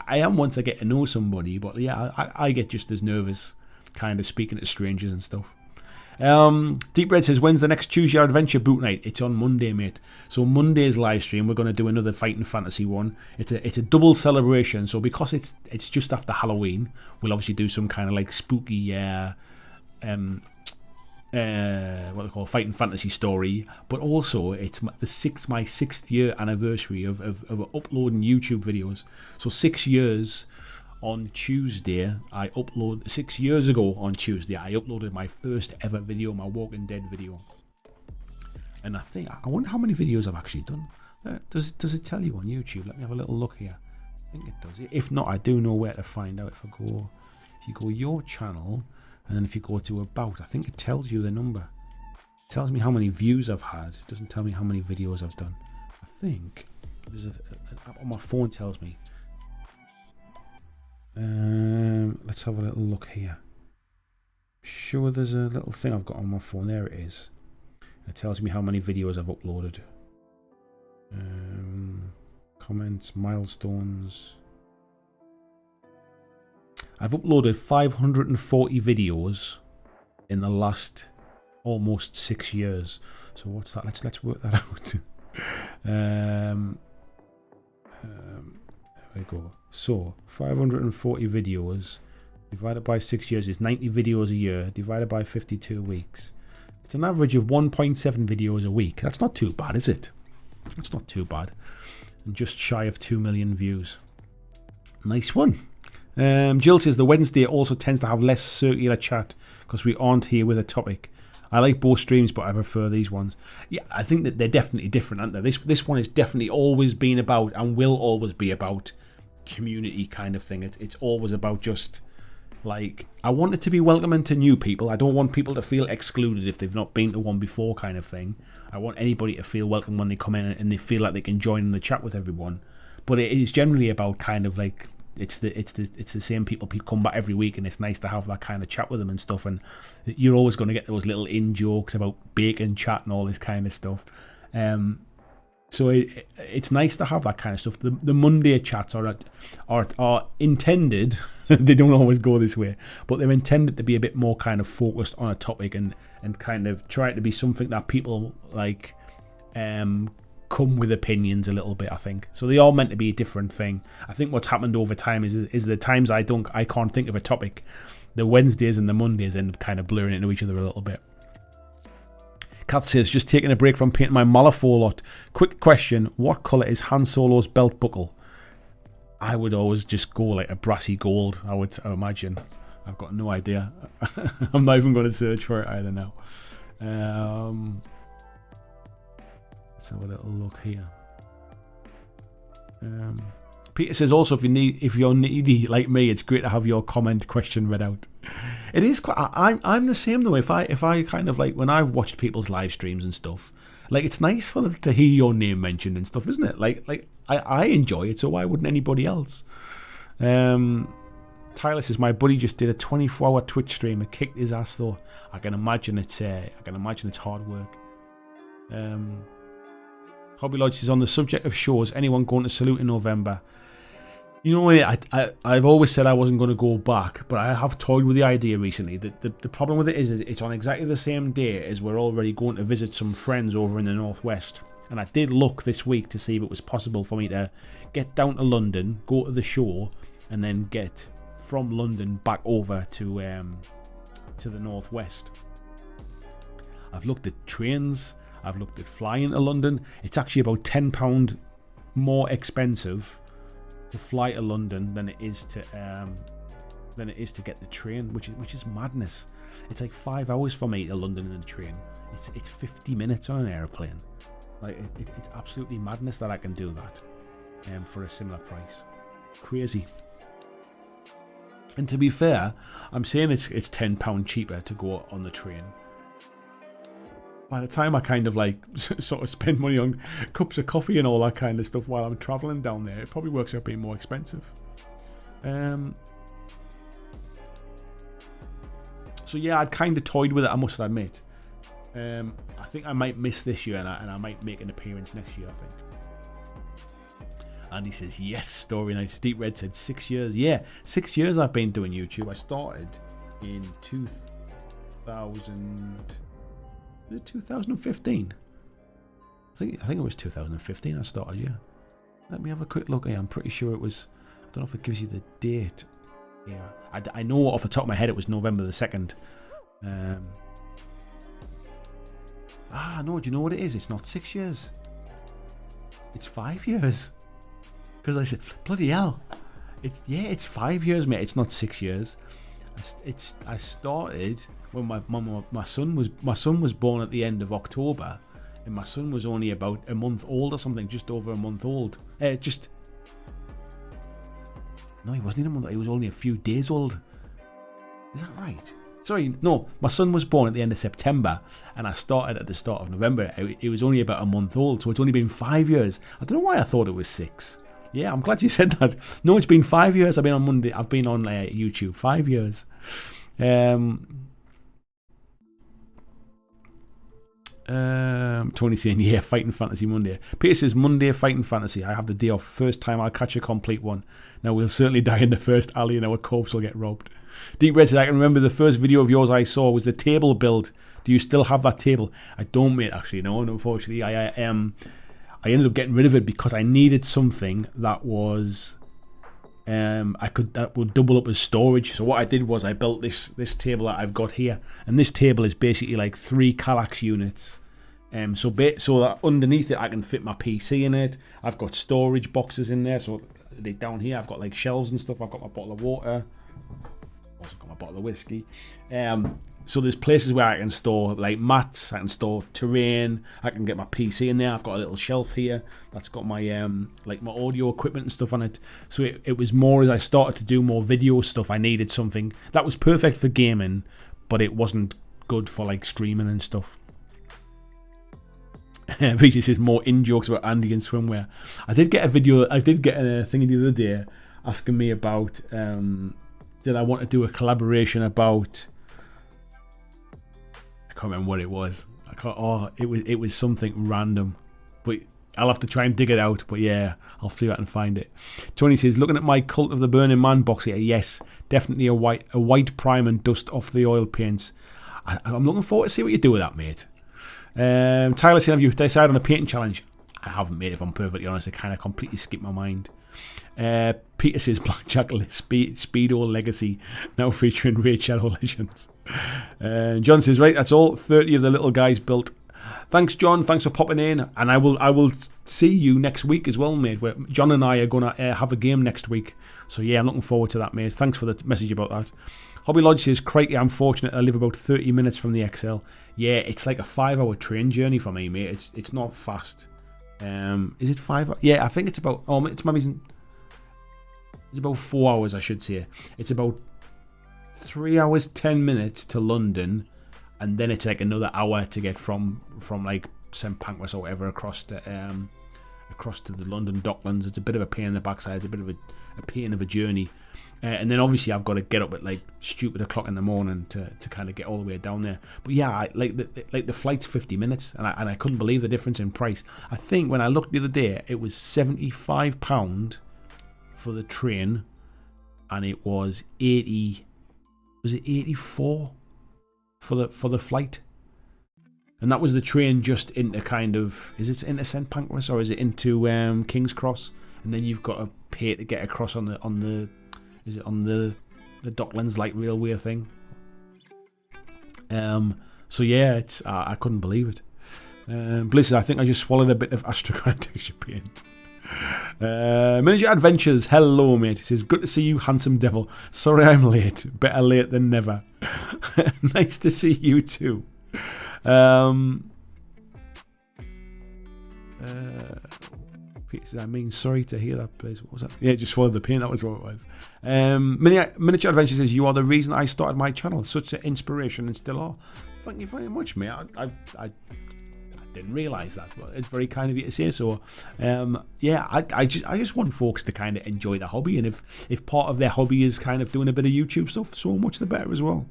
I am once I get to know somebody, but yeah, I get just as nervous kind of speaking to strangers and stuff. Deep Red says, when's the next Choose Your Adventure boot night? It's on Monday, mate. So Monday's live stream, we're going to do another Fighting Fantasy one. It's a double celebration, so because it's just after Halloween, we'll obviously do some kind of like spooky what they call Fighting Fantasy story, but also it's my 6th year anniversary of uploading YouTube videos. So 6 years on Tuesday, 6 years ago on Tuesday, I uploaded my first ever video, my Walking Dead video. And I wonder how many videos I've actually done. Does it tell you on YouTube? Let me have a little look here. I think it does. If not, I do know where to find out. If you go your channel, and then if you go to about, I think it tells you the number. It tells me how many views I've had. It doesn't tell me how many videos I've done. I think there's an app on my phone tells me. Let's have a little look here. Sure, there's a little thing I've got on my phone. There it is. It tells me how many videos I've uploaded. Comments, milestones. I've uploaded 540 videos in the last almost 6 years. So what's that? Let's work that out. There we go. So 540 videos divided by 6 years is 90 videos a year, divided by 52 weeks. It's an average of 1.7 videos a week. That's not too bad, is it? That's not too bad. And just shy of 2 million views. Nice one. Jill says the Wednesday also tends to have less circular chat because we aren't here with a topic. I like both streams, but I prefer these ones. Yeah, I think that they're definitely different, aren't they? This one has definitely always been about, and will always be about, community kind of thing. It's always about just, like, I want it to be welcoming to new people. I don't want people to feel excluded if they've not been to one before, kind of thing. I want anybody to feel welcome when they come in and they feel like they can join in the chat with everyone. But it is generally about kind of like it's the same people come back every week, and it's nice to have that kind of chat with them and stuff. And you're always going to get those little in jokes about bacon chat and all this kind of stuff. So it's nice to have that kind of stuff. The Monday chats are intended. They don't always go this way, but they're intended to be a bit more kind of focused on a topic and kind of try to be something that people like. Come with opinions a little bit, I think. So they are meant to be a different thing. I think what's happened over time is the times I can't think of a topic, the Wednesdays and the Mondays end up kind of blurring into each other a little bit. Kath says, just taking a break from painting my Malifaux lot. Quick question, what colour is Han Solo's belt buckle? I would always just go like a brassy gold, I would imagine. I've got no idea. I'm not even going to search for it either now. Let's have a little look here. Peter says also, if you're needy like me, it's great to have your comment question read out. It is quite. I'm the same though. If I kind of like when I've watched people's live streams and stuff, like it's nice for them to hear your name mentioned and stuff, isn't it? Like I enjoy it, so why wouldn't anybody else? Tyler says my buddy just did a 24-hour Twitch stream. It kicked his ass though. I can imagine it's hard work. Hobby Lodge says, on the subject of shows, anyone going to Salute in November? You know, I've always said I wasn't going to go back, but I have toyed with the idea recently. The problem with it is it's on exactly the same day as we're already going to visit some friends over in the Northwest. And I did look this week to see if it was possible for me to get down to London, go to the show, and then get from London back over to the Northwest. I've looked at trains. I've looked at flying to London. It's actually about £10 more expensive to fly to London than it is to get the train, which is madness. It's like 5 hours for me to London in the train. It's 50 minutes on an airplane. Like it's absolutely madness that I can do that for a similar price. Crazy. And to be fair, I'm saying it's £10 cheaper to go on the train. By the time I kind of like sort of spend money on cups of coffee and all that kind of stuff while I'm travelling down there, it probably works out being more expensive. So yeah, I'd kind of toyed with it, I must admit. I think I might miss this year and I might make an appearance next year, I think. And he says, yes, Story Night. Deep Red said 6 years. Yeah, 6 years I've been doing YouTube. I started in 2000... Was it 2015? I think it was 2015 I started, yeah. Let me have a quick look here. I'm pretty sure it was... I don't know if it gives you the date. Yeah. I know off the top of my head it was November the 2nd. No, do you know what it is? It's not 6 years. It's 5 years. Because I said, bloody hell. It's 5 years, mate. It's not 6 years. I started... when my son was born at the end of October, and my son was only about a month old or something, just over a month old. No, he wasn't even a month. He was only a few days old. Is that right? Sorry, no. My son was born at the end of September, and I started at the start of November. It was only about a month old, so it's only been 5 years. I don't know why I thought it was 6. Yeah, I'm glad you said that. No, it's been 5 years. I've been on Monday. I've been on YouTube 5 years. Tony saying, yeah, Fighting Fantasy Monday. Peter says, Monday Fighting Fantasy. I have the day off. First time I'll catch a complete one. Now we'll certainly die in the first alley and our corpse will get robbed. Deep Red says, I can remember the first video of yours I saw was the table build. Do you still have that table? I don't, mate, actually. No, unfortunately. I ended up getting rid of it because I needed something that was... that would double up as storage. So what I did was I built this table that I've got here, and this table is basically like 3 Kallax units. So that underneath it I can fit my PC in it. I've got storage boxes in there. So down here I've got like shelves and stuff. I've got my bottle of water. Also got my bottle of whiskey. So there's places where I can store like mats, I can store terrain, I can get my PC in there. I've got a little shelf here that's got my like my audio equipment and stuff on it. So it was more as I started to do more video stuff, I needed something that was perfect for gaming, but it wasn't good for like streaming and stuff. Vijay says more in jokes about Andy and swimwear. I did get a thingy the other day, asking me about did I want to do a collaboration about, I can't remember what it was. It was something random, but I'll have to try and dig it out. But yeah, I'll see if I can find it. Tony says, looking at my Cult of the Burning Man box here, yes, definitely a white prime and dust off the oil paints. I'm looking forward to see what you do with that, mate. Tyler said, have you decided on a painting challenge? I haven't, mate, if I'm perfectly honest. I kind of completely skipped my mind. Peter says, BlackJack Speedo Legacy, now featuring Raid Shadow Legends. John says, right, that's all 30 of the little guys built. Thanks, John. Thanks for popping in. And I will see you next week as well, mate. Where John and I are going to have a game next week. So yeah, I'm looking forward to that, mate. Thanks for the message about that. Hobby Lodge says, crikey, I'm fortunate I live about 30 minutes from the XL. Yeah, it's like a 5-hour train journey for me, mate. It's not fast. Is it 5 hours? Yeah, I think it's about, it's about 4 hours, I should say. It's about 3 hours 10 minutes to London, and then it's like another hour to get from like St Pancras or whatever across to the London Docklands. It's a bit of a pain in the backside. It's a bit of a pain of a journey. And then obviously I've got to get up at like stupid o'clock in the morning to kind of get all the way down there. But yeah, the flight's 50 minutes, and I couldn't believe the difference in price. I think when I looked the other day, it was £75 for the train, and it was 80. Was it 84 for the flight? And that was the train just into kind of, is it into St Pancras or is it into King's Cross? And then you've got to pay to get across on the is it on the Docklands light railway thing? So yeah, it's I couldn't believe it. Blizzard, I think I just swallowed a bit of Astrograph texture paint. Miniature Adventures, hello mate. He says, good to see you, handsome devil. Sorry I'm late. Better late than never. Nice to see you too. Peter says, I mean, sorry to hear that, please. What was that? Yeah, just swallowed the pain. That was what it was. Miniature Adventures says, you are the reason I started my channel. Such an inspiration and still are. Thank you very much, mate. I didn't realise that, but it's very kind of you to say so. Yeah, I just want folks to kind of enjoy the hobby, and if part of their hobby is kind of doing a bit of YouTube stuff, so much the better as well.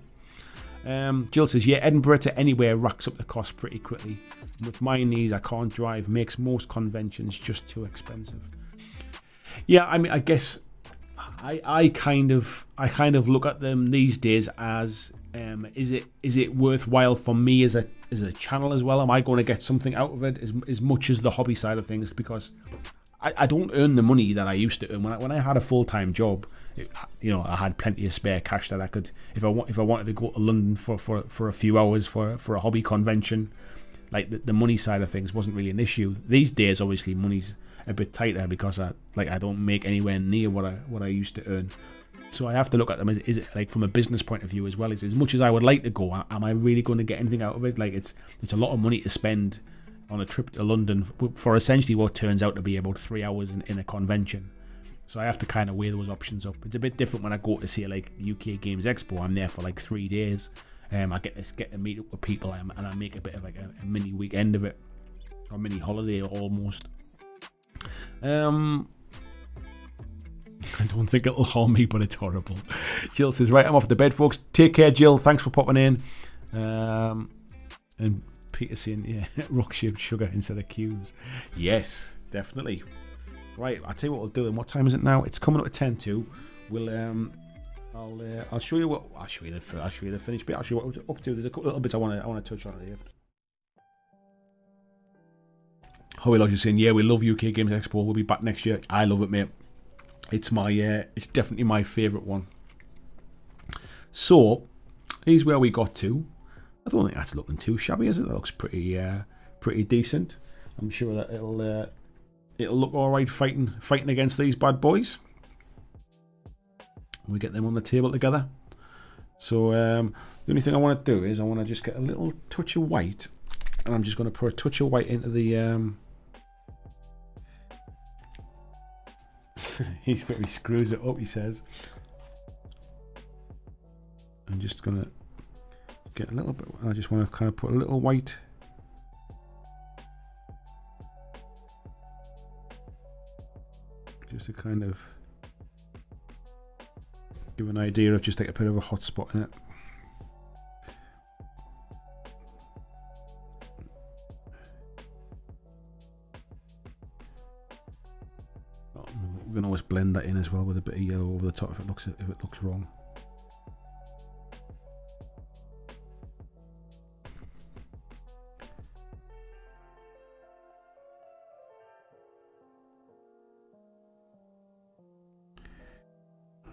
Jill says, yeah, Edinburgh to anywhere racks up the cost pretty quickly. With my knees, I can't drive. Makes most conventions just too expensive. Yeah, I mean, I guess I kind of look at them these days as is it worthwhile for me as a channel as well? Am I going to get something out of it as much as the hobby side of things? Because I don't earn the money that I used to earn when I had a full-time job. I had plenty of spare cash that I could, if I wanted to go to London for a few hours for a hobby convention, like the money side of things wasn't really an issue. These days, obviously, money's a bit tighter because I don't make anywhere near what I used to earn. So I have to look at them as, is it like from a business point of view as well? Is as much as I would like to go, am I really going to get anything out of it? Like it's a lot of money to spend on a trip to London for essentially what turns out to be about 3 hours in a convention. So I have to kind of weigh those options up. It's a bit different when I go to see like UK Games Expo. I'm there for like 3 days. I get to meet up with people, and I make a bit of like a mini weekend of it, or a mini holiday almost. I don't think it'll harm me, but it's horrible. Jill says, right, I'm off to bed, folks. Take care, Jill. Thanks for popping in. And Peter saying, yeah, rock-shaped sugar instead of cubes. Yes, definitely. Right, I'll tell you what we'll do. And what time is it now? It's coming up at 10:02. We'll I'll show you the finished bit. I'll show you what we're up to. There's a couple little bits I want to touch on at the end. Hobby Lodge is saying, yeah, we love UK Games Expo. We'll be back next year. I love it, mate. It's it's definitely my favourite one. So here's where we got to. I don't think that's looking too shabby, is it? That looks pretty decent. I'm sure that it'll look all right fighting against these bad boys. We get them on the table together. So the only thing I want to do is I want to just get a little touch of white, and I'm just going to put a touch of white into the. He screws it up. He says, I'm just going to get a little bit. I just want to kind of put a little white. Just to kind of Give an idea of just like a bit of a hot spot in it. We can always blend that in as well with a bit of yellow over the top if it looks wrong.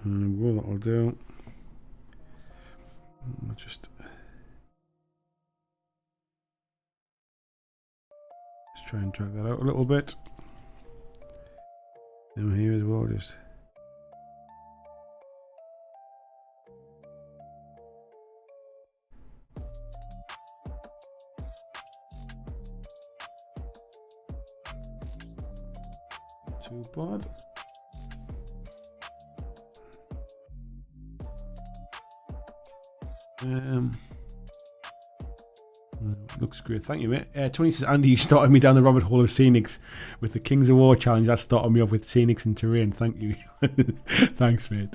Well, that'll do. I'll just try and drag that out a little bit. And here as well, just too bad. Looks great, thank you, mate. Tony says, Andy, you started me down the rabbit hole of scenics with the Kings of War challenge. That started me off with scenics and terrain. Thank you. Thanks, mate.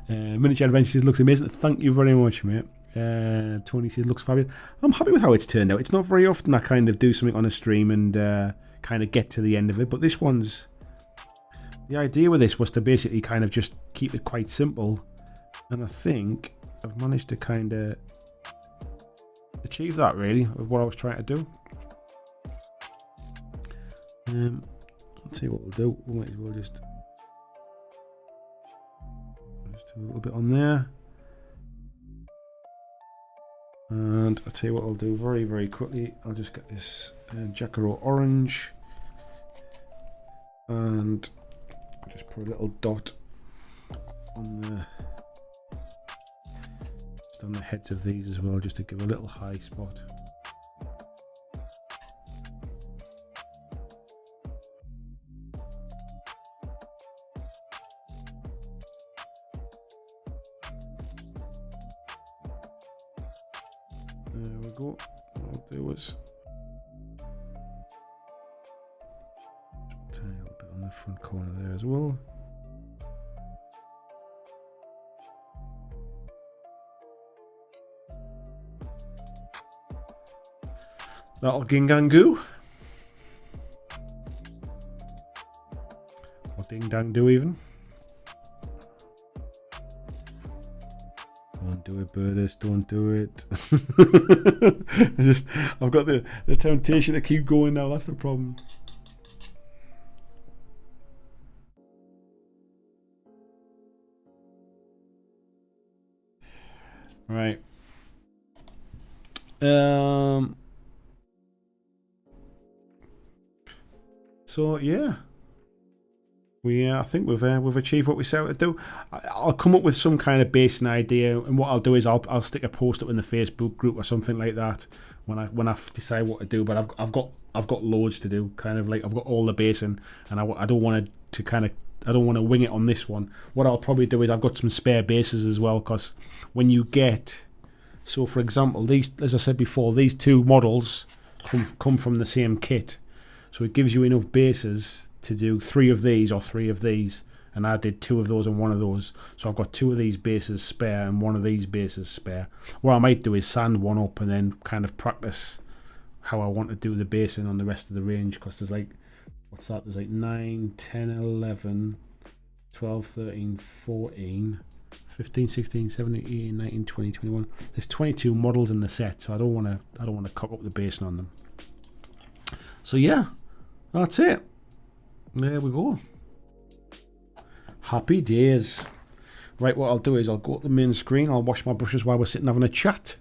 Miniature Adventure says, looks amazing. Thank you very much, mate. Tony says, looks fabulous. I'm happy with how it's turned out. It's not very often I kind of do something on a stream and kind of get to the end of it, but this one's... The idea with this was to basically kind of just keep it quite simple, and I think I've managed to kind of achieve that, really, of what I was trying to do. I'll tell you what we'll do. We might as well just do a little bit on there. And I'll tell you what I'll do very, very quickly. I'll just get this Jackaro orange. And I'll just put a little dot on the on the heads of these as well, just to give a little high spot. There we go. What I'll do is tiny little bit on the front corner there as well. That'll gingangu. Or ding dang do even. Don't do it, Birdus, don't do it. I've got the temptation to keep going now, that's the problem. Right. So yeah, I think we've achieved what we set out to do. I'll come up with some kind of basic idea, and what I'll do is I'll stick a post up in the Facebook group or something like that when I decide what to do. But I've got loads to do. Kind of like I've got all the basing, and I don't want to wing it on this one. What I'll probably do is I've got some spare bases as well, because when you get, so for example, these, as I said before, these two models come from the same kit. So it gives you enough bases to do 3 of these or 3 of these. And I did 2 of those and 1 of those. So I've got 2 of these bases spare and 1 of these bases spare. What I might do is sand one up and then kind of practice how I want to do the basing on the rest of the range. Because there's like, what's that? There's like 9, 10, 11, 12, 13, 14, 15, 16, 17, 18, 19, 20, 21. There's 22 models in the set. So I don't want to cock up the basing on them. So yeah. That's it. There we go. Happy days. Right, what I'll do is I'll go to the main screen. I'll wash my brushes while we're sitting having a chat.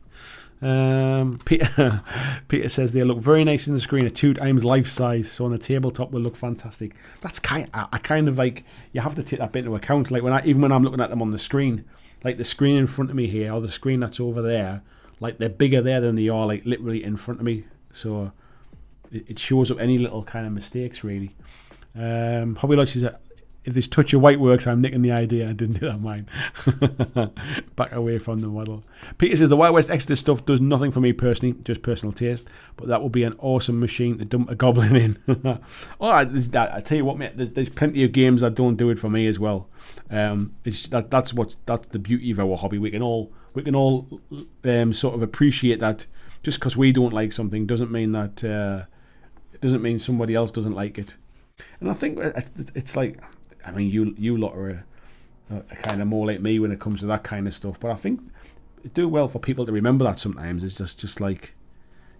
Peter says they look very nice in the screen at 2 times life size, so on the tabletop will look fantastic. That's I kind of like, you have to take that bit into account. Like even when I'm looking at them on the screen, like the screen in front of me here or the screen that's over there, like they're bigger there than they are like literally in front of me. So it shows up any little kind of mistakes, really. Hobby Lodge says if this touch of white works, I'm nicking the idea. I didn't do that mine. Back away from the model. Peter says, the Wild West Exeter stuff does nothing for me personally, just personal taste, but that would be an awesome machine to dump a goblin in. I tell you what, mate, there's plenty of games that don't do it for me as well. That's the beauty of our hobby. We can all sort of appreciate that. Just because we don't like something doesn't mean that it doesn't mean somebody else doesn't like it. And I think it's like, I mean, you lot are kind of more like me when it comes to that kind of stuff. But I think it do well for people to remember that sometimes. It's just like,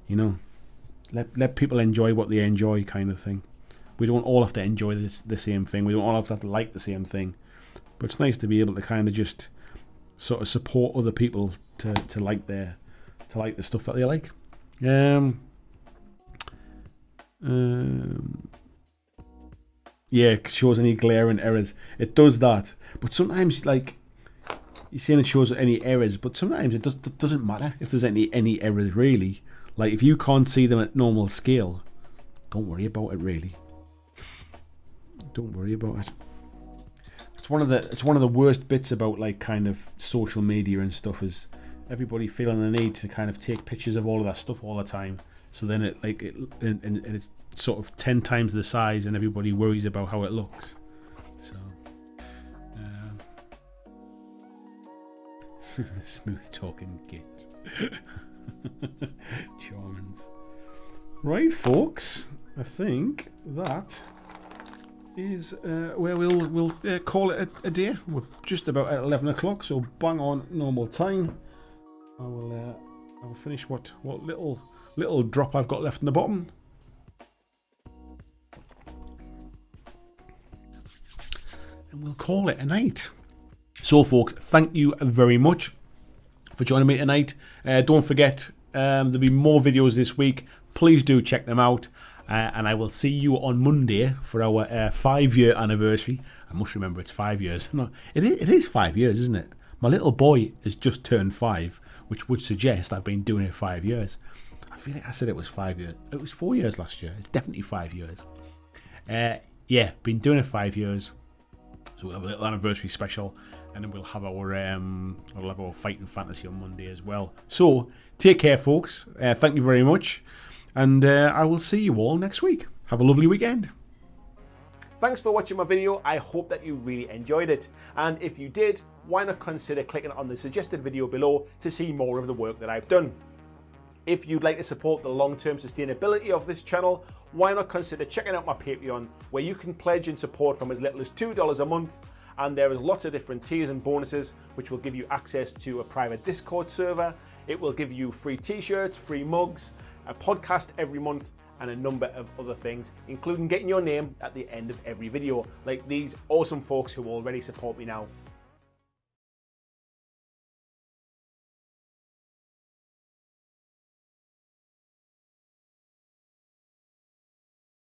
you know, let people enjoy what they enjoy, kind of thing. We don't all have to enjoy the same thing. We don't all have to like the same thing. But it's nice to be able to kind of just sort of support other people to like the stuff that they like. Yeah, it shows any glaring errors. It does that, but sometimes, like, you're saying it shows any errors, but sometimes it doesn't matter if there's any errors really. Like, if you can't see them at normal scale, don't worry about it really. Don't worry about it. It's one of the worst bits about, like, kind of social media and stuff, is everybody feeling the need to kind of take pictures of all of that stuff all the time. So then it's sort of 10 times the size, and everybody worries about how it looks. So, smooth talking git. Charmans. Right, folks. I think that is where we'll call it a day. We're just about at 11 o'clock, so bang on normal time. I will finish what little drop I've got left in the bottom. And we'll call it a night. So, folks, thank you very much for joining me tonight. Don't forget, there'll be more videos this week. Please do check them out. And I will see you on Monday for our 5-year anniversary. I must remember it's 5 years. No, it is 5 years, isn't it? My little boy has just turned 5, which would suggest I've been doing it 5 years. I feel like I said it was 5 years. It was 4 years last year. It's definitely 5 years. Yeah, been doing it 5 years. So we'll have a little anniversary special, and then we'll have our fighting fantasy on Monday as well. So take care, folks. Thank you very much, and I will see you all next week. Have a lovely weekend. Thanks for watching my video. I hope that you really enjoyed it, and if you did, why not consider clicking on the suggested video below to see more of the work that I've done. If you'd like to support the long-term sustainability of this channel, why not consider checking out my Patreon, where you can pledge and support from as little as $2 a month, and there is lots of different tiers and bonuses which will give you access to a private Discord server. It will give you free t-shirts, free mugs, a podcast every month, and a number of other things, including getting your name at the end of every video, like these awesome folks who already support me now.